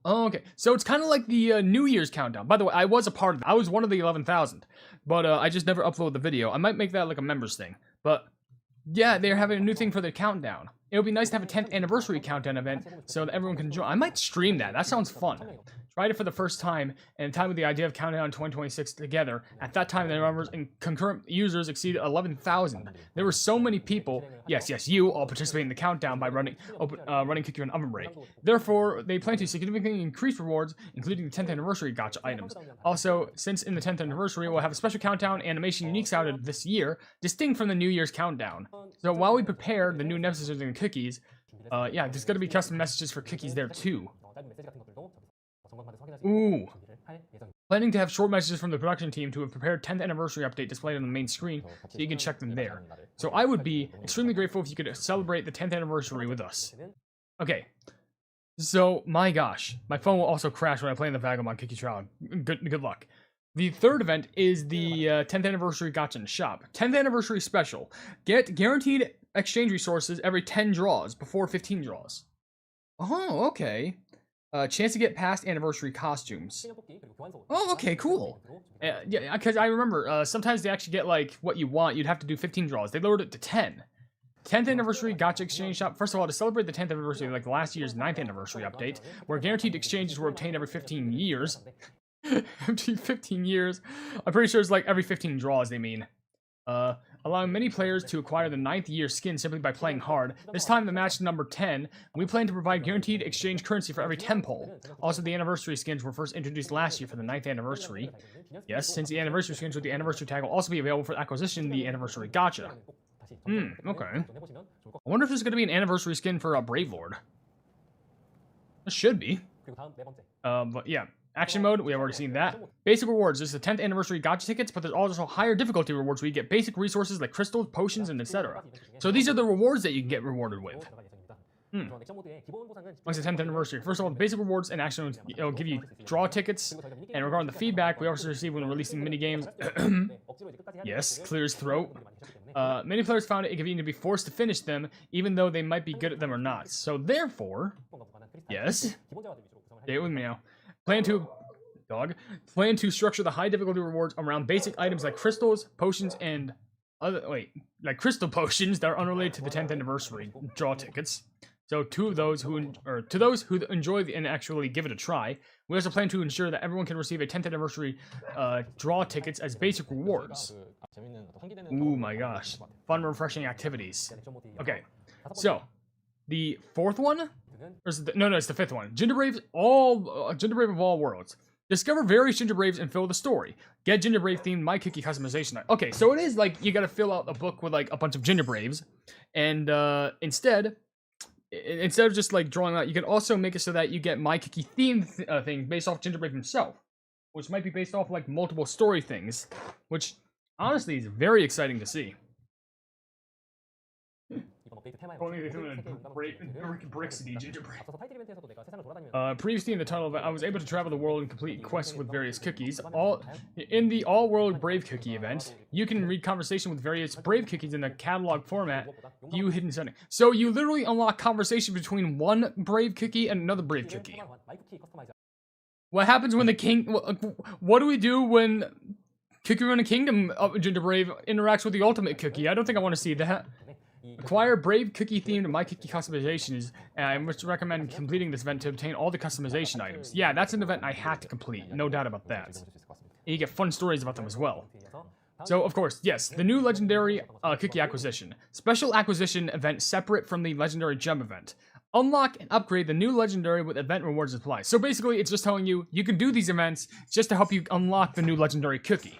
Oh, okay, so it's kind of like the New Year's countdown. By the way, I was a part of it. I was one of the 11,000, but I just never uploaded the video. I might make that like a members thing, but. Yeah, they're having a new thing for the countdown. It would be nice to have a 10th anniversary countdown event so that everyone can join. I might stream that. That sounds fun. Tried it for the first time, and time with the idea of counting down 2026 together. At that time, the numbers and concurrent users exceeded 11,000. There were so many people, yes, you, all participate in the countdown by running Kick Your Head Ovenbreak. Therefore, they plan to significantly increase rewards, including the 10th anniversary gacha items. Also, since in the 10th anniversary, we'll have a special countdown animation unique sounded this year, distinct from the New Year's countdown. So while we prepare the new Devsisters and cookies, yeah, there's going to be custom messages for cookies there too. Ooh. Planning to have short messages from the production team to have prepared 10th anniversary update displayed on the main screen, so you can check them there. So I would be extremely grateful if you could celebrate the 10th anniversary with us. Okay. So, my gosh, my phone will also crash when I play in the Vagabond Kiki Trial. Good luck. The third event is the 10th anniversary Gacha in the Shop. 10th anniversary special. Get guaranteed exchange resources every 10 draws before 15 draws. Oh, okay. Chance to get past anniversary costumes. Oh, okay, cool. Yeah, because I remember sometimes they actually get like what you want. You'd have to do 15 draws. They lowered it to 10. 10th anniversary Gacha exchange shop. First of all, to celebrate the 10th anniversary, like last year's 9th anniversary update, where guaranteed exchanges were obtained every 15 years. Every 15 years. I'm pretty sure it's like every 15 draws, they mean. Allowing many players to acquire the 9th year skin simply by playing hard. This time, the match number 10, we plan to provide guaranteed exchange currency for every 10 pull. Also, the anniversary skins were first introduced last year for the 9th anniversary. Yes, since the anniversary skins with the anniversary tag will also be available for acquisition in the anniversary gacha. Okay. I wonder if there's going to be an anniversary skin for Brave Lord. There should be. But yeah. Action mode, we have already seen that. Basic rewards, this is the 10th anniversary gacha tickets, but there's also higher difficulty rewards where you get basic resources like crystals, potions, and etc. So these are the rewards that you can get rewarded with. What's the 10th anniversary? First of all, basic rewards and action modes, it'll give you draw tickets. And regarding the feedback, we also receive when releasing minigames. Yes, clears throat. Many players found it convenient to be forced to finish them, even though they might be good at them or not. So therefore, yes, stay with me now. Plan to structure the high difficulty rewards around basic items like crystals, potions, and like crystal potions that are unrelated to the 10th anniversary draw tickets. So to those who enjoy and actually give it a try, we also plan to ensure that everyone can receive a 10th anniversary draw tickets as basic rewards. Ooh my gosh, fun, refreshing activities. Okay, so the fourth one. No, it's the fifth one. Gingerbrave of all worlds. Discover various Gingerbraves and fill the story. Get Gingerbrave themed My Cookie customization. Okay, so it is like you gotta fill out a book with like a bunch of Gingerbraves, and instead of just like drawing out, you can also make it so that you get My Cookie themed thing based off Gingerbrave himself, which might be based off like multiple story things, which honestly is very exciting to see. Previously in the tunnel event, I was able to travel the world and complete quests with various cookies. In the all-world Brave Cookie event, you can read conversation with various Brave Cookies in the catalog format. View hidden setting. So you literally unlock conversation between one Brave Cookie and another Brave Cookie. What happens when the king? What do we do when Cookie Run a Kingdom Gingerbrave interacts with the ultimate cookie? I don't think I want to see that. Acquire Brave Cookie themed My Cookie customizations, and I would recommend completing this event to obtain all the customization items. Yeah, that's an event I had to complete, no doubt about that. And you get fun stories about them as well. So, of course, yes, the new legendary cookie acquisition. Special acquisition event separate from the legendary gem event. Unlock and upgrade the new legendary with event rewards apply. So basically, it's just telling you, you can do these events just to help you unlock the new legendary cookie.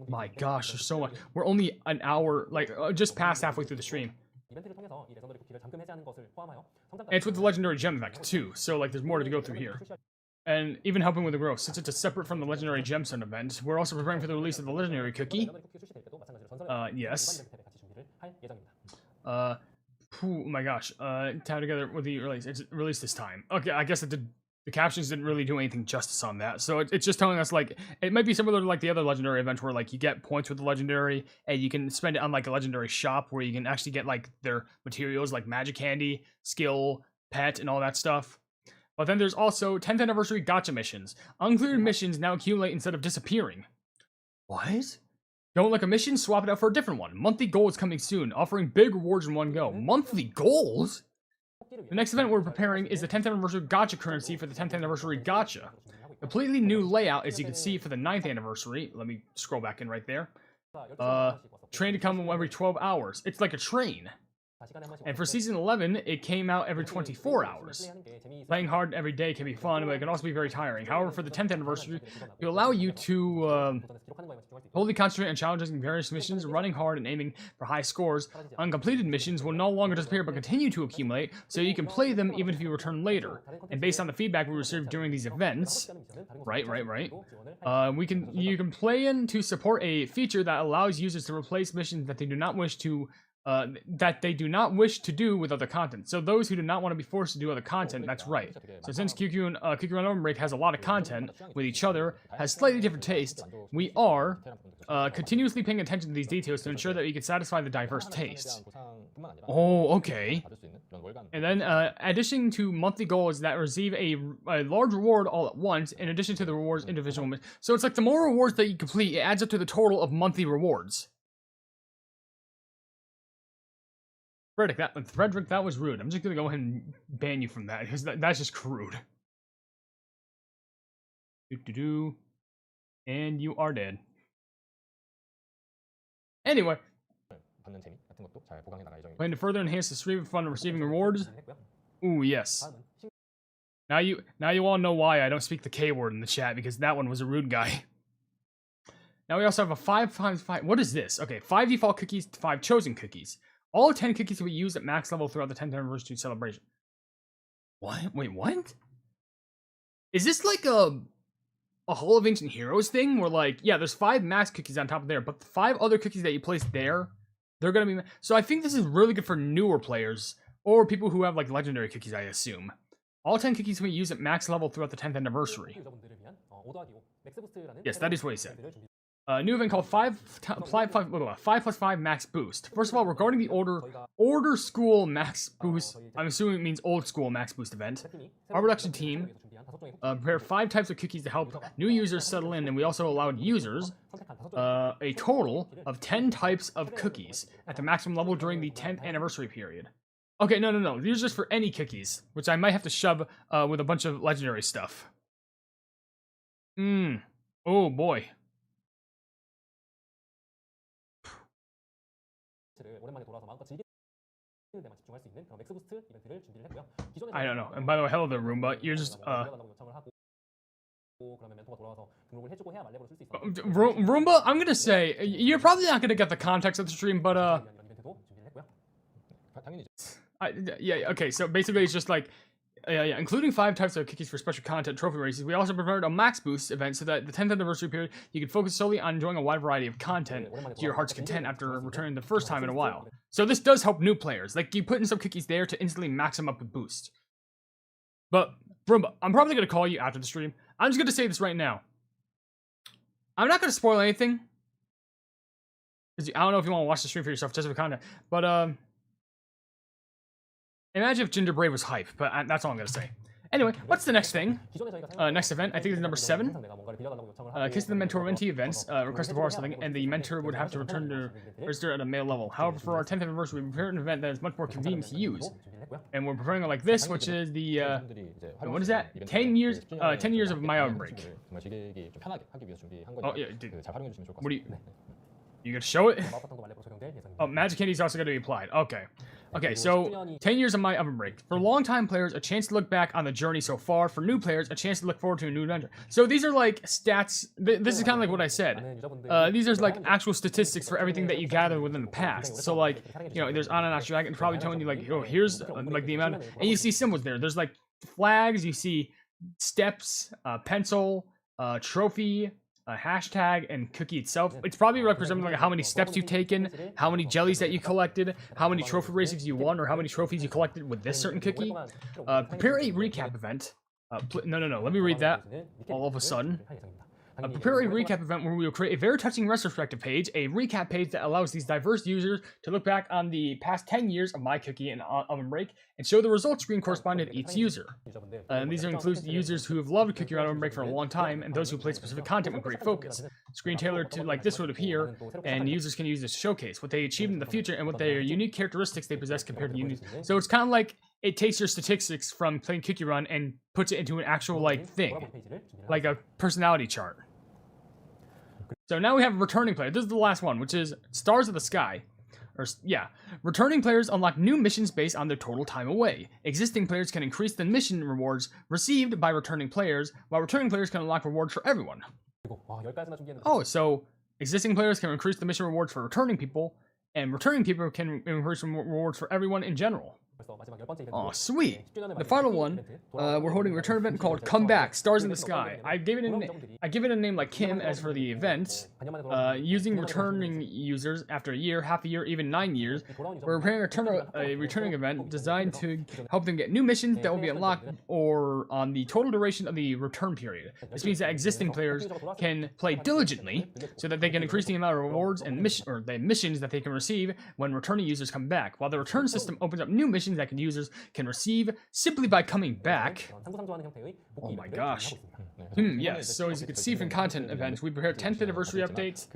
My gosh, there's so much. We're only an hour, like, just past halfway through the stream. And it's with the legendary gem event, too, so, like, there's more to go through here. And even helping with the growth, since it's a separate from the legendary gemstone event, we're also preparing for the release of the legendary cookie. Yes. Oh my gosh, time together with the release. It's released this time. Okay, I guess the captions didn't really do anything justice on that. So it's just telling us, like, it might be similar to, like, the other legendary event where, like, you get points with the legendary, and you can spend it on, like, a legendary shop where you can actually get, like, their materials, like magic candy, skill, pet, and all that stuff. But then there's also 10th anniversary gacha missions. Uncleared missions now accumulate instead of disappearing. What? Don't like a mission? Swap it out for a different one. Monthly goals coming soon, offering big rewards in one go. Monthly goals? The next event we're preparing is the 10th anniversary gacha currency for the 10th anniversary gacha. Completely new layout, as you can see, for the 9th anniversary. Let me scroll back in right there. Train to come every 12 hours. It's like a train. And for Season 11, it came out every 24 hours. Playing hard every day can be fun, but it can also be very tiring. However, for the 10th anniversary, it will allow you to wholly concentrate on challenges in various missions, running hard and aiming for high scores. Uncompleted missions will no longer disappear, but continue to accumulate, so you can play them even if you return later. And based on the feedback we received during these events, you can play in to support a feature that allows users to replace missions that they do not wish to that they do not wish to do with other content. So those who do not want to be forced to do other content, that's right. So since QQ and Ovenbreak has a lot of content with each other, has slightly different tastes, we are continuously paying attention to these details to ensure that we can satisfy the diverse tastes. Oh, okay. And then addition to monthly goals that receive a large reward all at once, in addition to the rewards individual. So it's like the more rewards that you complete, it adds up to the total of monthly rewards. Frederick, that was rude. I'm just gonna go ahead and ban you from that, because that's just crude. And you are dead. Anyway. Plan to further enhance the stream of fun of receiving rewards. Ooh, yes. Now you all know why I don't speak the K word in the chat, because that one was a rude guy. Now we also have a 5x5. What is this? Okay, 5 default cookies, 5 chosen cookies. All 10 cookies will be used at max level throughout the 10th anniversary celebration. What? Wait, what? Is this like a Hall of Ancient Heroes thing? Where like, yeah, there's 5 max cookies on top of there, but the 5 other cookies that you place there, they're gonna be... So I think this is really good for newer players, or people who have like legendary cookies, I assume. All 10 cookies will be used at max level throughout the 10th anniversary. Yes, that is what he said. New event called 5+5 max boost. First of all, regarding the order school max boost, I'm assuming it means old school max boost event. Our production team prepare 5 types of cookies to help new users settle in, and we also allowed users a total of 10 types of cookies at the maximum level during the 10th anniversary period. Okay, no. These are just for any cookies, which I might have to shove with a bunch of legendary stuff. Oh boy. I don't know. And by the way, hello there, Roomba. You're just Roomba, I'm gonna say you're probably not gonna get the context of the stream, but yeah, okay. So basically, it's just like. Yeah, including 5 types of cookies for special content trophy races. We also prepared a max boost event so that the 10th anniversary period, you can focus solely on enjoying a wide variety of content to your heart's content after returning the first time in a while. So this does help new players. Like, you put in some cookies there to instantly max them up with boost. But, Brumba, I'm probably going to call you after the stream. I'm just going to say this right now. I'm not going to spoil anything. Because I don't know if you want to watch the stream for yourself just for content. But, imagine if Ginger Brave was hype, but that's all I'm going to say. Anyway, what's the next thing? Next event, I think it's number 7. Kiss the Mentor Mentee events. Request to borrow something, and the mentor would have to return to register at a male level. However, for our 10th anniversary, we prepared an event that is much more convenient to use. And we're preparing it like this, which is the, what is that? 10 years of my Ovenbreak. Oh, yeah, dude. What do you gonna show it? Oh, Magic Candy is also gonna be applied. Okay. Okay, so 10 years of my Ovenbreak. For long-time players, a chance to look back on the journey so far. For new players, a chance to look forward to a new adventure. So these are like stats. This is kind of like what I said. These are like actual statistics for everything that you gathered within the past. So like, you know, there's on and off dragon probably telling you like, oh, here's like the amount, and you see symbols there. There's like flags. You see steps, pencil, trophy. A hashtag and cookie itself. It's probably representing like how many steps you've taken, how many jellies that you collected, how many trophy races you won, or how many trophies you collected with this certain cookie. Prepare a recap event. No. Let me read that all of a sudden. Prepare a recap event where we will create a very touching retrospective page, a recap page that allows these diverse users to look back on the past 10 years of My Cookie and Ovenbreak and show the results screen corresponding to each user. These includes the users who have loved Cookie and Ovenbreak for a long time and those who play specific content with great focus. Screen tailored to like this would appear, and users can use this to showcase what they achieved in the future and what their unique characteristics they possess compared to unique. So it's kind of like it takes your statistics from playing Cookie Run and puts it into an actual like thing, like a personality chart. So now we have a returning player. This is the last one, which is Stars of the Sky. Returning players unlock new missions based on their total time away. Existing players can increase the mission rewards received by returning players, while returning players can unlock rewards for everyone. Oh, so existing players can increase the mission rewards for returning people, and returning people can increase rewards for everyone in general. Oh, sweet. The final one, we're holding a return event called Come Back, Stars in the Sky. I give it a name like Kim as for the event. Using returning users after a year, half a year, even 9 years. We're preparing a returning event designed to help them get new missions that will be unlocked or on the total duration of the return period. This means that existing players can play diligently so that they can increase the amount of rewards and missions that they can receive when returning users come back, while the return system opens up new missions that users can receive simply by coming back. Oh my gosh. Yes, so as you can see from content events, we prepared 10th anniversary updates.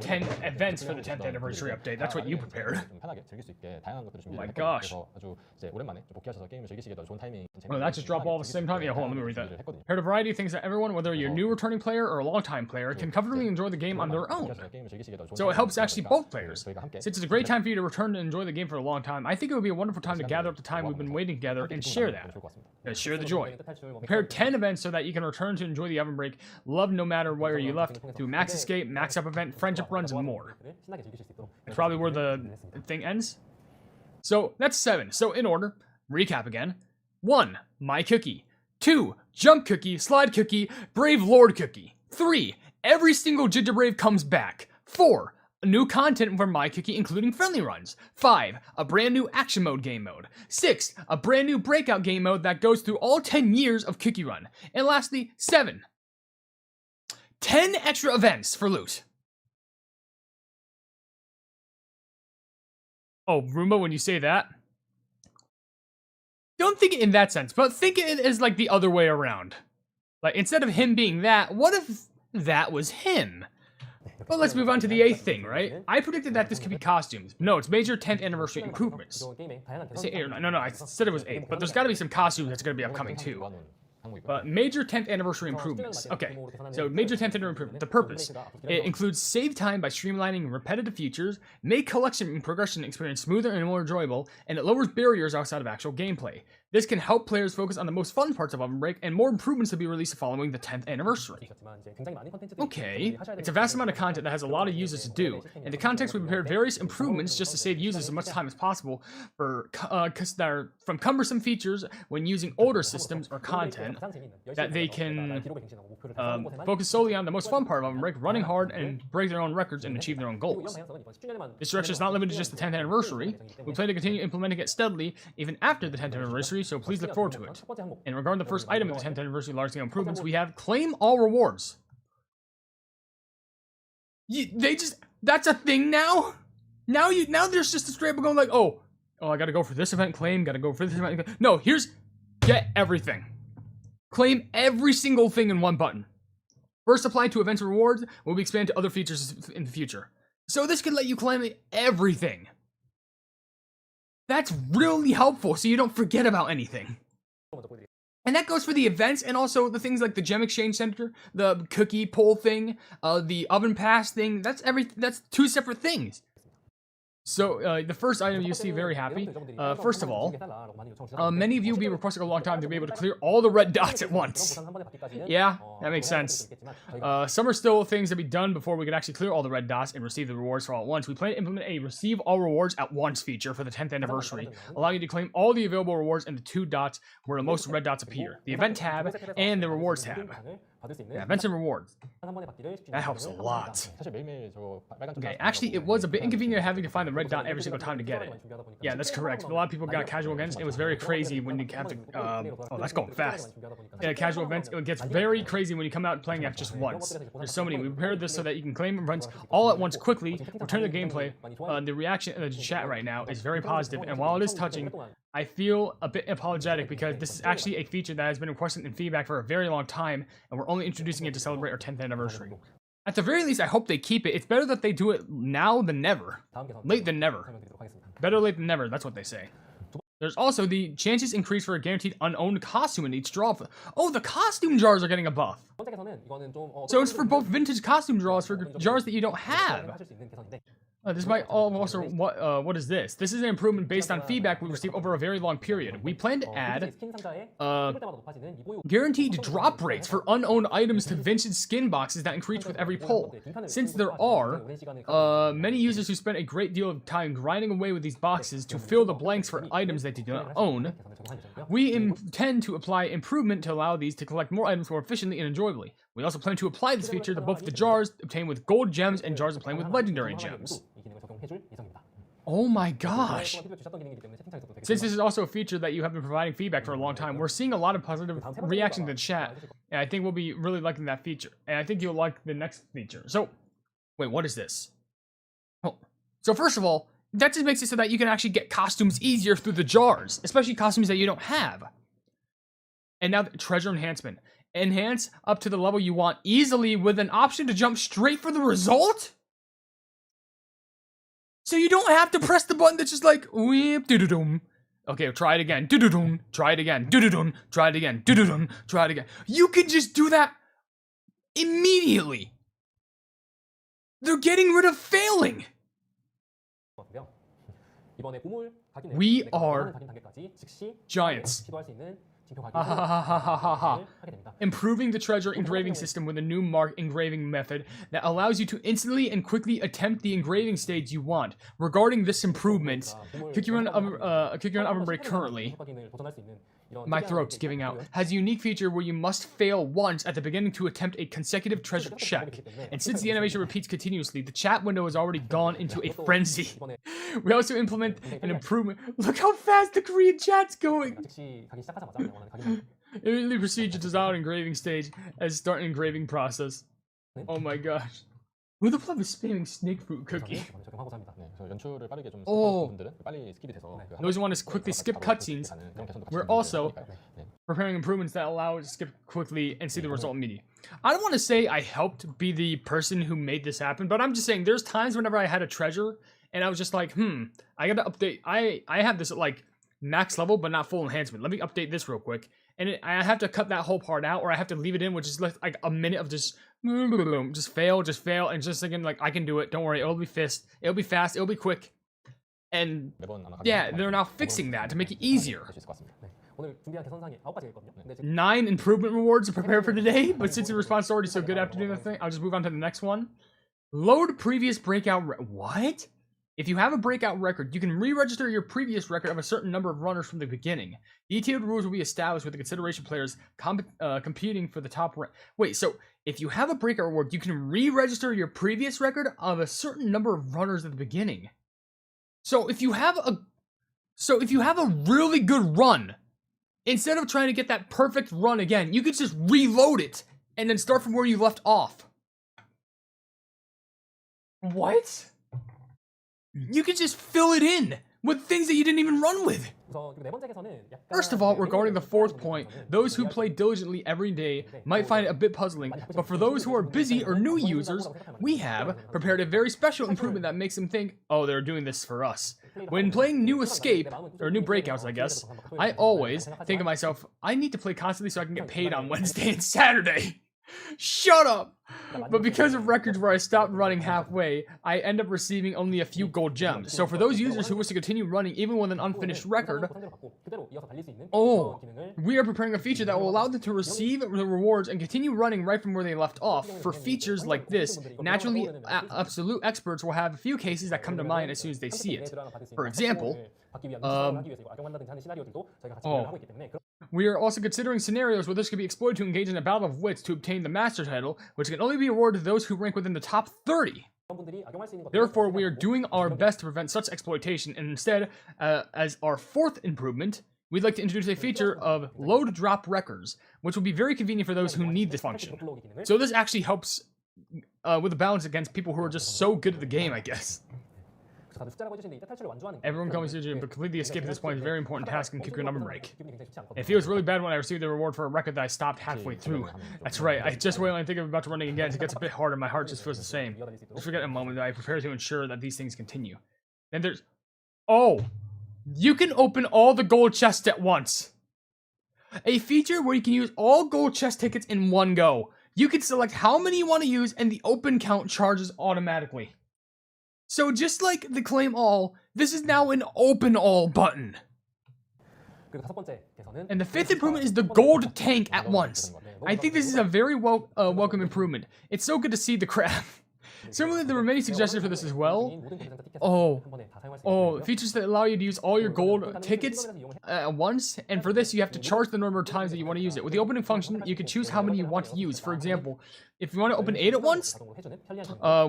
10 events for the 10th anniversary update. That's what you prepared. Oh my gosh. Oh, that just dropped all at the same time? Yeah, hold on, let me read that. Prepared a variety of things that everyone, whether you're a new returning player or a long-time player, can comfortably enjoy the game on their own. So it helps actually both players. Since it's a great time for you to return and enjoy the game for a long time, I think it would be a wonderful time to gather up the time we've been waiting together and share that. Share the joy. Prepared 10 events so that you can return to enjoy the Oven Break, love no matter where you left, through Max Escape, Max Up Event, Friendship Runs, and more. That's probably where the thing ends. So, that's 7. So, in order, recap again. 1. My Cookie. 2. Jump Cookie, Slide Cookie, Brave Lord Cookie. 3. Every single Ginger Brave comes back. 4. New content for My Cookie, including friendly runs. 5. A brand new action mode game mode. 6. A brand new breakout game mode that goes through all 10 years of Cookie Run. And lastly, 7. 10 extra events for loot. Oh, Roomba, when you say that, don't think it in that sense, but think it as like the other way around. Like, instead of him being that, what if that was him? Well, let's move on to the 8th thing, right? I predicted that this could be costumes. No, it's major 10th anniversary improvements. Did I say 8 or 9? No, I said it was 8, but there's got to be some costumes that's going to be upcoming too. Major 10th anniversary improvements. Okay, so major 10th anniversary improvement. The purpose. It includes save time by streamlining repetitive features, make collection and progression experience smoother and more enjoyable, and it lowers barriers outside of actual gameplay. This can help players focus on the most fun parts of Oven Break, and more improvements will be released following the 10th anniversary. Okay, it's a vast amount of content that has a lot of users to do. In the context, we prepared various improvements just to save users as much time as possible from cumbersome features when using older systems or content, that they can focus solely on the most fun part of Oven Break, running hard and break their own records and achieve their own goals. This direction is not limited to just the 10th anniversary. We plan to continue implementing it steadily even after the 10th anniversary, so please look forward to it. And regarding the first item of the 10th anniversary large-scale improvements, we have claim all rewards. That's a thing now? Now there's just a straight up going like, oh, I gotta go for this event, claim, gotta go for this event. No, get everything. Claim every single thing in one button. First applied to events and rewards, will be expanded to other features in the future. So this can let you claim everything. That's really helpful, so you don't forget about anything. And that goes for the events and also the things like the Gem Exchange Center, the cookie poll thing, the oven pass thing. That's 2 separate things. So, the first item you see very happy. First of all, many of you will be requesting a long time to be able to clear all the red dots at once. Yeah, that makes sense. Some are still things to be done before we can actually clear all the red dots and receive the rewards for all at once. We plan to implement a receive all rewards at once feature for the 10th anniversary, allowing you to claim all the available rewards in the 2 dots where the most red dots appear, the event tab and the rewards tab. Yeah, events and rewards. That helps a lot. Okay, actually, it was a bit inconvenient having to find the red dot every single time to get it. Yeah, that's correct. A lot of people got casual events. It was very crazy when you have to... oh, that's going fast. Yeah, casual events, it gets very crazy when you come out playing it just once. There's so many. We prepared this so that you can claim events all at once quickly, return to the gameplay. The reaction in the chat right now is very positive, and while it is touching, I feel a bit apologetic because this is actually a feature that has been requested in feedback for a very long time, and we're only introducing it to celebrate our 10th anniversary. At the very least, I hope they keep it. It's better that they do it now than never. Late than never. Better late than never, that's what they say. There's also the chances increase for a guaranteed unowned costume in each draw. Oh, the costume jars are getting a buff. So it's for both vintage costume draws for jars that you don't have. This might also what is this? This is an improvement based on feedback we received over a very long period. We plan to add guaranteed drop rates for unowned items to vintage skin boxes that increase with every pull. Since there are many users who spend a great deal of time grinding away with these boxes to fill the blanks for items they do not own, we intend to apply improvement to allow these to collect more items more efficiently and enjoyably. We also plan to apply this feature to both the jars obtained with gold gems and jars obtained with legendary gems. Oh my gosh. Since this is also a feature that you have been providing feedback for a long time, we're seeing a lot of positive reaction to the chat, and I think we'll be really liking that feature. And I think you'll like the next feature. So, wait, what is this? Oh, so first of all, that just makes it so that you can actually get costumes easier through the jars, especially costumes that you don't have. And now, treasure enhancement. Enhance up to the level you want easily with an option to jump straight for the result? So you don't have to press the button that's just like, weep, doo-doo-doom. Okay, try it again. Doo-doo-doom. Try it again. Doo-doo-doom. Try it again. Doo-doo-doom. Try it again. You can just do that immediately. They're getting rid of failing. We are giants. Improving the treasure engraving system with a new mark engraving method that allows you to instantly and quickly attempt the engraving stage you want. Regarding this improvement, click on Ovenbreak currently. My throat's giving out. Has a unique feature where you must fail once at the beginning to attempt a consecutive treasure check. And since the animation repeats continuously, the chat window has already gone into a frenzy. We also implement an improvement. Look how fast the Korean chat's going. Immediately proceed to design engraving stage as start engraving process. Oh my gosh. Who the fuck is spamming snake fruit cookie? Oh, those who want to quickly skip cutscenes. We're also preparing improvements that allow us to skip quickly and see the result immediately. I don't want to say I helped be the person who made this happen, but I'm just saying there's times whenever I had a treasure and I was just like, I gotta update. I have this at like max level, but not full enhancement. Let me update this real quick. And I have to cut that whole part out, or I have to leave it in, which is like a minute of just fail, and just thinking like, I can do it. Don't worry, it'll be fast, it'll be quick. And yeah, they're now fixing that to make it easier. 9 improvement rewards to prepare for today, but since the response is already so good after doing the thing, I'll just move on to the next one. Load previous breakout what? If you have a breakout record, you can re-register your previous record of a certain number of runners from the beginning. Detailed rules will be established with the consideration players competing for the top rank. Wait, so if you have a breakout reward, you can re-register your previous record of a certain number of runners at the beginning. So if you have a really good run, instead of trying to get that perfect run again, you could just reload it and then start from where you left off. What? You could just fill it in with things that you didn't even run with. First of all, regarding the fourth point, those who play diligently every day might find it a bit puzzling, but for those who are busy or new users, we have prepared a very special improvement that makes them think, oh, they're doing this for us. When playing New Escape, or New Breakouts, I guess, I always think of myself, I need to play constantly so I can get paid on Wednesday and Saturday. Shut up! But because of records where I stopped running halfway, I end up receiving only a few gold gems. So for those users who wish to continue running even with an unfinished record, we are preparing a feature that will allow them to receive the rewards and continue running right from where they left off. For features like this, naturally, absolute experts will have a few cases that come to mind as soon as they see it. For example, we are also considering scenarios where this could be exploited to engage in a battle of wits to obtain the master title, which can only be awarded to those who rank within the top 30. Therefore, we are doing our best to prevent such exploitation, and instead, as our fourth improvement, we'd like to introduce a feature of load drop records, which will be very convenient for those who need this function. So this actually helps with the balance against people who are just so good at the game, I guess. Everyone coming to the gym, but completely escaping this point is a very important task and kick your number break. It feels really bad when I receive the reward for a record that I stopped halfway through. That's right, I just wait when I think I'm about to running again, it gets a bit harder, my heart just feels the same. Just forget a moment that I prepare to ensure that these things continue. Then there's... Oh! You can open all the gold chests at once! A feature where you can use all gold chest tickets in one go. You can select how many you want to use and the open count charges automatically. So just like the claim all, this is now an open all button. And the fifth improvement is the gold tank at once. I think this is a very welcome improvement. It's so good to see the crab. Similarly, there were many suggestions for this as well. Features that allow you to use all your gold tickets at once, and for this you have to charge the number of times that you want to use it. With the opening function, you can choose how many you want to use. For example, if you want to open 8 at once,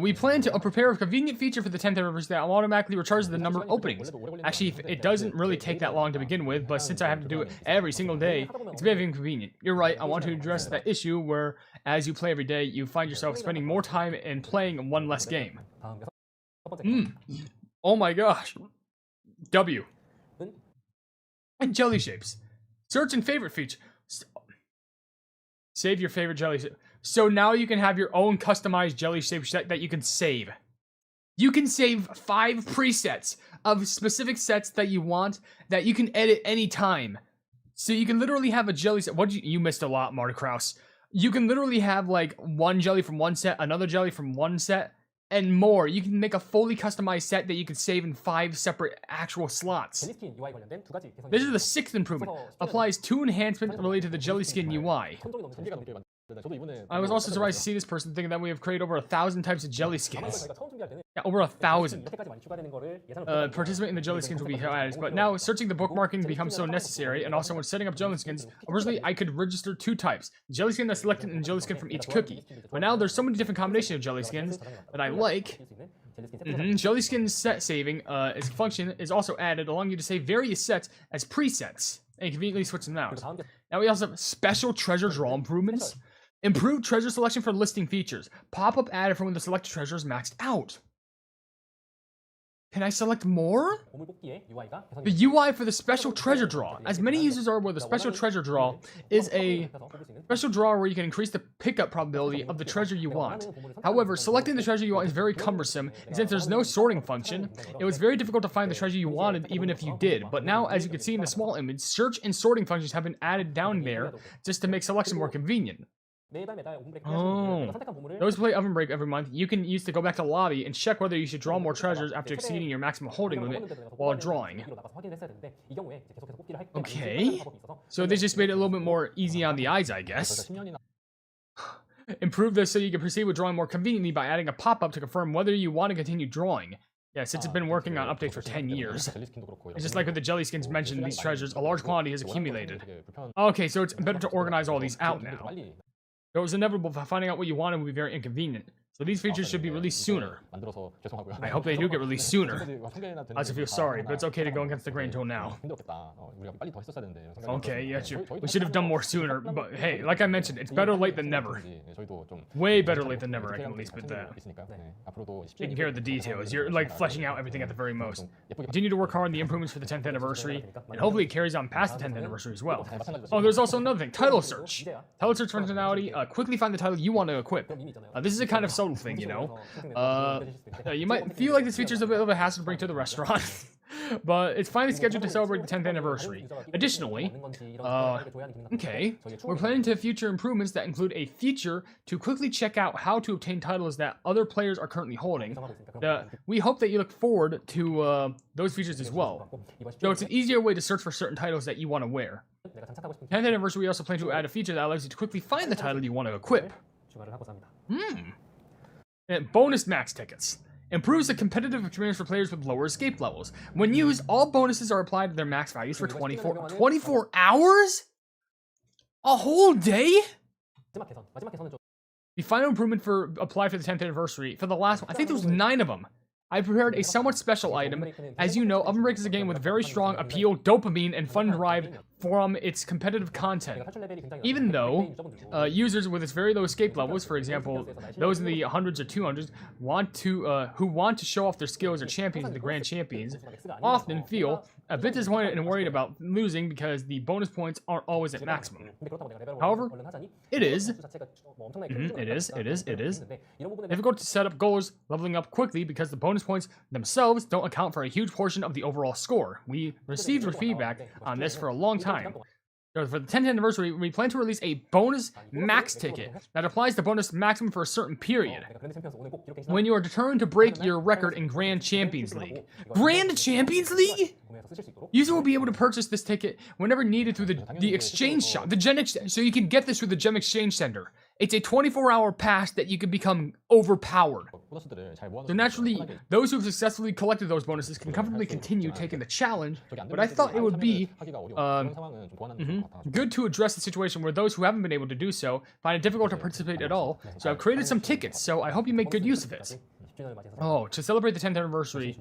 we plan to prepare a convenient feature for the 10th anniversary that will automatically recharge the number of openings. Actually, it doesn't really take that long to begin with, but since I have to do it every single day, it's very inconvenient. You're right, I want to address that issue where, as you play every day, you find yourself spending more time in playing one less game. Oh my gosh. W. And jelly shapes. Search and favorite feature. Save your favorite jelly shape. So now you can have your own customized jelly shape set that you can save. You can save 5 presets of specific sets that you want that you can edit anytime. So you can literally have a jelly set. You missed a lot, Marty Krause. You can literally have like one jelly from one set, another jelly from one set, and more. You can make a fully customized set that you can save in 5 separate actual slots. This is the 6th improvement. Applies 2 enhancements related to the jelly skin UI. I was also surprised to see this person thinking that we have created over 1,000 types of jelly skins. Yeah, over 1,000. Participate in the jelly skins will be added, but now searching the bookmarking becomes so necessary, and also when setting up jelly skins, originally I could register 2 types, jelly skin that's selected and jelly skin from each cookie. But now there's so many different combinations of jelly skins that I like. Jelly skin set saving as a function is also added, allowing you to save various sets as presets, and conveniently switch them out. Now we also have special treasure draw improvements. Improved treasure selection for listing features. Pop-up added for when the selected treasure is maxed out. Can I select more? The UI for the special treasure draw. As many users are aware, the special treasure draw is a special draw where you can increase the pickup probability of the treasure you want. However, selecting the treasure you want is very cumbersome, and since there's no sorting function, it was very difficult to find the treasure you wanted even if you did. But now, as you can see in the small image, search and sorting functions have been added down there just to make selection more convenient. Oh, those who play Ovenbreak every month, you can use to go back to the lobby and check whether you should draw more treasures after exceeding your maximum holding limit while drawing. Okay, so they just made it a little bit more easy on the eyes, I guess. Improve this so you can proceed with drawing more conveniently by adding a pop-up to confirm whether you want to continue drawing. Yeah, since it's been working on updates for 10 years. It's just like with the jelly skins mentioned in these treasures, a large quantity has accumulated. Okay, so it's better to organize all these out now. It was inevitable, finding out what you wanted would be very inconvenient. So these features should be released sooner. I hope they do get released sooner. I also feel sorry, but it's okay to go against the grain until now. Okay, yeah, sure. We should have done more sooner, but hey, like I mentioned, it's better late than never. Way better late than never, I can at least put that. Taking care of the details, you're like fleshing out everything at the very most. Continue to work hard on the improvements for the 10th anniversary, and hopefully it carries on past the 10th anniversry as well. Oh, there's also another thing, title search. Title search functionality, quickly find the title you want to equip. This is a kind of thing, you know. You might feel like this feature is a bit of a hassle to bring to the restaurant, but it's finally scheduled to celebrate the 10th anniversary. Additionally, we're planning to future improvements that include a feature to quickly check out how to obtain titles that other players are currently holding. We hope that you look forward to those features as well. So it's an easier way to search for certain titles that you want to wear. 10th anniversary, we also plan to add a feature that allows you to quickly find the title you want to equip. And bonus max tickets. Improves the competitive experience for players with lower escape levels. When used, all bonuses are applied to their max values for 24 hours? A whole day? The final improvement for apply for the 10th anniversary. For the last one, I think there was 9 of them. I prepared a somewhat special item. As you know, Ovenbreak'S is a game with very strong appeal, dopamine, and fun derived from its competitive content. Even though users with its very low escape levels, for example, those in the hundreds or 200s, who want to show off their skills or champions in the Grand Champions, often feel a bit disappointed and worried about losing because the bonus points aren't always at maximum. However, it is difficult to set up goals leveling up quickly because the bonus points themselves don't account for a huge portion of the overall score. We received feedback on this for a long time. For the 10th anniversary, we plan to release a bonus max ticket that applies the bonus maximum for a certain period. When you are determined to break your record in Grand Champions League. Grand Champions League? User will be able to purchase this ticket whenever needed through the exchange shop, so you can get this through the Gem Exchange Center. It's a 24-hour pass that you can become overpowered. So naturally, those who have successfully collected those bonuses can comfortably continue taking the challenge, but I thought it would be good to address the situation where those who haven't been able to do so find it difficult to participate at all, so I've created some tickets, so I hope you make good use of it. Oh, to celebrate the 10th anniversary.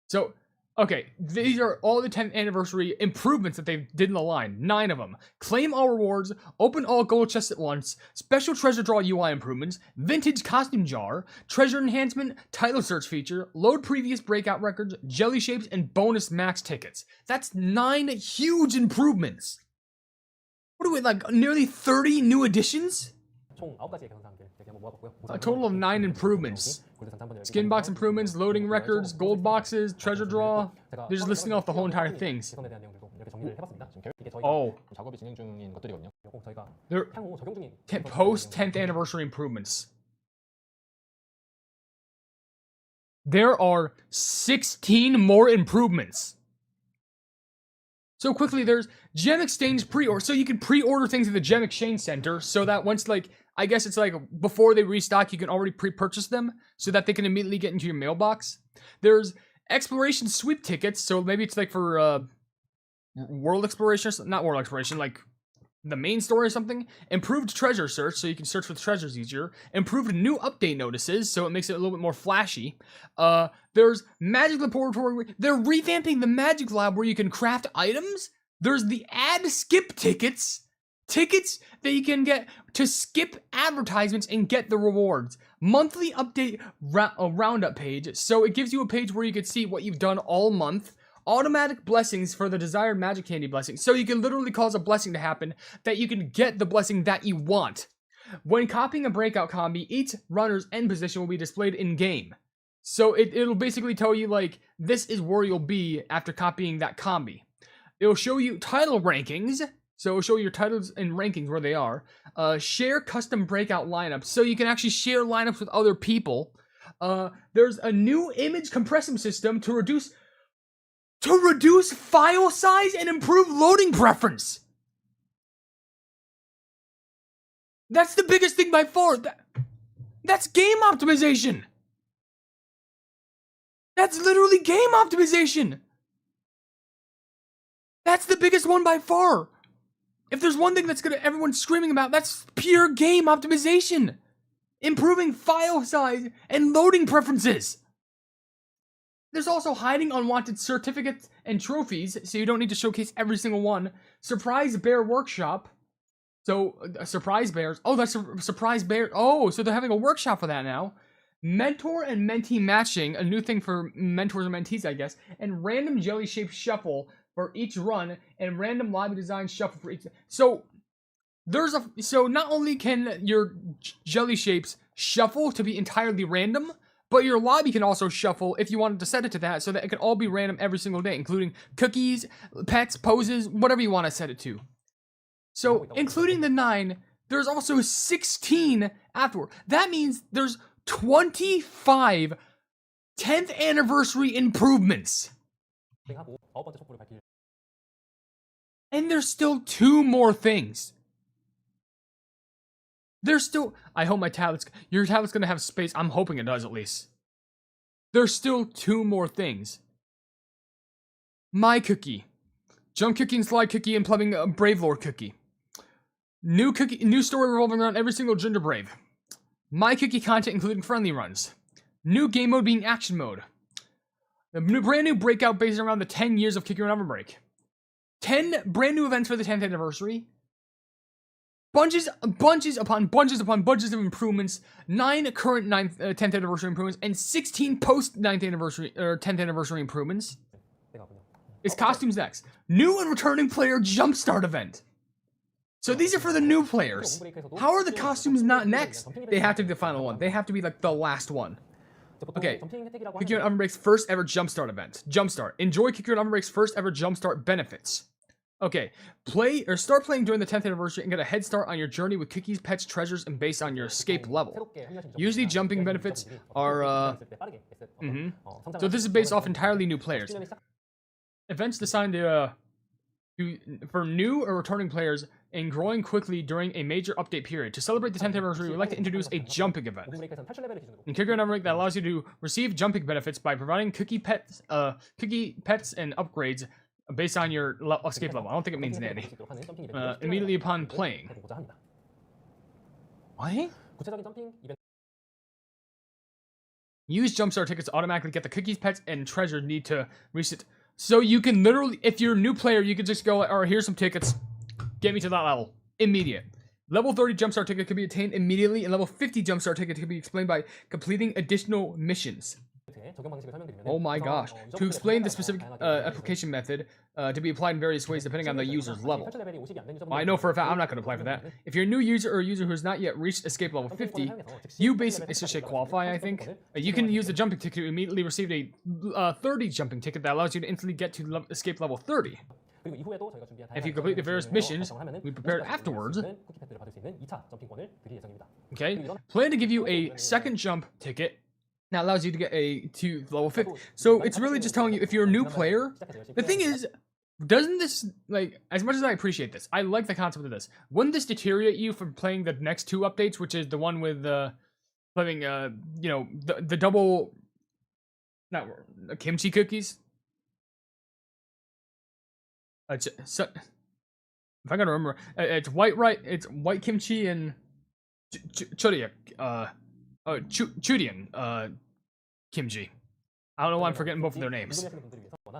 So, okay, these are all the 10th anniversary improvements that they did in the line. 9 of them. Claim all rewards, open all gold chests at once, special treasure draw UI improvements, vintage costume jar, treasure enhancement, title search feature, load previous breakout records, jelly shapes, and bonus max tickets. That's 9 huge improvements. What are we, like, nearly 30 new additions? A total of 9 improvements. Skin box improvements, loading records, gold boxes, treasure draw. They're just listing off the whole entire things. Oh. They're post 10th anniversary improvements. There are 16 more improvements. So quickly, there's Gem Exchange pre-order. So you can pre-order things at the Gem Exchange Center so that once, like, I guess it's like before they restock, you can already pre-purchase them so that they can immediately get into your mailbox. There's exploration sweep tickets. So maybe it's like for world exploration, not world exploration, like the main story or something. Improved treasure search, so you can search for the treasures easier. Improved new update notices, so it makes it a little bit more flashy. There's magic laboratory. They're revamping the magic lab where you can craft items. There's the ad skip tickets. Tickets that you can get to skip advertisements and get the rewards. Monthly update roundup page, so it gives you a page where you can see what you've done all month. Automatic blessings for the desired magic candy blessing, so you can literally cause a blessing to happen that you can get the blessing that you want. When copying a breakout combi, each runner's end position will be displayed in game. So it'll basically tell you, like, this is where you'll be after copying that combi. It'll show you title rankings. So it'll show your titles and rankings where they are. Share custom breakout lineups, so you can actually share lineups with other people. There's a new image compression system to reduce file size and improve loading preference. That's the biggest thing by far. That's game optimization. That's literally game optimization. That's the biggest one by far. If there's one thing that's everyone's screaming about, that's pure game optimization. Improving file size and loading preferences. There's also hiding unwanted certificates and trophies, so you don't need to showcase every single one. Surprise Bear Workshop. So, Surprise Bears. Oh, that's a Surprise Bear. Oh, so they're having a workshop for that now. Mentor and mentee matching, a new thing for mentors and mentees, I guess. And random jelly-shaped shuffle for each run, and random lobby design shuffle for each. So not only can your jelly shapes shuffle to be entirely random, but your lobby can also shuffle if you wanted to set it to that, so that it can all be random every single day, including cookies, pets, poses, whatever you want to set it to. So, including the 9, there's also 16 afterward. That means there's 25 10th anniversary improvements. And there's still 2 more things. There's still... I hope your tablet's gonna have space. I'm hoping it does, at least. There's still 2 more things. My Cookie. Jump Cookie and Slide Cookie and plumbing Brave Lord Cookie. New story revolving around every single Ginger Brave. My Cookie content including friendly runs. New game mode being action mode. A brand new breakout based around the 10 years of Kicking Around Ovenbreak. 10 brand new events for the 10th anniversary. Bunches upon bunches of improvements. 9 current 10th anniversary improvements and 16 post 9th anniversary or 10th anniversary improvements. Is costumes next? New and returning player jumpstart event. So these are for the new players. How are the costumes not next? They have to be the final one. They have to be like the last one. Okay, Kicking Around Ovenbreak's first ever Jumpstart event. Jumpstart. Enjoy Kicking Around Ovenbreak's first ever Jumpstart benefits. Okay, play or start playing during the 10th anniversary and get a head start on your journey with cookies, pets, treasures, and based on your escape level. Usually jumping benefits are, So this is based off entirely new players. Events designed for new or returning players and growing quickly during a major update period. To celebrate the 10th anniversary, we'd like to introduce a jumping event. In Kicker Ovenbreak that allows you to receive jumping benefits by providing cookie pets and upgrades based on your escape level. I don't think it means nanny. Immediately upon playing. What? Use jumpstart tickets to automatically get the cookies, pets, and treasure need to reset. So you can literally, if you're a new player, you can just go, alright, here's some tickets. Get me to that level. Immediate. Level 30 jumpstart ticket can be attained immediately, and level 50 jumpstart ticket can be explained by completing additional missions. Oh my gosh. To explain the specific application method to be applied in various ways depending on the user's level. I know for a fact I'm not going to apply for that. If you're a new user or a user who has not yet reached escape level 50, you basically, it's just a qualify, I think. You can use the jumping ticket to immediately receive a 30 jumping ticket that allows you to instantly get to escape level 30. If you complete the various missions we prepared afterwards, okay, plan to give you a second jump ticket that allows you to get to level 50. So it's really just telling you if you're a new player. The thing is, doesn't this, like, as much as I appreciate this, I like the concept of this. Wouldn't this deteriorate you from playing the next two updates, which is the one with playing you know, the double, not kimchi cookies? So, if I gotta remember, it's white kimchi and churiak, churian kimchi. I don't know why I'm forgetting both of their names.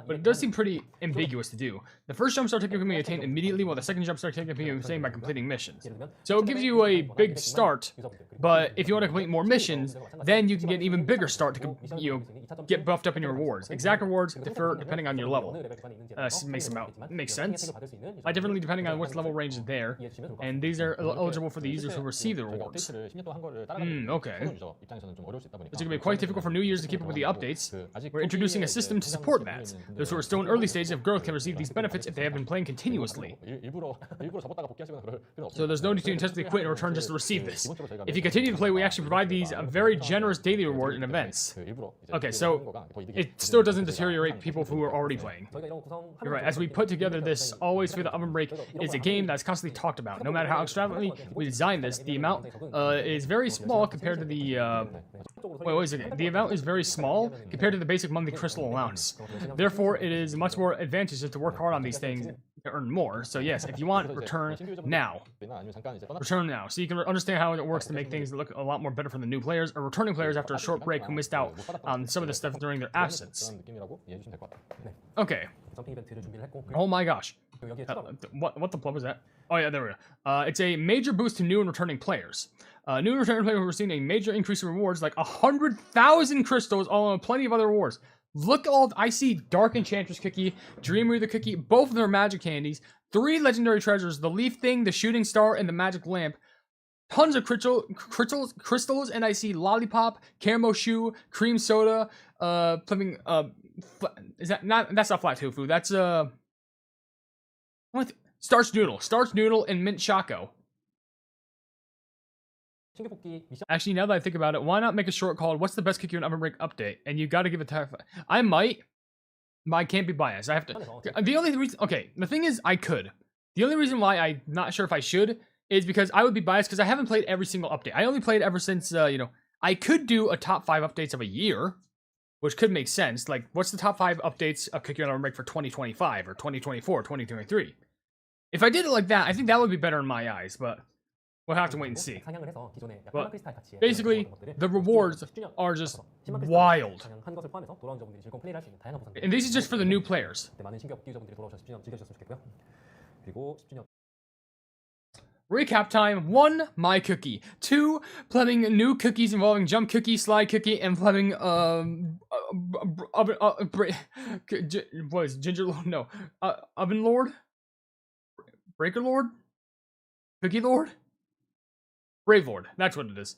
But it does seem pretty ambiguous to do. The first jumpstart ticket can be attained immediately, while the second jumpstart ticket can be obtained by completing missions. So it gives you a big start, but if you want to complete more missions, then you can get an even bigger start to, you know, get buffed up in your rewards. Exact rewards differ depending on your level. Makes sense. Differently depending on which level range is there, and these are eligible for the users who receive the rewards. Okay. It's going to be quite difficult for new users to keep up with the updates. We're introducing a system to support that. Those who are still in early stages of growth can receive these benefits if they have been playing continuously. So there's no need to intentionally quit and return just to receive this. If you continue to play, we actually provide these very generous daily rewards and events. Okay, so it still doesn't deteriorate people who are already playing. You're right, as we put together this Always for the Oven Break is a game that's constantly talked about. No matter how extravagantly we design this, the amount is very small compared to the... wait a second. The amount is very small compared to the basic monthly crystal allowance. Therefore, it is much more advantageous to work hard on these things to earn more. So yes, if you want, return now. Return now. So you can understand how it works to make things look a lot more better for the new players or returning players after a short break who missed out on some of the stuff during their absence. Okay. Oh my gosh. What the plug was that? Oh yeah, there we go. It's a major boost to new and returning players. New and returning players who are seeing a major increase in rewards, like 100,000 crystals, all on plenty of other rewards. Look, I see Dark Enchantress cookie, Dream Reader cookie, both of their magic candies, 3 legendary treasures, the leaf thing, the shooting star, and the magic lamp. Tons of crystals, and I see lollipop, caramel shoe, cream soda, is that not? That's not flat tofu. That's what? Starch noodle, and mint choco. Actually, now that I think about it, why not make a short called "What's the best cookie on Oven Break update?" And you got to give it time. I might, but I can't be biased. I have to. The only reason, okay, the thing is, I could. The only reason why I'm not sure if I should is because I would be biased because I haven't played every single update. I only played ever since you know. I could do a top 5 updates of a year, which could make sense. Like, what's the top 5 updates of Cookie on Oven Break for 2025 or 2024, 2023? If I did it like that, I think that would be better in my eyes, but we'll have to wait and see. But basically, the rewards are just wild. And this is just for the new players. Recap time. 1, my cookie. 2, planning new cookies involving jump cookie, slide cookie, and planning what is it, Ginger Lord? No. Oven Lord? Breaker Lord? Cookie Lord? Brave Lord. That's what it is.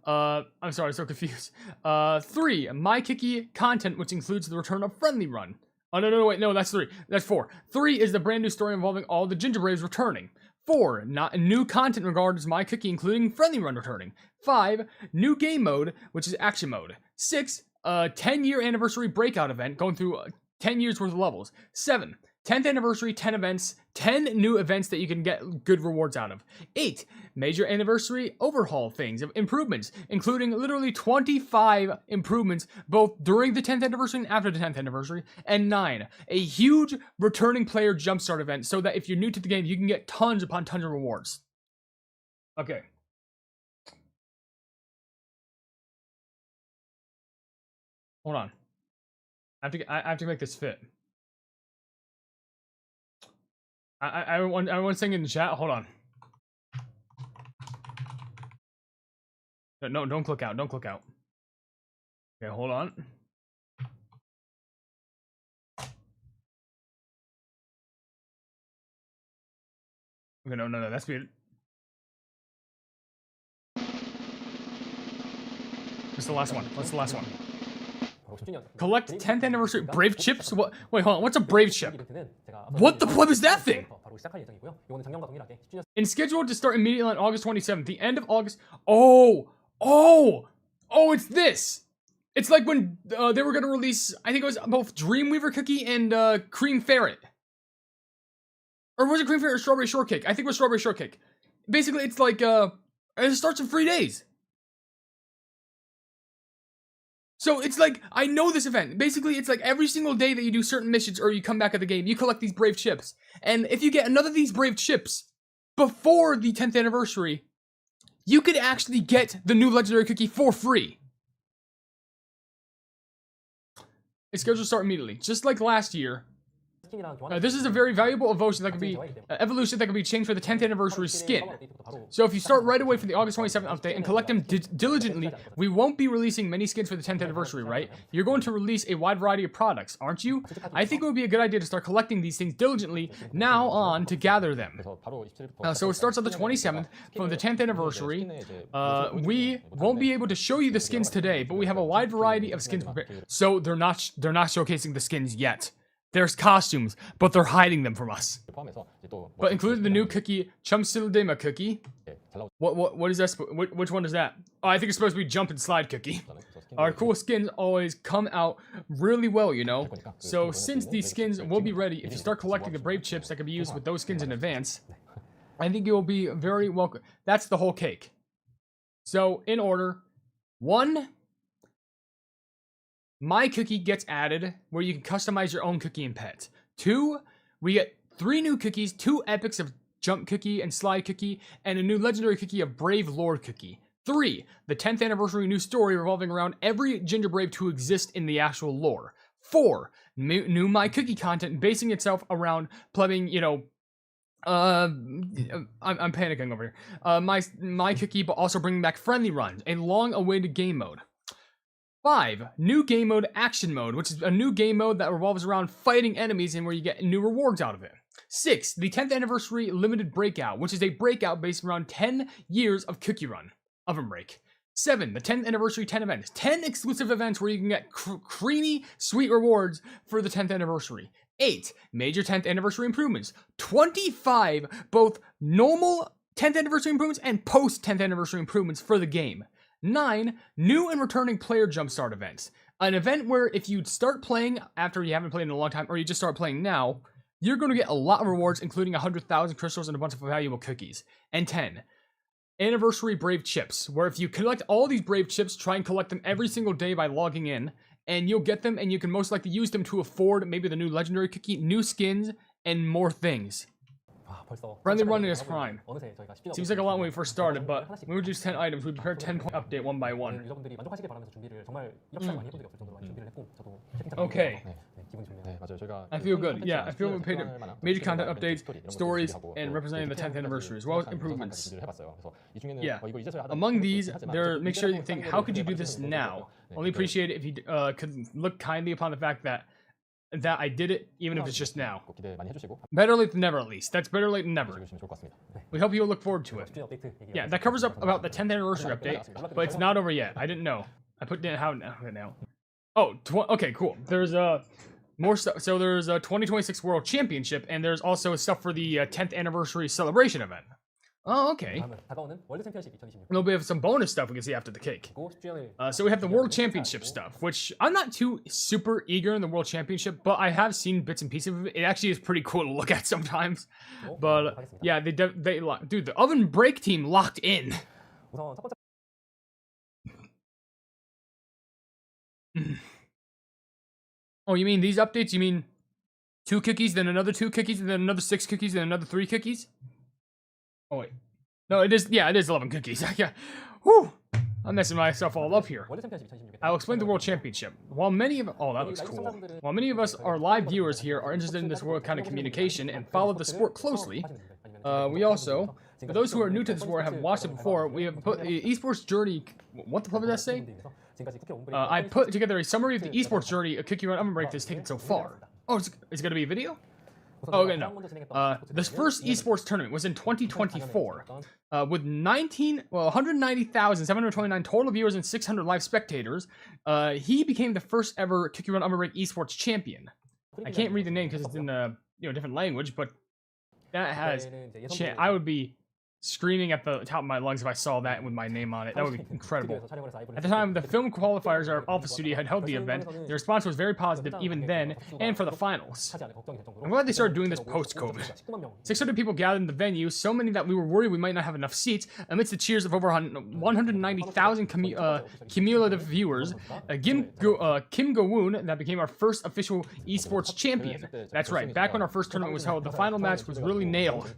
I'm sorry, I'm so confused. 3, my cookie content, which includes the return of Friendly Run. Oh, no, wait, no, that's 3. That's 4. 3 is the brand new story involving all the Gingerbraves returning. 4, not new content regards My Cookie, including Friendly Run returning. 5, new game mode, which is action mode. 6, 10-year anniversary breakout event, going through 10 years worth of levels. 7, 10th anniversary, 10 events, 10 new events that you can get good rewards out of. 8, major anniversary overhaul things of improvements, including literally 25 improvements both during the 10th anniversary and after the 10th anniversary. And 9, a huge returning player jumpstart event so that if you're new to the game, you can get tons upon tons of rewards. Okay. Hold on. I have to make this fit. I want saying in the chat. Hold on. No, don't click out. Don't click out. Okay, hold on. Okay, no, that's weird. What's the last one? What's the last one? Collect 10th anniversary Brave chips? What? Wait, hold on. What's a Brave chip? What the flip is that thing? And scheduled to start immediately on August 27th. The end of August. Oh, it's this. It's like when they were going to release, I think it was both Dreamweaver Cookie and Cream Ferret. Or was it Cream Ferret or Strawberry Shortcake? I think it was Strawberry Shortcake. Basically, it's like, it starts in 3 days. So it's like, I know this event. Basically, it's like every single day that you do certain missions or you come back at the game, you collect these Brave chips. And if you get another of these Brave chips before the 10th anniversary, you could actually get the new legendary cookie for free. It's scheduled to start immediately. Just like last year, this is a very valuable evolution that could be changed for the 10th anniversary skin. So if you start right away for the August 27th update and collect them diligently, we won't be releasing many skins for the 10th anniversary, right? You're going to release a wide variety of products, aren't you? I think it would be a good idea to start collecting these things diligently now on to gather them. So it starts on the 27th from the 10th anniversary. We won't be able to show you the skins today, but we have a wide variety of skins prepared. So they're not showcasing the skins yet. There's costumes, but they're hiding them from us. But including the new cookie, Chumsildema cookie. What is that? Which one is that? Oh, I think it's supposed to be Jump and Slide cookie. Our cool skins always come out really well, you know. So since these skins will be ready, if you start collecting the Brave chips that can be used with those skins in advance, I think you will be very welcome. That's the whole cake. So in order, 1. My Cookie gets added, where you can customize your own cookie and pet. 2, we get 3 new cookies, 2 epics of Jump Cookie and Slide Cookie, and a new legendary cookie of Brave Lord Cookie. 3, the 10th anniversary new story revolving around every Ginger Brave to exist in the actual lore. 4, new My Cookie content basing itself around plugging, you know, I'm panicking over here. My Cookie, but also bringing back Friendly Runs, a long-awaited game mode. 5, new game mode Action Mode, which is a new game mode that revolves around fighting enemies and where you get new rewards out of it. 6, the 10th anniversary limited breakout, which is a breakout based around 10 years of Cookie Run, Ovenbreak. 7, the 10th anniversary 10 events, 10 exclusive events where you can get creamy, sweet rewards for the 10th anniversary. 8, major 10th anniversary improvements, 25 both normal 10th anniversary improvements and post 10th anniversary improvements for the game. 9, new and returning player jumpstart events. An event where if you start playing after you haven't played in a long time, or you just start playing now, you're going to get a lot of rewards, including 100,000 crystals and a bunch of valuable cookies. And 10, anniversary Brave chips, where if you collect all these Brave chips, try and collect them every single day by logging in, and you'll get them, and you can most likely use them to afford maybe the new legendary cookie, new skins, and more things. Friendly Run is prime. Seems like a lot when we first started, but when we reduced 10 items, we prepared 10-point update one by one. Okay. I feel good. Yeah, I feel we paid major content updates, stories, and representing the 10th anniversary, as well as improvements. Yeah. Among these, make sure you think, how could you do this now? Only appreciate it if you could look kindly upon the fact that I did it, even if it's just now. Better late than never, at least. That's better late than never. We hope you'll look forward to it. Yeah, that covers up about the 10th anniversary update, but it's not over yet. I didn't know. I put down how now. Oh, okay, cool. There's more stuff. So there's a 2026 World Championship, and there's also stuff for the 10th anniversary celebration event. Oh, okay. A little bit of some bonus stuff we can see after the cake. So we have the World Championship stuff, which I'm not too super eager in the World Championship, but I have seen bits and pieces of it. It actually is pretty cool to look at sometimes. But yeah, dude, the Oven Break team locked in. Oh, you mean these updates? You mean 2 cookies, then another 2 cookies, and then another 6 cookies, then another 3 cookies? Oh, wait. No, it is, yeah, it is 11 cookies. Yeah. Whew. I'm messing myself all up here. I'll explain the World Championship. While many of... Oh, that looks cool. While many of us are live viewers here are interested in this world kind of communication and follow the sport closely, we also, for those who are new to the sport have watched it before, we have put the esports journey... What the fuck did that say? I put together a summary of the esports journey a Cookie Run Ovenbreak has taken so far. Oh, it's gonna be a video? Oh, okay, no. This first esports tournament was in 2024, with 190,729 total viewers and 600 live spectators. He became the first ever Cookie Run Ovenbreak esports champion. I can't read the name because it's in a different language, but that has. I would be screaming at the top of my lungs if I saw that with my name on it. That would be incredible. At the time, the film qualifiers at our office studio had held the event. The response was very positive even then, and for the finals. I'm glad they started doing this post-COVID. 600 people gathered in the venue, so many that we were worried we might not have enough seats, amidst the cheers of over 190,000 cumulative viewers. Kim Go-woon, that became our first official esports champion. That's right, back when our first tournament was held, the final match was really nailed.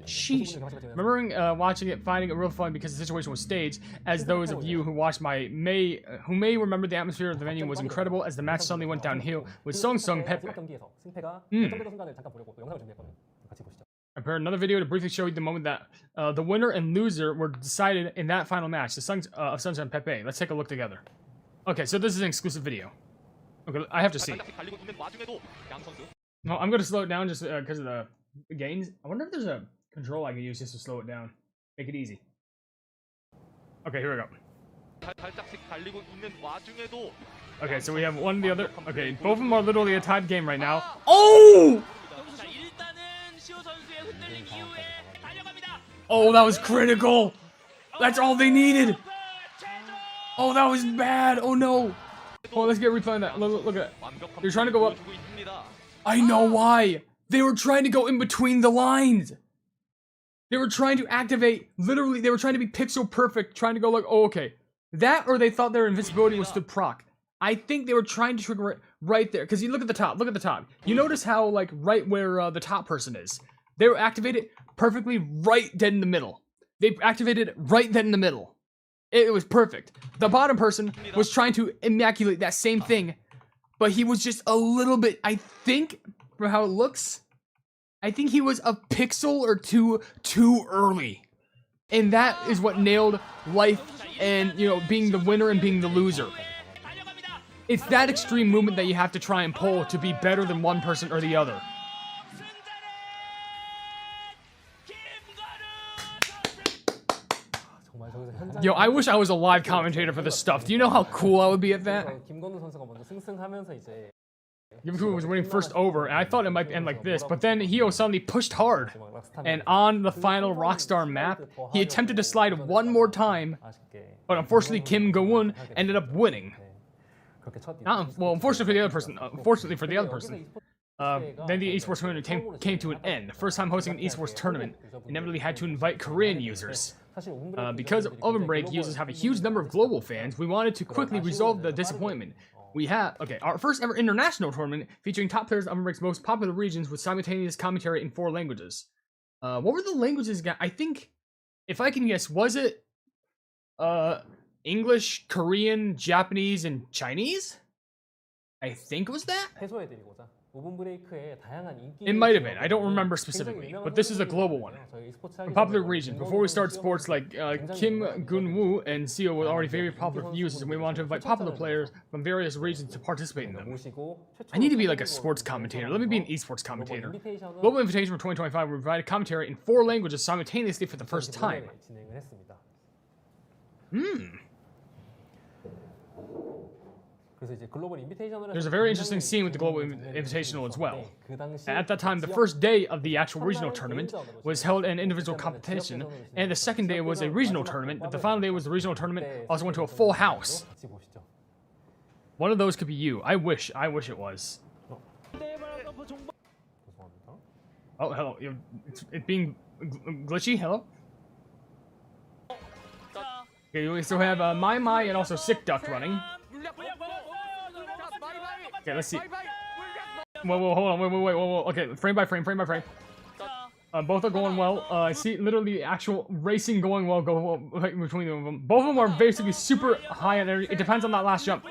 Sheesh. Remembering watching it, finding it real fun because the situation was staged, as those of you who watched who may remember the atmosphere of the venue was incredible as the match suddenly went downhill with Sung Sung Pepe. I prepared another video to briefly show you the moment that the winner and loser were decided in that final match, the Sung Sung Pepe. Let's take a look together. Okay, so this is an exclusive video. Okay, I have to see. No, I'm gonna slow it down just because of the gains. I wonder if there's a control I can use just to slow it down. Make it easy. Okay, here we go. Okay, so we have one the other. Okay, both of them are literally a tied game right now. Oh! Oh, that was critical! That's all they needed! Oh, that was bad! Oh no! Oh, let's get replaying that. Look at that. They're trying to go up. I know why! They were trying to go in between the lines! They were trying to activate, literally, they were trying to be pixel perfect, trying to go like, oh, okay. That, or they thought their invincibility was stood proc. I think they were trying to trigger it right there, because you look at the top, You notice how, like, right where the top person is. They were activated perfectly right dead in the middle. They activated it right dead in the middle. It was perfect. The bottom person was trying to immaculate that same thing, but he was just a little bit, I think, for how it looks, I think he was a pixel or two too early. And that is what nailed life and, being the winner and being the loser. It's that extreme movement that you have to try and pull to be better than one person or the other. Yo, I wish I was a live commentator for this stuff. Do you know how cool I would be at that? Kim was winning first over, and I thought it might end like this, but then Hyo suddenly pushed hard. And on the final Rockstar map, he attempted to slide one more time, but unfortunately Kim Go-woon ended up winning. Well, unfortunately for the other person. Then the esports tournament came to an end. The first time hosting an esports tournament, inevitably had to invite Korean users. Because Ovenbreak users have a huge number of global fans, we wanted to quickly resolve the disappointment. We have, our first ever international tournament featuring top players of Ovenbreak's most popular regions with simultaneous commentary in 4 languages. What were the languages? I think, if I can guess, was it English, Korean, Japanese, and Chinese? I think it was that? It might have been. I don't remember specifically, but this is a global one. A popular region. Before we start sports, like Kim Gun-woo and Seo were already very popular users, and we want to invite popular players from various regions to participate in them. I need to be like a sports commentator. Let me be an esports commentator. Global invitation for 2025 will provide commentary in 4 languages simultaneously for the first time. There's a very interesting scene with the Global Invitational as well. At that time, the first day of the actual regional tournament was held in individual competition, and the second day was a regional tournament, but the final day was the regional tournament, also went to a full house. One of those could be you. I wish it was. Oh, hello. It's being glitchy. Hello? Okay, we still have My and also Sick Duck running. Okay, let's see. Whoa, hold on, whoa. Okay, frame by frame. Both are going well. I see literally actual racing going well between them. Both of them are basically super high on energy. It depends on that last jump.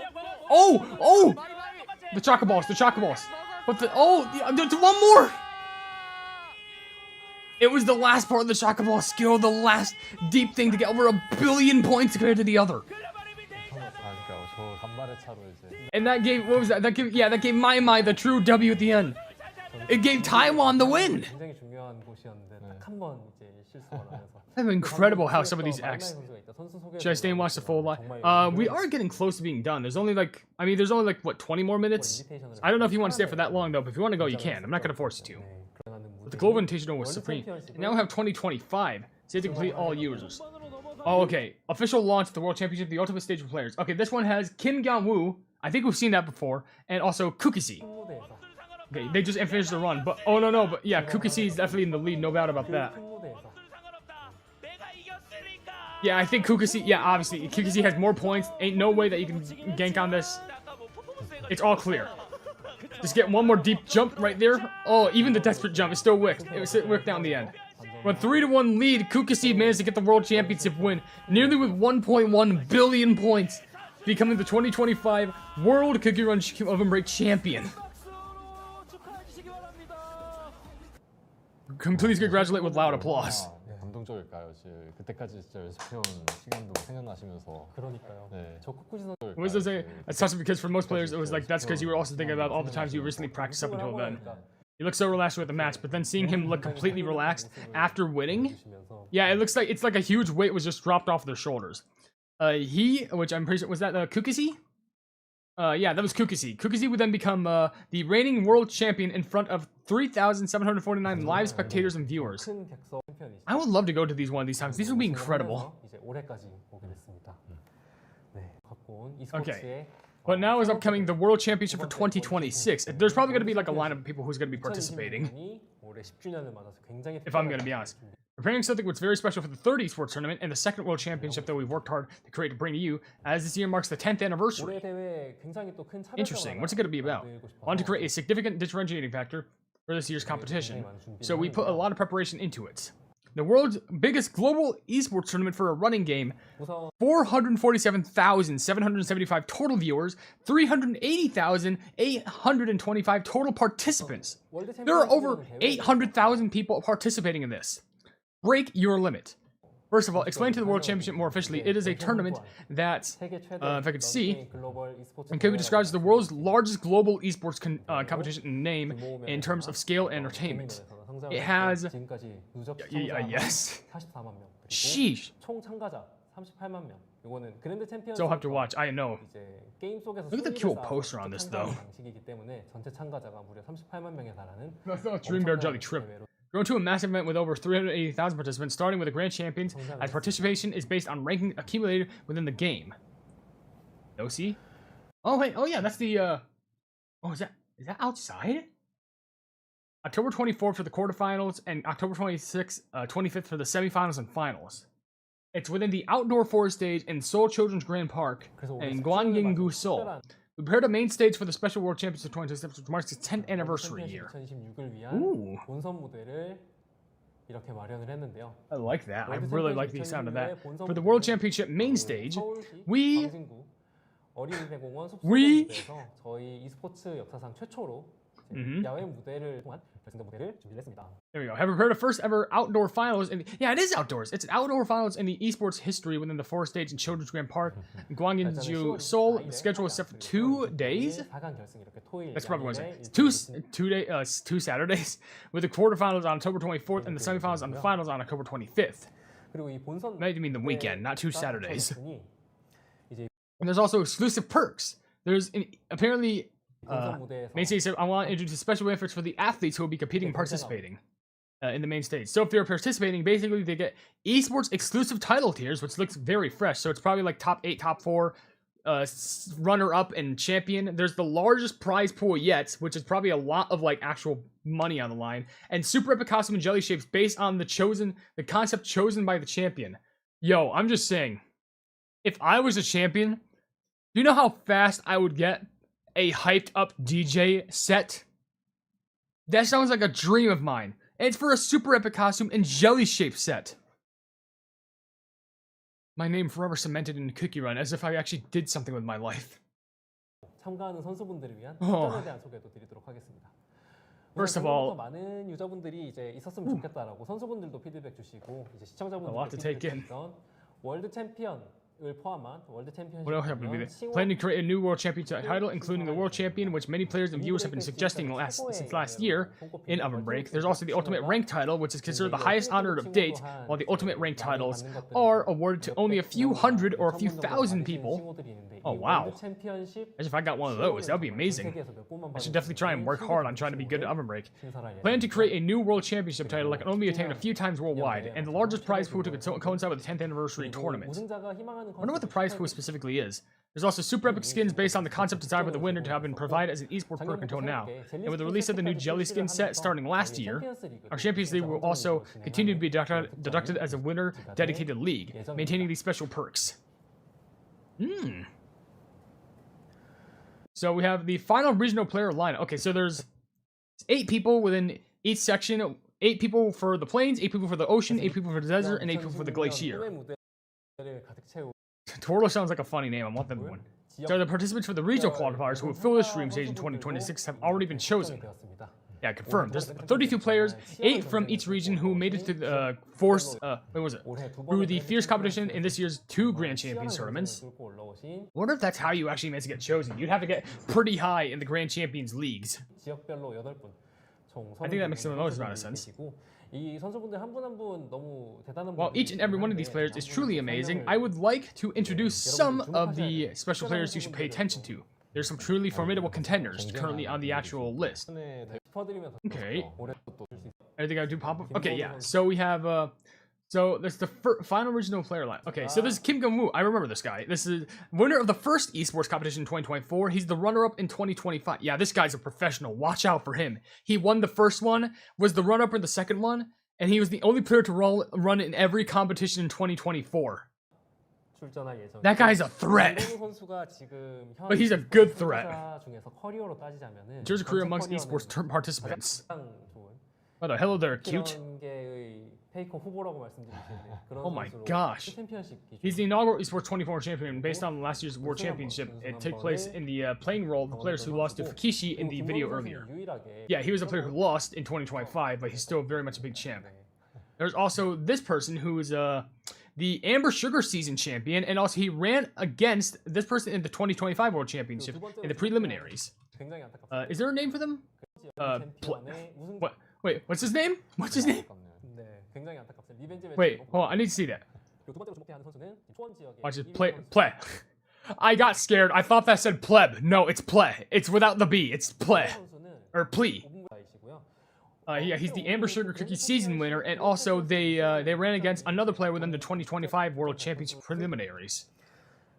Oh! The chocoballs. But there's one more! It was the last part of the chocoball skill, the last deep thing to get over 1 billion points compared to the other. And that gave, what was that? That gave My the true W at the end. It gave Taiwan the win. That's incredible how some of these acts. Should I stay and watch the full live? We are getting close to being done. There's only like, what, 20 more minutes? I don't know if you want to stay for that long though, but if you want to go, you can. I'm not going to force you to. But the Global Invitational was supreme. And now we have 2025. So you have to complete all users. Oh, okay. Official launch of the World Championship, the ultimate stage for players. Okay, this one has Kim Gyang-woo. I think we've seen that before. And also Kukisi. Okay, they just finished the run. But, oh no, but yeah, Kukisi is definitely in the lead. No doubt about that. Yeah, I think Kukisi, yeah, obviously. Kukisi has more points. Ain't no way that you can gank on this. It's all clear. Just get one more deep jump right there. Oh, even the desperate jump is still wicked. It worked out in the end. With 3-1 lead, Kukisi managed to get the World Championship win, nearly with 1.1 billion points, becoming the 2025 World Cookie Run Ovenbreak champion. Please congratulate with loud applause. 감동적일까요? 그때까지 진짜 연습해온 시간도 생각나시면서. 그러니까요. 네. 저 코쿠지는. What was I saying? That's tough because for most players it was like that's because you were also thinking about all the times you recently practiced up until then. He looked so relaxed with the match, but then seeing him look completely relaxed after winning, yeah, it looks like it's like a huge weight was just dropped off their shoulders. Which I'm pretty sure was that Kukisi? Yeah, that was Kukisi. Kukisi would then become the reigning world champion in front of 3,749 live spectators and viewers. I would love to go to one of these times. These would be incredible. Okay. But now is upcoming the World Championship for 2026. There's probably going to be like a line of people who's going to be participating. If I'm going to be honest. Preparing something what's very special for the third esports tournament and the second World Championship that we've worked hard to create to bring to you, as this year marks the 10th anniversary. Interesting. What's it going to be about? I want to create a significant differentiating factor for this year's competition, so we put a lot of preparation into it. The world's biggest global esports tournament for a running game, 447,775 total viewers, 380,825 total participants. There are over 800,000 people participating in this. Break your limit. First of all, explain to the World Championship more officially, it is a tournament that, if I could see, and can be described as the world's largest global esports competition in name in terms of scale and entertainment. It has, yes, sheesh. So I'll have to watch, I know. Look at the cool poster on this though. That's not Dream Bear Jelly Trip. Grown to a massive event with over 380,000 participants, starting with the Grand Champions, as participation is based on ranking accumulated within the game. No, see? Oh, wait, oh yeah, that's the, oh, is that outside? October 24th for the quarterfinals, and October 25th for the semifinals and finals. It's within the outdoor forest stage in Seoul Children's Grand Park in Gwangyang-gu, Seoul. We prepared a main stage for the Special World Championship 2026, which marks its 10th anniversary year. Ooh. I like that. I really like the sound of that. For the World Championship main stage, we There we go. Have prepared a first ever outdoor finals. Yeah, it is outdoors. It's an outdoor finals in the esports history within the forest stage in Children's Grand Park in Gwangyang-ju, Seoul. The schedule is set for 2 days. That's probably what I'm saying. Two Saturdays, with the quarterfinals on October 24th and the semifinals and the finals on October 25th. Maybe you mean the weekend, not 2 Saturdays. And there's also exclusive perks. There's apparently 본선 무대에서 main stage said I want to introduce special benefits for the athletes who will be competing and participating in the main stage. So if they're participating, basically they get esports exclusive title tiers, which looks very fresh. So it's probably like top 8, top 4, runner-up, and champion. There's the largest prize pool yet, which is probably a lot of like actual money on the line, and super epic costume and jelly shapes based on the concept chosen by the champion. Yo, I'm just saying, if I was a champion, do you know how fast I would get a hyped up DJ set? That sounds like a dream of mine. And it's for a super epic costume and jelly shape set. My name forever cemented in Cookie Run, as if I actually did something with my life. 참가하는 선수분들을 위한 특전에 대한 소개도 드리도록 하겠습니다. First of all, 많은 유저분들이 이제 있었으면 좋겠다라고 선수분들도 피드백 주시고 이제 시청자분들도 피드백 주시던 월드 챔피언 What else have we been? Planning to create a new world championship title, including the world champion, which many players and viewers have been suggesting since last year in Ovenbreak. There's also the ultimate rank title, which is considered the highest honor of date, while the ultimate rank titles are awarded to only a few hundred or a few thousand people. Oh wow! Imagine if I got one of those, that would be amazing. I should definitely try and work hard on trying to be good at Ovenbreak. Plan to create a new world championship title that can only be attained a few times worldwide, and the largest prize pool to coincide with the 10th anniversary tournament. I wonder what the prize pool specifically is. There's also super epic skins based on the concept designed by the winner to have been provided as an esports perk until now. And with the release of the new jelly skin set starting last year, our Champions League will also continue to be deducted as a winner dedicated league, maintaining these special perks. So we have the final regional player lineup. Okay, so there's 8 people within each section. 8 people for the plains, 8 people for the ocean, 8 people for the desert, and 8 people for the glacier. Twirlo sounds like a funny name. I want them to win. So the participants for the regional qualifiers who will fill this stream stage in 2026 have already been chosen. Yeah, confirmed. There's 32 players, 8 from each region who made it to the through the fierce competition in this year's 2 Grand Champions tournaments. I wonder if that's how you actually manage to get chosen. You'd have to get pretty high in the Grand Champions leagues. I think that makes the most amount of sense. While each and every one of these players is truly amazing, I would like to introduce some of the special players you should pay attention to. There's some truly formidable contenders currently on the actual list. Okay. Anything I do pop up? Okay, yeah. So we have, so that's the final original player line. Okay, so this is Kim Jong-woo. I remember this guy. This is winner of the first esports competition in 2024. He's the runner-up in 2025. Yeah, this guy's a professional. Watch out for him. He won the first one, was the runner-up in the second one, and he was the only player to run in every competition in 2024. That guy's a threat. But he's a good threat. There's a career amongst esports participants. Oh, hello there, cute. Oh my gosh. He's the inaugural esports 24 champion based on last year's world championship. It took place in the playing role of the players who lost to Fukishi in the video earlier. Yeah, he was a player who lost in 2025, but he's still very much a big champ. There's also this person who is the Amber Sugar season champion, and also he ran against this person in the 2025 world championship in the preliminaries. Is there a name for them? What? Wait, what's his name? What's his name? Wait, hold on, I need to see that. Watch this, play. I got scared. I thought that said pleb. No, it's play. It's without the B. It's play. Or plea. Yeah, he's the Amber Sugar Cookie season winner, and also they ran against another player within the 2025 World Championship preliminaries.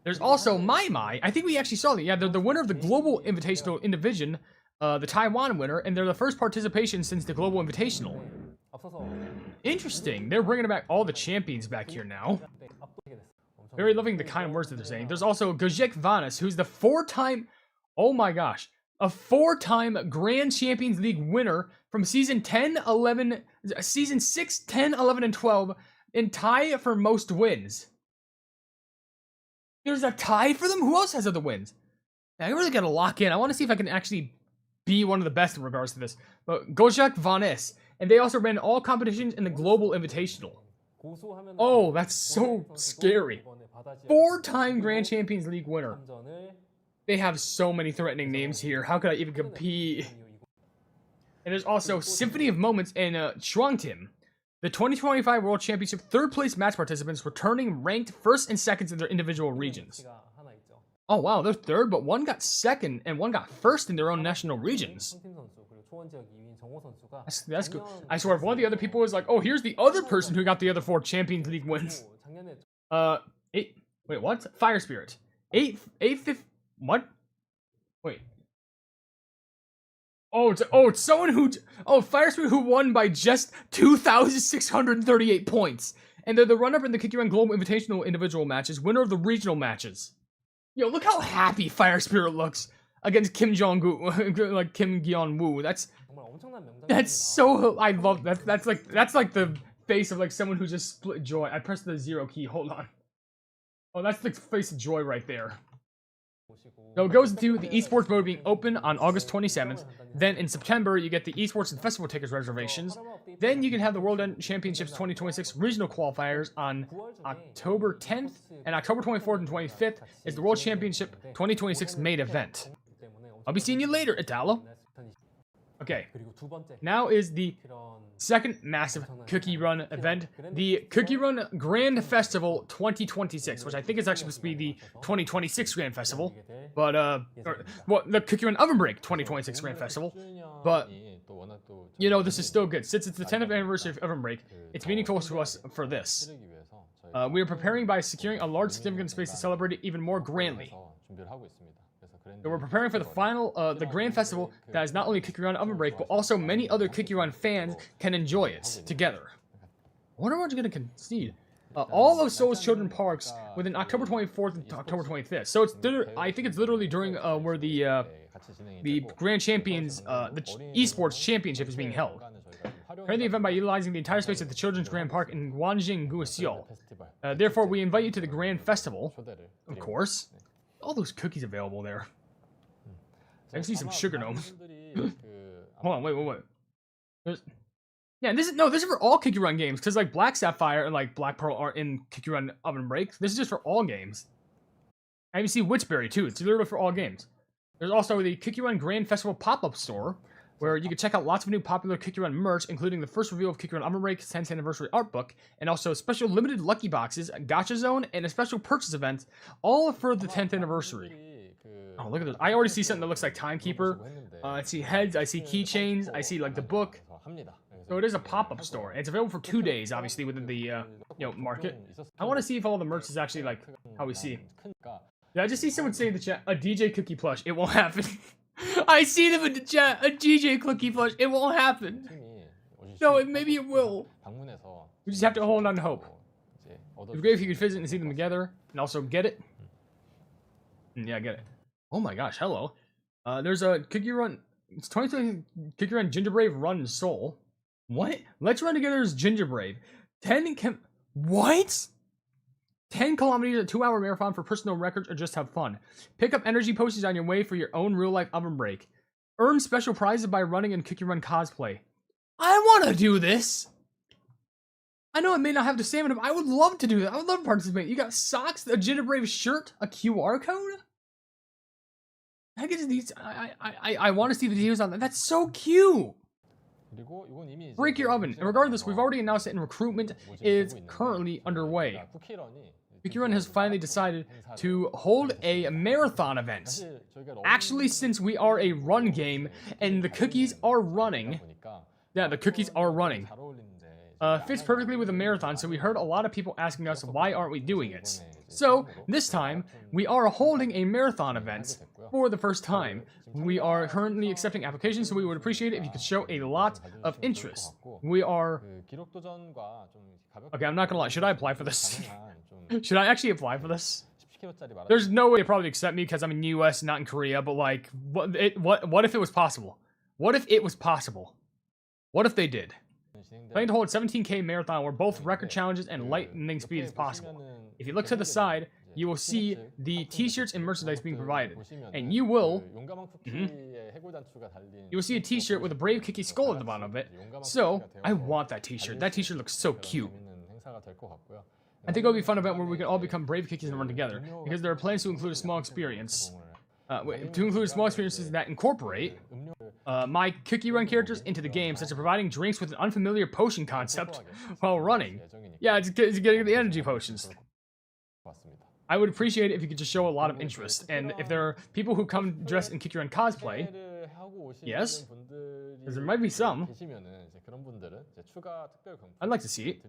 There's also Mai. I think we actually saw that. Yeah, they're the winner of the Global Invitational in Division, the Taiwan winner, and they're the first participation since the Global Invitational. Interesting. They're bringing back all the champions back here now. Very loving the kind words that they're saying. There's also Gojek Vanis, who's the 4-time, oh my gosh, a 4-time Grand Champions League winner from season 10, 11, season 6, 10, 11, and 12, in tie for most wins. There's a tie for them? Who else has other wins? I really gotta lock in. I want to see if I can actually be one of the best in regards to this. But Gojek Vanis. And they also ran all competitions in the Global Invitational. Oh, that's so scary. 4-time Grand Champions League winner. They have so many threatening names here. How could I even compete? And there's also Symphony of Moments and Chuangtim, the 2025 World Championship 3rd place match participants returning ranked 1st and 2nd in their individual regions. Oh wow, they're third, but one got second and one got first in their own national regions. That's good. I swear, if one of the other people was like, "Oh, here's the other person who got the other 4 Champions League wins." Eight. Wait, what? Fire Spirit. Fifth. What? Wait. It's someone who. Oh, Fire Spirit who won by just 2,638 points, and they're the runner-up in the Kikirun Global Invitational individual matches, winner of the regional matches. Yo, look how happy Fire Spirit looks against Kim Jong-gu, like Kim Gyeon-woo. That's so. I love that. That's like the face of like someone who just split joy. I pressed the 0 key. Hold on. Oh, that's the face of joy right there. So it goes into the esports mode being open on August 27th. Then in September, you get the esports and festival tickets reservations. Then you can have the World Championships 2026 regional qualifiers on October 10th, and October 24th and 25th is the World Championship 2026 main event. I'll be seeing you later, Italo. Okay, now is the second massive Cookie Run event, the Cookie Run Grand Festival 2026, which I think is actually supposed to be the 2026 Grand Festival, but, the Cookie Run Ovenbreak 2026 Grand Festival, but, you know, this is still good. Since it's the 10th anniversary of Ovenbreak, it's meaningful to us for this. We are preparing by securing a large significant space to celebrate it even more grandly. So we're preparing for the final, the Grand Festival that is not only Cookie Run Ovenbreak, but also many other Cookie Run fans can enjoy it together. I wonder what's going to concede. All of Seoul's children parks within October 24th and October 25th. So it's I think it's literally during where the Grand Champions, the Esports Championship is being held. During the event by utilizing the entire space at the Children's Grand Park in Gwanjing, Seoul. Therefore, we invite you to the Grand Festival, of course. All those cookies available there. I see some sugar gnomes. Hold on, wait. This is for all Cookie Run games, because like Black Sapphire and like Black Pearl are in Cookie Run Ovenbreak. This is just for all games. I even see Witchberry too. It's literally for all games. There's also the Cookie Run Grand Festival pop-up store, where you can check out lots of new popular Cookie Run merch, including the first reveal of Cookie Run Ovenbreak's 10th anniversary art book, and also special limited lucky boxes, a gacha zone, and a special purchase event, all for the 10th anniversary. Oh, look at this. I already see something that looks like Timekeeper. I see heads, I see keychains, I see like the book. So it is a pop-up store. It's available for 2 days, obviously, within the market. I want to see if all the merch is actually like how we see. Yeah, I just see someone saying in the chat, a DJ Cookie plush. It won't happen. I see them in the chat, a DJ Cookie plush. It won't happen. No, maybe it will. We just have to hold on to hope. It'd be great if you could visit and see them together, and also get it. Yeah, get it. Oh my gosh, hello. There's a Cookie Run. It's 2020 Cookie Run Gingerbrave Run Seoul. What? Let's run together as Gingerbrave. 10 kilometers, a 2-hour marathon for personal records, or just have fun. Pick up energy potions on your way for your own real-life Ovenbreak. Earn special prizes by running in Cookie Run cosplay. I want to do this! I know I may not have the stamina, but I would love to do that. I would love to participate. You got socks, a Gingerbrave shirt, a QR code? I get these. I want to see the details on that. That's so cute. Break your oven. And regardless, we've already announced that recruitment is currently underway. Cookie Run has finally decided to hold a marathon event. Actually, since we are a run game and the cookies are running, fits perfectly with a marathon, so we heard a lot of people asking us why aren't we doing it. So, this time, we are holding a marathon event for the first time. We are currently accepting applications, so we would appreciate it if you could show a lot of interest. We are... Okay, I'm not gonna lie, should I apply for this? Should I actually apply for this? There's no way they probably accept me because I'm in the US, not in Korea, but like, what if it was possible? What if it was possible? What if they did? Planning to hold a 17K marathon where both record challenges and lightning speed is possible. If you look to the side, you will see the t-shirts and merchandise being provided. And you will... You will see a t-shirt with a Brave Cookie skull at the bottom of it. So, I want that t-shirt. That t-shirt looks so cute. I think it'll be a fun event where we can all become Brave Cookies and run together. Because there are plans to include a small experience. Experiences that incorporate my Cookie Run characters into the game, such as providing drinks with an unfamiliar potion concept while running. Yeah, it's getting the energy potions. I would appreciate it if you could just show a lot of interest. And if there are people who come dressed in Kikiran cosplay, yes, because there might be some. I'd like to see it.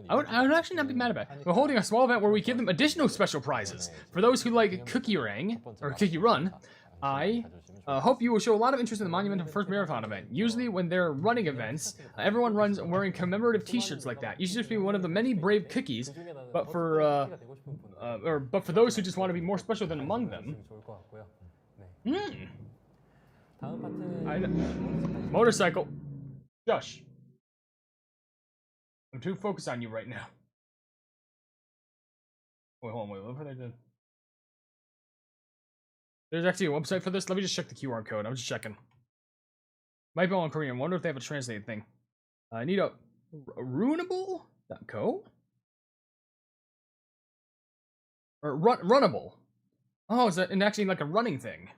I would actually not be mad about it. We're holding a small event where we give them additional special prizes. For those who like Cookie Rang, or Cookie Run, I hope you will show a lot of interest in the monumental first marathon event. Usually when they're running events, everyone runs wearing commemorative t-shirts like that. You should just be one of the many brave cookies, but for those who just want to be more special than among them. Motorcycle. Shush. I'm too focused on you right now. Wait, hold on, wait, what are they doing? There's actually a website for this. Let me just check the QR code. I'm just checking. Might be all in Korean. Wonder if they have a translated thing. I need a ruinable.co? Or runnable. Oh, is that actually like a running thing?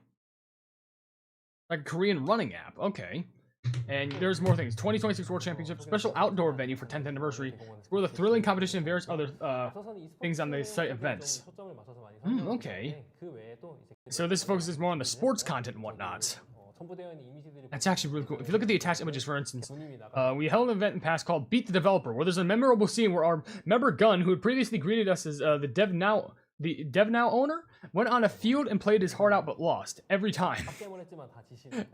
Like a Korean running app. Okay. And there's more things. 2026 World Championship, special outdoor venue for 10th anniversary. Explore the thrilling competition and various other things on the site events. Okay. So this focuses more on the sports content and whatnot. That's actually really cool. If you look at the attached images, for instance, we held an event in the past called Beat the Developer, where there's a memorable scene where our member Gunn, who had previously greeted us as the DevNow owner, went on a field and played his heart out but lost every time.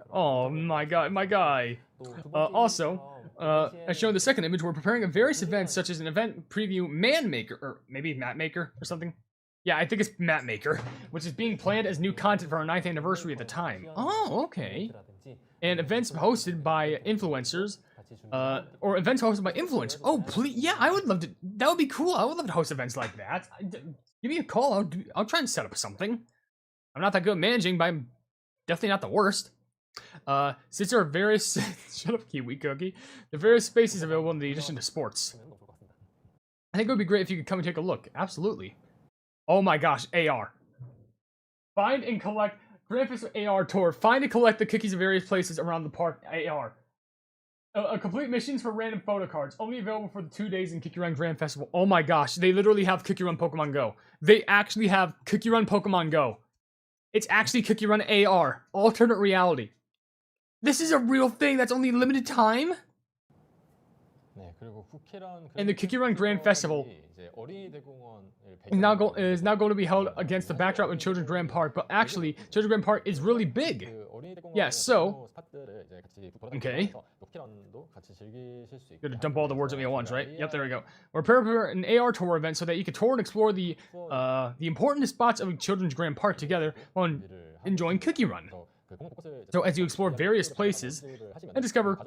Oh my god, my guy. Also, as shown in the second image, we're preparing various events such as an event preview Man Maker, or maybe Map Maker or something. Yeah, I think it's Map Maker, which is being planned as new content for our 9th anniversary at the time. Oh, okay. And events hosted by influencers, or events hosted by influencers. Oh, please, yeah, I would love to. That would be cool. I would love to host events like that. Give me a call. I'll try and set up something. I'm not that good at managing, but I'm definitely not the worst. Since there are various shut up, Kiwi Cookie. The various spaces available in the addition to sports. I think it would be great if you could come and take a look. Absolutely. Oh my gosh, AR. Find and collect Grand Festival AR tour. Find and collect the cookies in various places around the park. AR. A complete missions for random photo cards. Only available for the 2 days in Cookie Run Grand Festival. Oh my gosh, they literally have Cookie Run Pokemon Go. They actually have Cookie Run Pokemon Go. It's actually Cookie Run AR. Alternate reality. This is a real thing that's only limited time? And the Cookie Run Grand Festival is now going to be held against the backdrop in Children's Grand Park, but actually, Children's Grand Park is really big. Yeah, so... Okay. Gonna dump all the words at me at once, right? Yep, there we go. We're preparing an AR tour event so that you can tour and explore the important spots of Children's Grand Park together while enjoying Cookie Run. So as you explore various places and discover...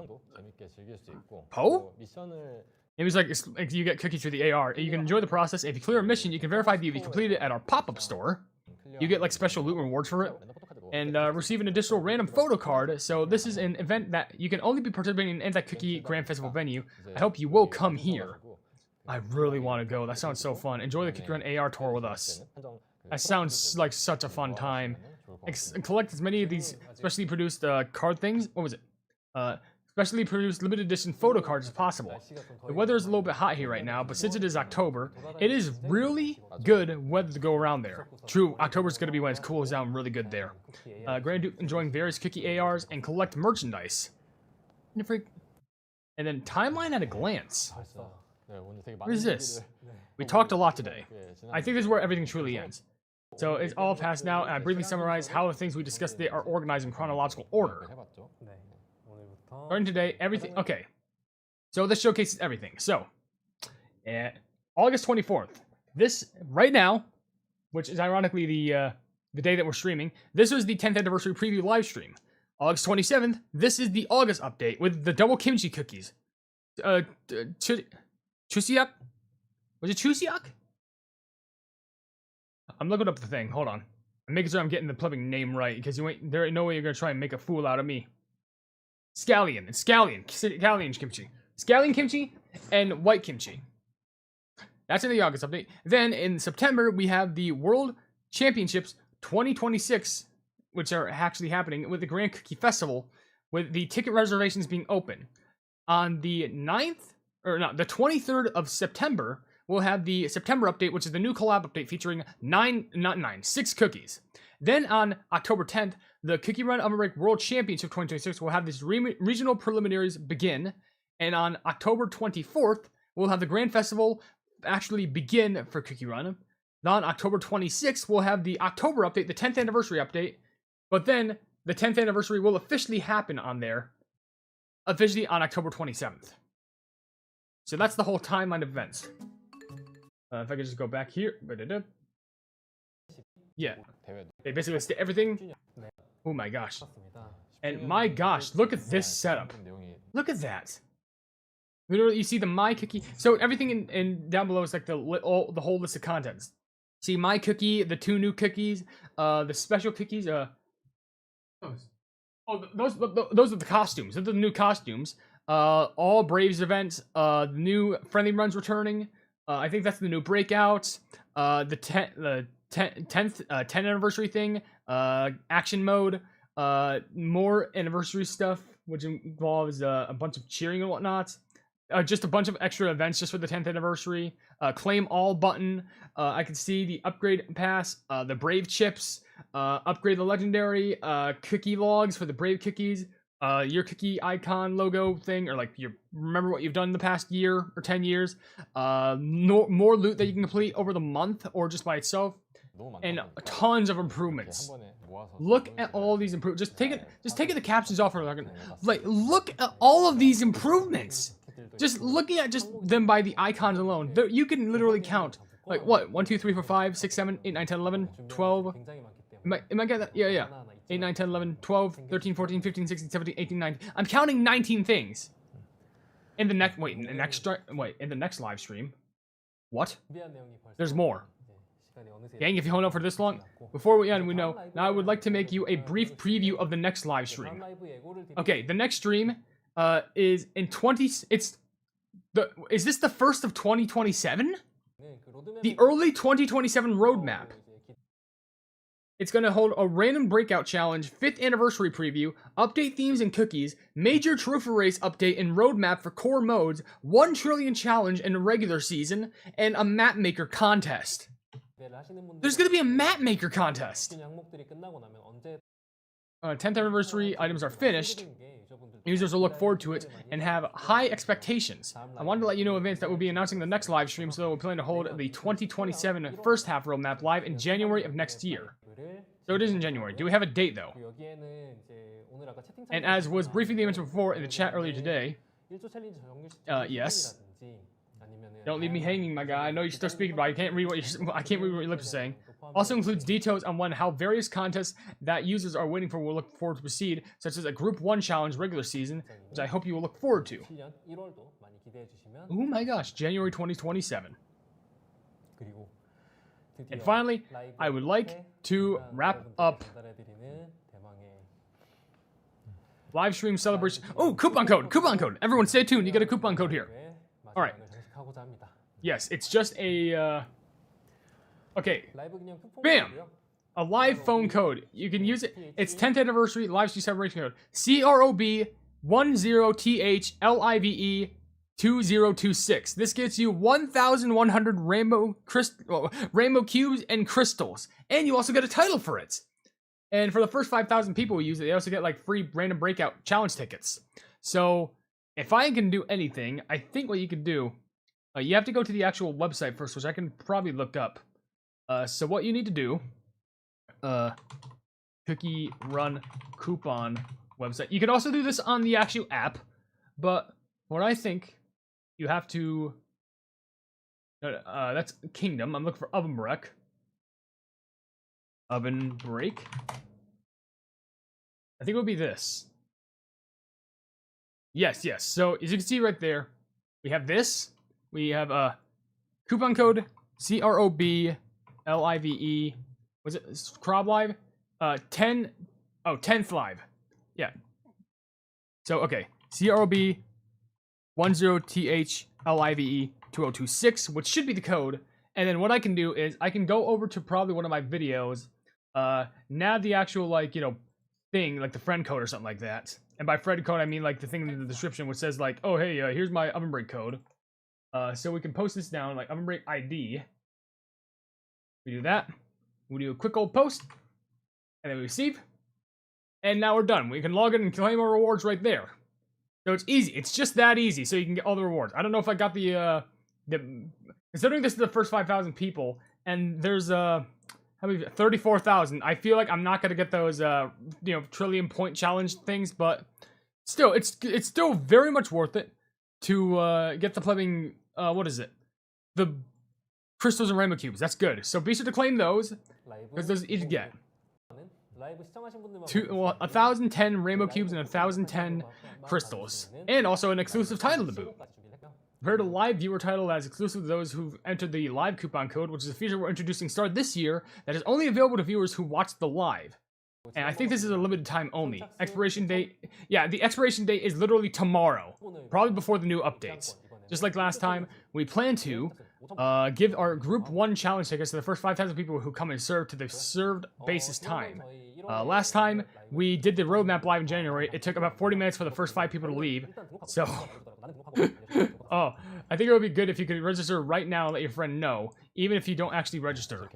It was like you get cookies through the AR. You can enjoy the process. If you clear a mission, you can verify that you've completed it at our pop-up store. You get like special loot rewards for it. And receive an additional random photo card. So this is an event that you can only be participating in that Cookie Grand Festival venue. I hope you will come here. I really want to go. That sounds so fun. Enjoy the Cookie Run AR tour with us. That sounds like such a fun time. Collect as many of these specially produced card things. What was it? Specially produced limited edition photo cards as possible. The weather is a little bit hot here right now, but since it is October, it is really good weather to go around there. True, October is going to be when it cools down really good there. Enjoying various cookie ARs and collect merchandise. And then timeline at a glance. What is this? We talked a lot today. I think this is where everything truly ends. So it's all past now, and I briefly summarize how the things we discussed today are organized in chronological order. Starting today, everything... Okay. So this showcases everything. So, August 24th. This, right now, which is ironically the day that we're streaming, this was the 10th anniversary preview live stream. August 27th, this is the August update with the double kimchi cookies. Chusiak? Was it Chusiak? I'm looking up the thing. Hold on. I'm making sure I'm getting the plumbing name right, because there ain't no way you're gonna try and make a fool out of me. Scallion. It's Scallion. Scallion kimchi. Scallion kimchi and white kimchi. That's in the August update. Then in September, we have the World Championships 2026, which are actually happening with the Grand Cookie Festival, with the ticket reservations being open. On the 23rd of September, we'll have the September update, which is the new collab update featuring 6 cookies. Then on October 10th, the Cookie Run Oven Break World Championship 2026 will have these regional preliminaries begin. And on October 24th, we'll have the Grand Festival actually begin for Cookie Run. Then on October 26th, we'll have the October update, the 10th anniversary update. But then the 10th anniversary will officially happen on there, officially on October 27th. So that's the whole timeline of events. If I could just go back here. Yeah. They basically list everything. Oh my gosh. And my gosh, look at this setup. Look at that. Literally, you see the My Cookie. So everything in down below is like the whole list of contents. See My Cookie, the 2 new cookies, the special cookies. Those are the costumes. Those are the new costumes. All Braves events. The new friendly runs returning. I think that's the new breakouts. The 10th anniversary thing. Action mode. More anniversary stuff, which involves a bunch of cheering and whatnot. Just a bunch of extra events just for the 10th anniversary. Claim all button. I can see the upgrade pass, the Brave chips, upgrade the legendary, cookie logs for the Brave cookies, your cookie icon logo thing, or like remember what you've done in the past year or 10 years. More loot that you can complete over the month or just by itself, and tons of improvements. Look at all these improvements. Just take the captions off for a second. Like, look at all of these improvements. Just looking at them by the icons alone, you can literally count like what 1, 2, 3, 4, 5, 6, 7, 8, 9, 10, 11, 12. Am I getting that? Yeah. 8, 9, 10, 11, 12, 13, 14, 15, 16, 17, 18, 19. I'm counting 19 things. In the next in the next live stream. What? There's more. Gang, if you hold out for this long, before we end, now I would like to make you a brief preview of the next live stream. Okay, the next stream is in is this the first of 2027? The early 2027 roadmap. It's going to hold a random breakout challenge, 5th anniversary preview, update themes and cookies, major trophy race update and roadmap for core modes, 1 trillion challenge in a regular season, and a map maker contest. There's going to be a map maker contest. 10th anniversary items are finished. Users will look forward to it and have high expectations. I wanted to let you know in advance that we'll be announcing the next live stream, so we'll plan to hold the 2027 first half roadmap live in January of next year. So it is in January. Do we have a date though? And as was briefly mentioned before in the chat earlier today, yes. Don't leave me hanging, my guy. I know you're still speaking, but I can't read what your lips are saying. Also includes details on how various contests that users are waiting for will look forward to proceed, such as a Group 1 challenge regular season, which I hope you will look forward to. Oh my gosh, January 2027. And finally, I would like to wrap up live stream celebration. Oh, coupon code. Everyone stay tuned. You get a coupon code here. All right. Yes, it's just a, okay. Bam! A live phone code. You can use it. It's 10th anniversary live stream celebration code. CROB 10THLIVE 2026. This gets you 1,100 rainbow cubes and crystals. And you also get a title for it. And for the first 5,000 people who use it, they also get like free random breakout challenge tickets. So if I can do anything, I think what you can do, you have to go to the actual website first, which I can probably look up. So what you need to do, Cookie Run coupon website. You can also do this on the actual app, but what I think you have to, that's Kingdom. I'm looking for Ovenbreak. Ovenbreak. I think it would be this. Yes. So as you can see right there, we have this. We have a coupon code CROB LIVE. Was it CROB live? 10th live. Yeah. So okay, CROB 10TH LIVE 2026, which should be the code. And then what I can do is I can go over to probably one of my videos, nab the actual thing, like the friend code or something like that. And by friend code I mean like the thing in the description which says like, oh hey, here's my Ovenbreak code. So we can post this down like Ovenbreak ID. We do that. We do a quick old post, and then we receive. And now we're done. We can log in and claim our rewards right there. So it's easy. It's just that easy. So you can get all the rewards. I don't know if I got the considering this is the first 5,000 people, and there's how many 34,000. I feel like I'm not gonna get those trillion point challenge things, but still, it's still very much worth it to get the plebing. What is it? The crystals and rainbow cubes. That's good. So be sure to claim those because those are easy to get. 1,010 rainbow cubes and 1,010 crystals, and also an exclusive title to boot. Prepare to live viewer title as exclusive to those who've entered the live coupon code, which is a feature we're introducing start this year that is only available to viewers who watch the live. And I think this is a limited time only. Expiration date, yeah, the expiration date is literally tomorrow, probably before the new updates. Just like last time, we plan to give our Group 1 challenge tickets to the first 5,000 people who come and serve to the served basis time. Last time, we did the roadmap live in January. It took about 40 minutes for the first 5 people to leave. So, I think it would be good if you could register right now and let your friend know, even if you don't actually register.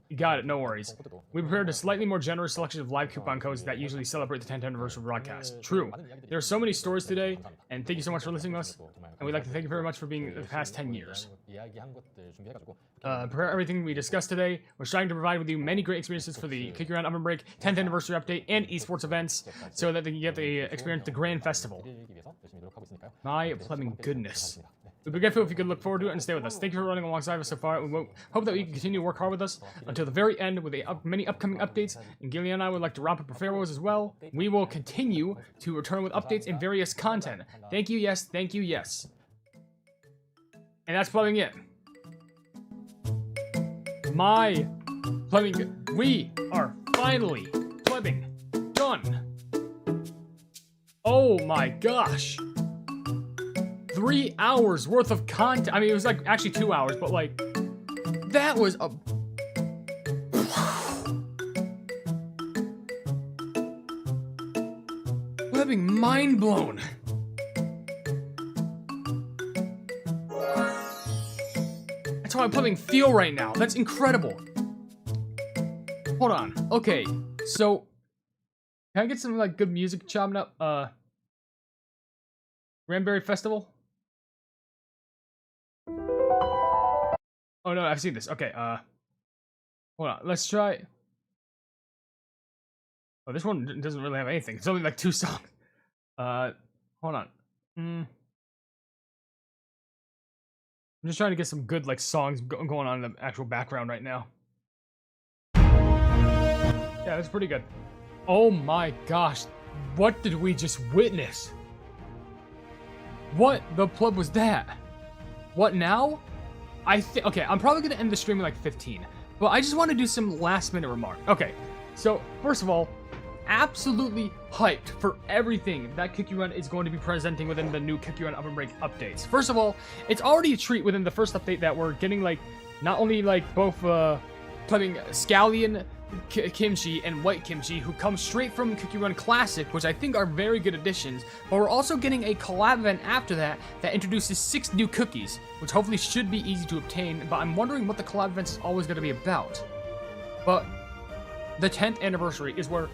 You got it, no worries. We prepared a slightly more generous selection of live coupon codes that usually celebrate the 10th anniversary broadcast. True. There are so many stories today, and thank you so much for listening to us. And we'd like to thank you very much for being the past 10 years. Prepare everything we discussed today. We're trying to provide with you many great experiences for the Kick Your Around Ovenbreak 10th anniversary update and esports events, so that they can get the experience the grand festival. My plebing goodness. We'd be grateful if you could look forward to it and stay with us. Thank you for running alongside us so far. We hope that we can continue to work hard with us until the very end with many upcoming updates. And Gillian and I would like to wrap up our farewells as well. We will continue to return with updates and various content. Thank you, yes. Thank you, yes. And that's plumbing it. My plumbing. We are finally plumbing done. Oh my gosh. 3 hours worth of content. I mean, it was like actually 2 hours, but like that was a living mind blown. That's how I'm plumbing feel right now. That's incredible. Hold on. Okay, so can I get some like good music chopping up? Cranberry Festival. Oh no, I've seen this. Okay, hold on. Let's try. Oh, this one doesn't really have anything. It's only like 2 songs. Hold on. I'm just trying to get some good like songs going on in the actual background right now. Yeah, that's pretty good. Oh my gosh, what did we just witness? What the pleb was that? What now? Okay, I'm probably gonna end the stream in like 15, but I just want to do some last minute remark. Okay, so first of all, absolutely hyped for everything that Kick You Run is going to be presenting within the new Kick You Run Ovenbreak updates. First of all, it's already a treat within the first update that we're getting like not only like both plumbing scallion kimchi and white kimchi, who come straight from Kick You Run Classic, which I think are very good additions, but we're also getting a collab event after that that introduces 6 new cookies, which hopefully should be easy to obtain, but I'm wondering what the collab event is always going to be about. But the 10th anniversary is where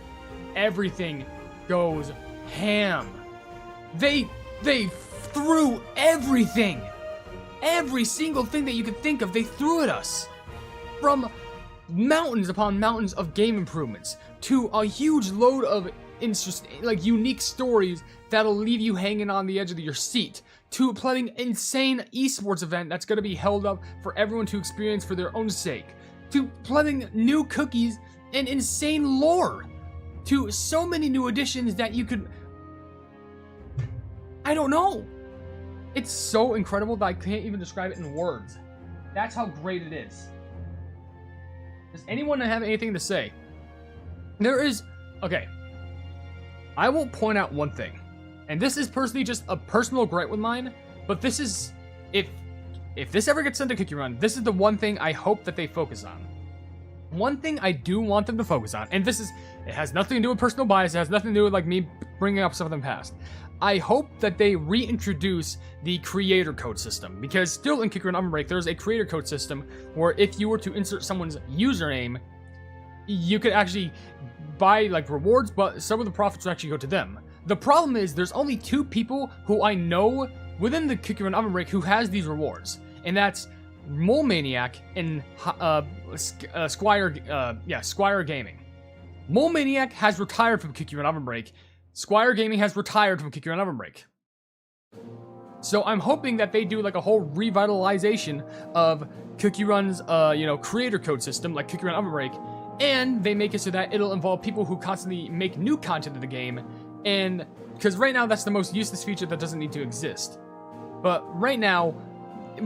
everything goes ham. They threw everything. Every single thing that you could think of, they threw at us. From mountains upon mountains of game improvements to a huge load of like unique stories that'll leave you hanging on the edge of your seat, to playing insane esports event that's going to be held up for everyone to experience for their own sake, to playing new cookies and insane lore, to so many new additions that you could, I don't know. It's so incredible that I can't even describe it in words. That's how great it is. Does anyone have anything to say? Okay. I will point out one thing. And this is personally just a personal gripe with mine, but this is, if this ever gets sent to Kick You Run, this is the one thing I hope that they focus on. One thing I do want them to focus on, and it has nothing to do with personal bias, it has nothing to do with like me bringing up stuff in the past. I hope that they reintroduce the creator code system, because still in Kicker and Ovenbreak, there's a creator code system where if you were to insert someone's username, you could actually buy like rewards, but some of the profits would actually go to them. The problem is there's only 2 people who I know within the Kicker and Ovenbreak who has these rewards, and that's Mole Maniac and Squire Gaming. Mole Maniac has retired from Kicker and Ovenbreak. Squire Gaming has retired from Kicker and Ovenbreak. So I'm hoping that they do like a whole revitalization of Cookie Run's, creator code system, like Kicker and Ovenbreak, and they make it so that it'll involve people who constantly make new content in the game, and because right now that's the most useless feature that doesn't need to exist. But right now,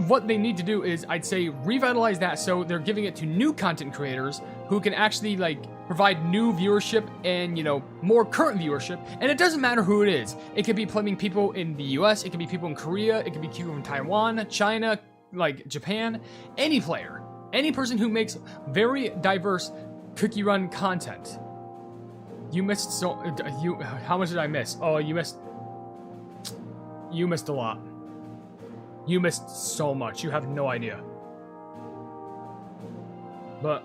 what they need to do is, I'd say, revitalize that so they're giving it to new content creators who can actually like provide new viewership and, more current viewership. And it doesn't matter who it is. It could be playing people in the US, it could be people in Korea, it could be people from Taiwan, China, like Japan, any player, any person who makes very diverse Cookie Run content. You missed how much did I miss? Oh, you missed a lot. You missed so much. You have no idea. But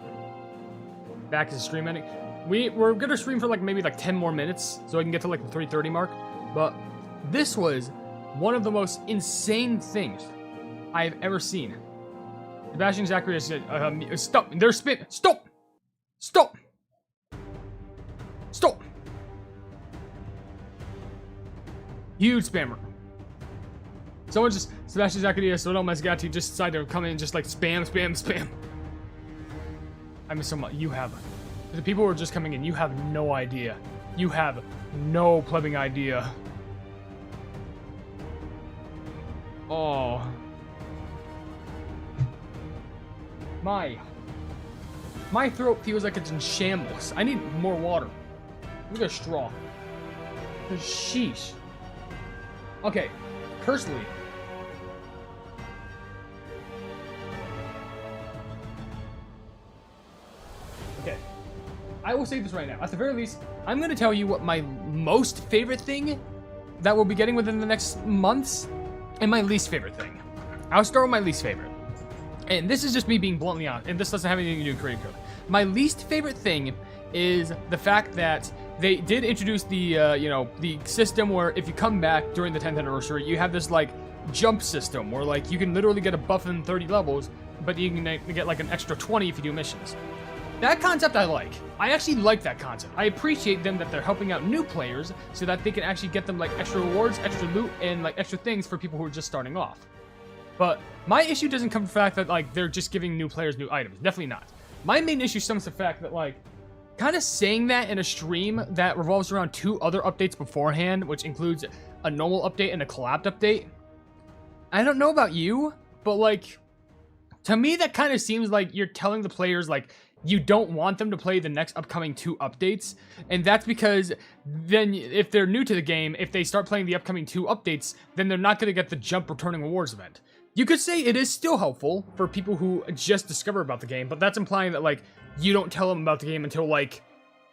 back to the stream ending. We're gonna stream for maybe 10 more minutes, so I can get to the 3:30 mark. But this was one of the most insane things I've ever seen. Sebastian Zachary said, "Stop! There's spin! Stop! Stop! Stop!" Huge spammer. Someone just, Sebastian Zacharias, Soto Masgati just decided to come in and just spam. I miss so much. You have, the people who are just coming in, you have no idea. You have no plebbing idea. Oh. My throat feels like it's in shambles. I need more water. Look at a straw. Sheesh. Okay, personally, I will say this right now. At the very least, I'm going to tell you what my most favorite thing that we'll be getting within the next months, and my least favorite thing. I'll start with my least favorite. And this is just me being bluntly honest, and this doesn't have anything to do with creative code. My least favorite thing is the fact that they did introduce the, the system where if you come back during the 10th anniversary, you have this, jump system where, you can literally get a buff in 30 levels, but you can get, an extra 20 if you do missions. That concept I like. I actually like that concept. I appreciate them that they're helping out new players so that they can actually get them, extra rewards, extra loot, and, extra things for people who are just starting off. But my issue doesn't come from the fact that, they're just giving new players new items. Definitely not. My main issue stems from the fact that, kind of saying that in a stream that revolves around 2 other updates beforehand, which includes a normal update and a collabed update. I don't know about you, but, to me that kind of seems like you're telling the players, you don't want them to play the next upcoming 2 updates, and that's because then if they're new to the game, if they start playing the upcoming 2 updates, then they're not going to get the jump returning rewards event. You could say it is still helpful for people who just discover about the game, but that's implying that, you don't tell them about the game until,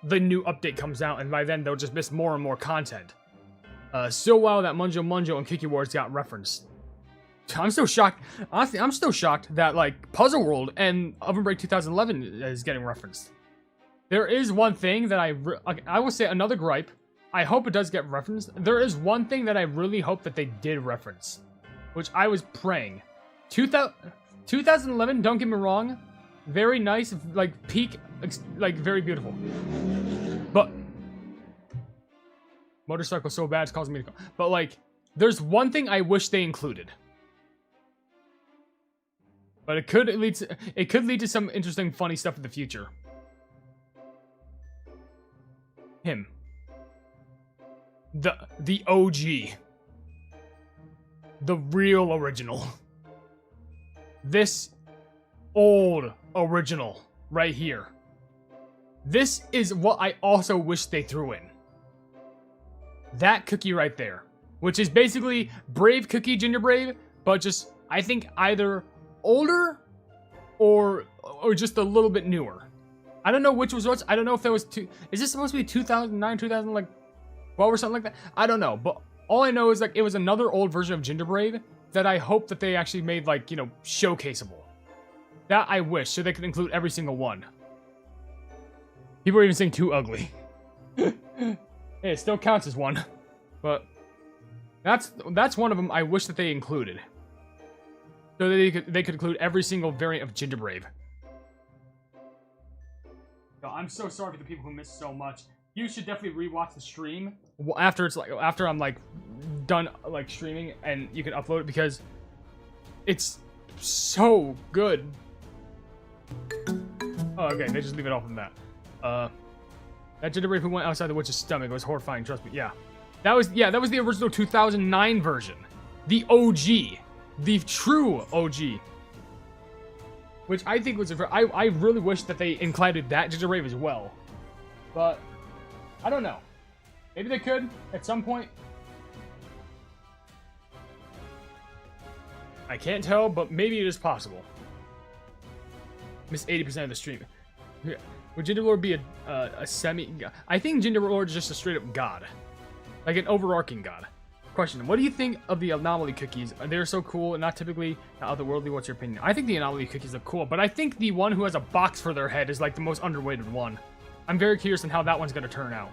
the new update comes out, and by then they'll just miss more and more content. So wow that Munjo and Kiki Wars got referenced. I'm still shocked. Honestly, I'm still shocked that, Puzzle World and Ovenbreak 2011 is getting referenced. There is one thing that I will say another gripe. I hope it does get referenced. There is one thing that I really hope that they did reference, which I was praying. 2011, don't get me wrong, very nice, peak, very beautiful. But motorcycle so bad it's causing me to go. But there's one thing I wish they included. But it could lead to some interesting, funny stuff in the future. Him. The OG. The real original. This old original right here. This is what I also wish they threw in. That cookie right there. Which is basically Brave Cookie Ginger Brave, but just, I think, either older or just a little bit newer. I don't know which was what. I don't know if that was is this supposed to be 2009, or something like that. I don't know, but all I know is like it was another old version of Gingerbrave that I hope that they actually made like, you know, showcaseable. That I wish, so they could include every single one. People are even saying too ugly. Hey, it still counts as one. But that's one of them I wish that they included. So that they could include every single variant of Gingerbrave. So I'm so sorry for the people who missed so much. You should definitely rewatch the stream after I'm like done like streaming, and you can upload it because it's so good. Oh, okay, they just leave it off from that. That Gingerbrave who went outside the witch's stomach was horrifying. Trust me. Yeah, that was the original 2009 version, the OG, the true OG. Which I think was I really wish that they included that Gingerbrave as well, but I don't know. Maybe they could at some point. I can't tell, but maybe it is possible. Missed 80% of the stream. Would Gingerlord be a semi? I think Gingerlord is just a straight up god, like an overarching god. Question: what do you think of the anomaly cookies? They're so cool and not typically otherworldly. What's your opinion? I think the anomaly cookies look cool, but I think the one who has a box for their head is like the most underrated one. I'm very curious on how that one's gonna turn out.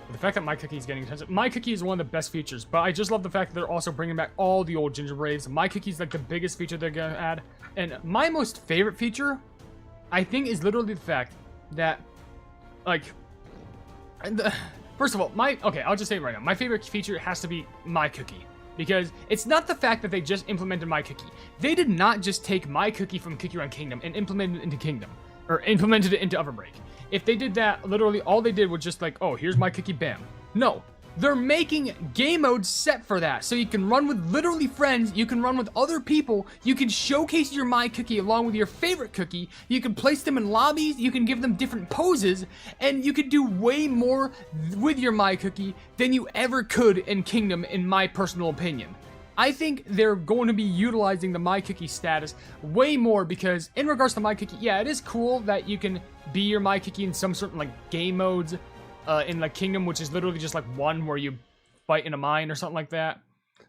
But the fact that My Cookie is getting attention, My Cookie is one of the best features, but I just love the fact that they're also bringing back all the old Gingerbraves. My Cookie is like the biggest feature they're gonna add, and my most favorite feature, I think, is literally the fact that, like, first of all, I'll just say it right now. My favorite feature has to be My Cookie. Because it's not the fact that they just implemented My Cookie. They did not just take My Cookie from Cookie Run Kingdom and implement it into Kingdom. Or implemented it into Ovenbreak. If they did that, literally all they did was just like, oh, here's My Cookie, bam. No. They're making game modes set for that. So you can run with literally friends, you can run with other people, you can showcase your My Cookie along with your favorite cookie, you can place them in lobbies, you can give them different poses, and you can do way more with your My Cookie than you ever could in Kingdom, in my personal opinion. I think they're going to be utilizing the My Cookie status way more because in regards to My Cookie, yeah, it is cool that you can be your My Cookie in some certain like game modes in like Kingdom, which is literally just like one where you fight in a mine or something like that.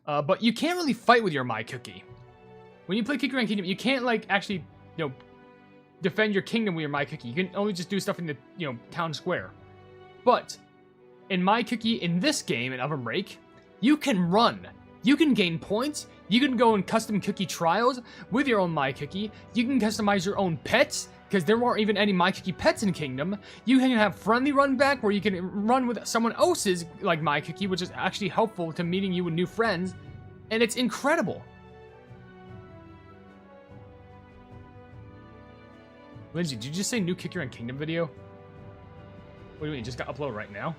But you can't really fight with your My Cookie. When you play Cookie Run Kingdom, you can't like actually, you know, defend your kingdom with your My Cookie. You can only just do stuff in the, you know, town square. But in My Cookie, in this game, in Ovenbreak, you can run. You can gain points, you can go in custom cookie trials with your own My Cookie, you can customize your own pets, because there aren't even any My Cookie pets in Kingdom. You can have friendly run back where you can run with someone else's like My Cookie, which is actually helpful to meeting you with new friends, and it's incredible. Lindsay, did you just say new Cookie Run Kingdom video? What do you mean, it just got uploaded right now?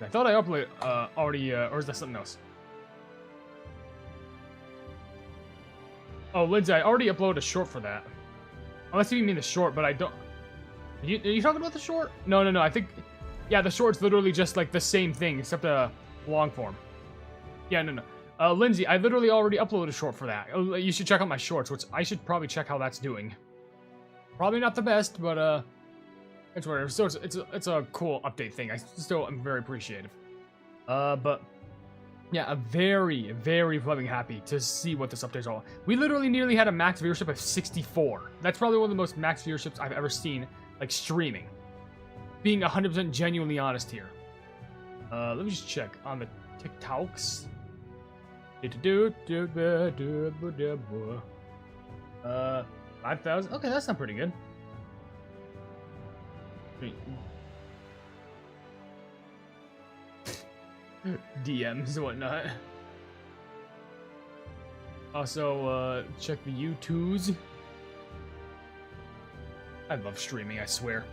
I thought I uploaded already, or is that something else? Oh, Lindsay, I already uploaded a short for that. Unless you mean the short, but I don't... Are you talking about the short? No, I think... Yeah, the short's literally just like the same thing, except a long form. Yeah, no. Lindsay, I literally already uploaded a short for that. You should check out my shorts, which I should probably check how that's doing. Probably not the best, but, it's whatever. So it's a cool update thing. I still am very appreciative. But yeah, I'm very, very fucking happy to see what this update's all. We literally nearly had a max viewership of 64. That's probably one of the most max viewerships I've ever seen, like streaming. Being 100% genuinely honest here. Let me just check on the TikToks. 5,000. Okay, that's not pretty good. DMs and whatnot. Also, check the YouTubes. I love streaming, I swear.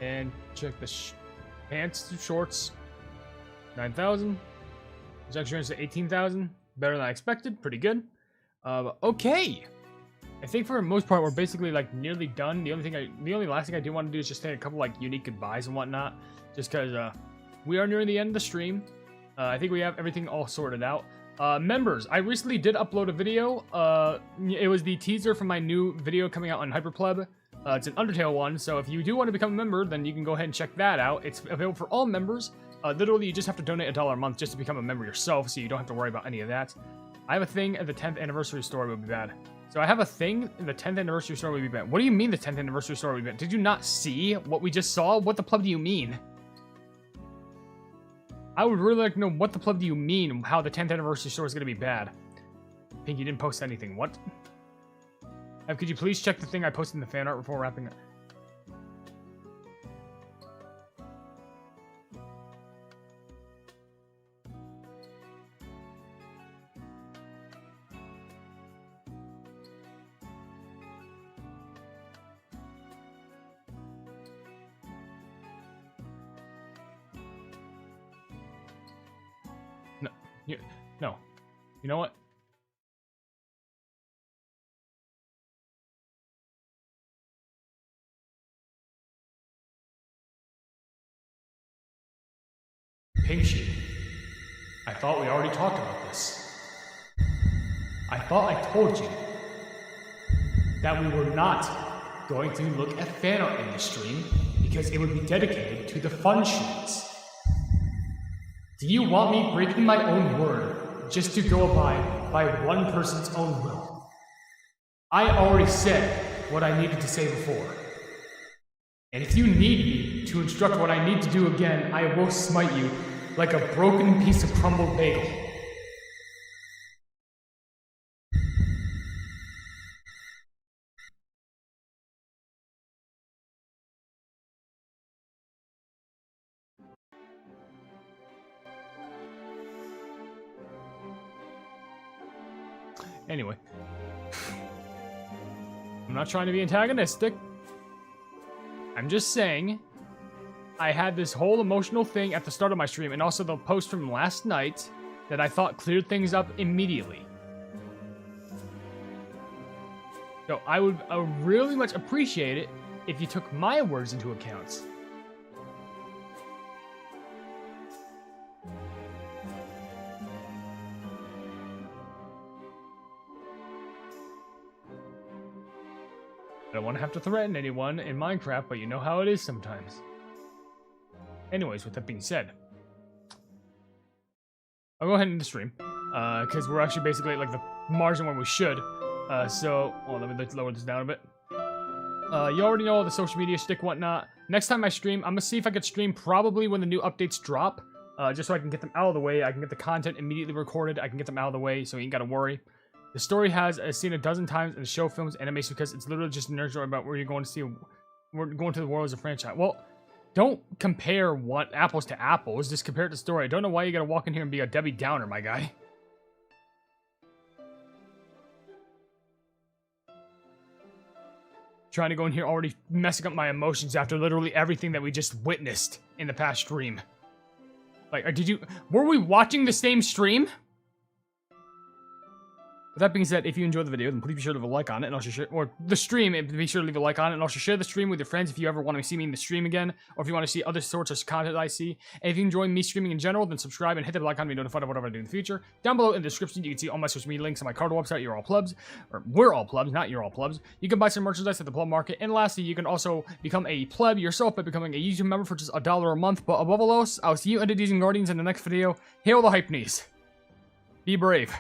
And check the pants shorts. 9,000. Projection to 18,000. Better than I expected. Pretty good. Okay. I think for the most part, we're basically like nearly done. The only last thing I do want to do is just say a couple like unique goodbyes and whatnot, just because we are nearing the end of the stream. I think we have everything all sorted out. Members, I recently did upload a video. It was the teaser for my new video coming out on HyperPleb. It's an Undertale one, so if you do want to become a member, then you can go ahead and check that out. It's available for all members. Literally, you just have to donate $1 a month just to become a member yourself, so you don't have to worry about any of that. I have a thing at the 10th anniversary story would be bad. So I have a thing in the 10th anniversary story would be bad. What do you mean the 10th anniversary story would be bad? Did you not see what we just saw? What the pleb do you mean? I would really like to know what the pleb do you mean, how the 10th anniversary story is going to be bad. Pink, you didn't post anything. What? Could you please check the thing I posted in the fan art before wrapping up? No. No. You know what? Pink sheet. I thought we already talked about this. I thought I told you that we were not going to look at fan art in the stream because it would be dedicated to the fun sheets. Do you want me breaking my own word just to go abide by one person's own will? I already said what I needed to say before. And if you need me to instruct what I need to do again, I will smite you like a broken piece of crumbled bagel. Anyway. I'm not trying to be antagonistic. I'm just saying, I had this whole emotional thing at the start of my stream, and also the post from last night that I thought cleared things up immediately. So I would really much appreciate it if you took my words into account. I don't want to have to threaten anyone in Minecraft, but you know how it is sometimes. Anyways, with that being said, I'll go ahead and end the stream, because we're actually basically at, like, the margin where we should. So, let me lower this down a bit. You already know all the social media shtick, whatnot. Next time I stream, I'm gonna see if I could stream probably when the new updates drop, just so I can get them out of the way. I can get the content immediately recorded. I can get them out of the way, so you ain't gotta worry. The story has seen a dozen times in the show, films, animation, because it's literally just a nerd story about where you're going to see. We're going to the world as a franchise. Well, don't compare what apples to apples. Just compare it to story. I don't know why you gotta walk in here and be a Debbie Downer, my guy. Trying to go in here already messing up my emotions after literally everything that we just witnessed in the past stream. Like, were we watching the same stream? With that being said, if you enjoyed the video, then please be sure to leave a like on it, and also share, or the stream, and be sure to leave a like on it, and also share the stream with your friends if you ever want to see me in the stream again, or if you want to see other sorts of content that I see. And if you enjoy me streaming in general, then subscribe and hit the bell icon to be notified of whatever I do in the future. Down below in the description, you can see all my social media links on my card website, You're All Plebs, or We're All Plebs, not You're All Plebs. You can buy some merchandise at the pleb market, and lastly, you can also become a pleb yourself by becoming a YouTube member for just $1 a month. But above all else, I'll see you entities and guardians in the next video. Hail the Hypenese. Be brave.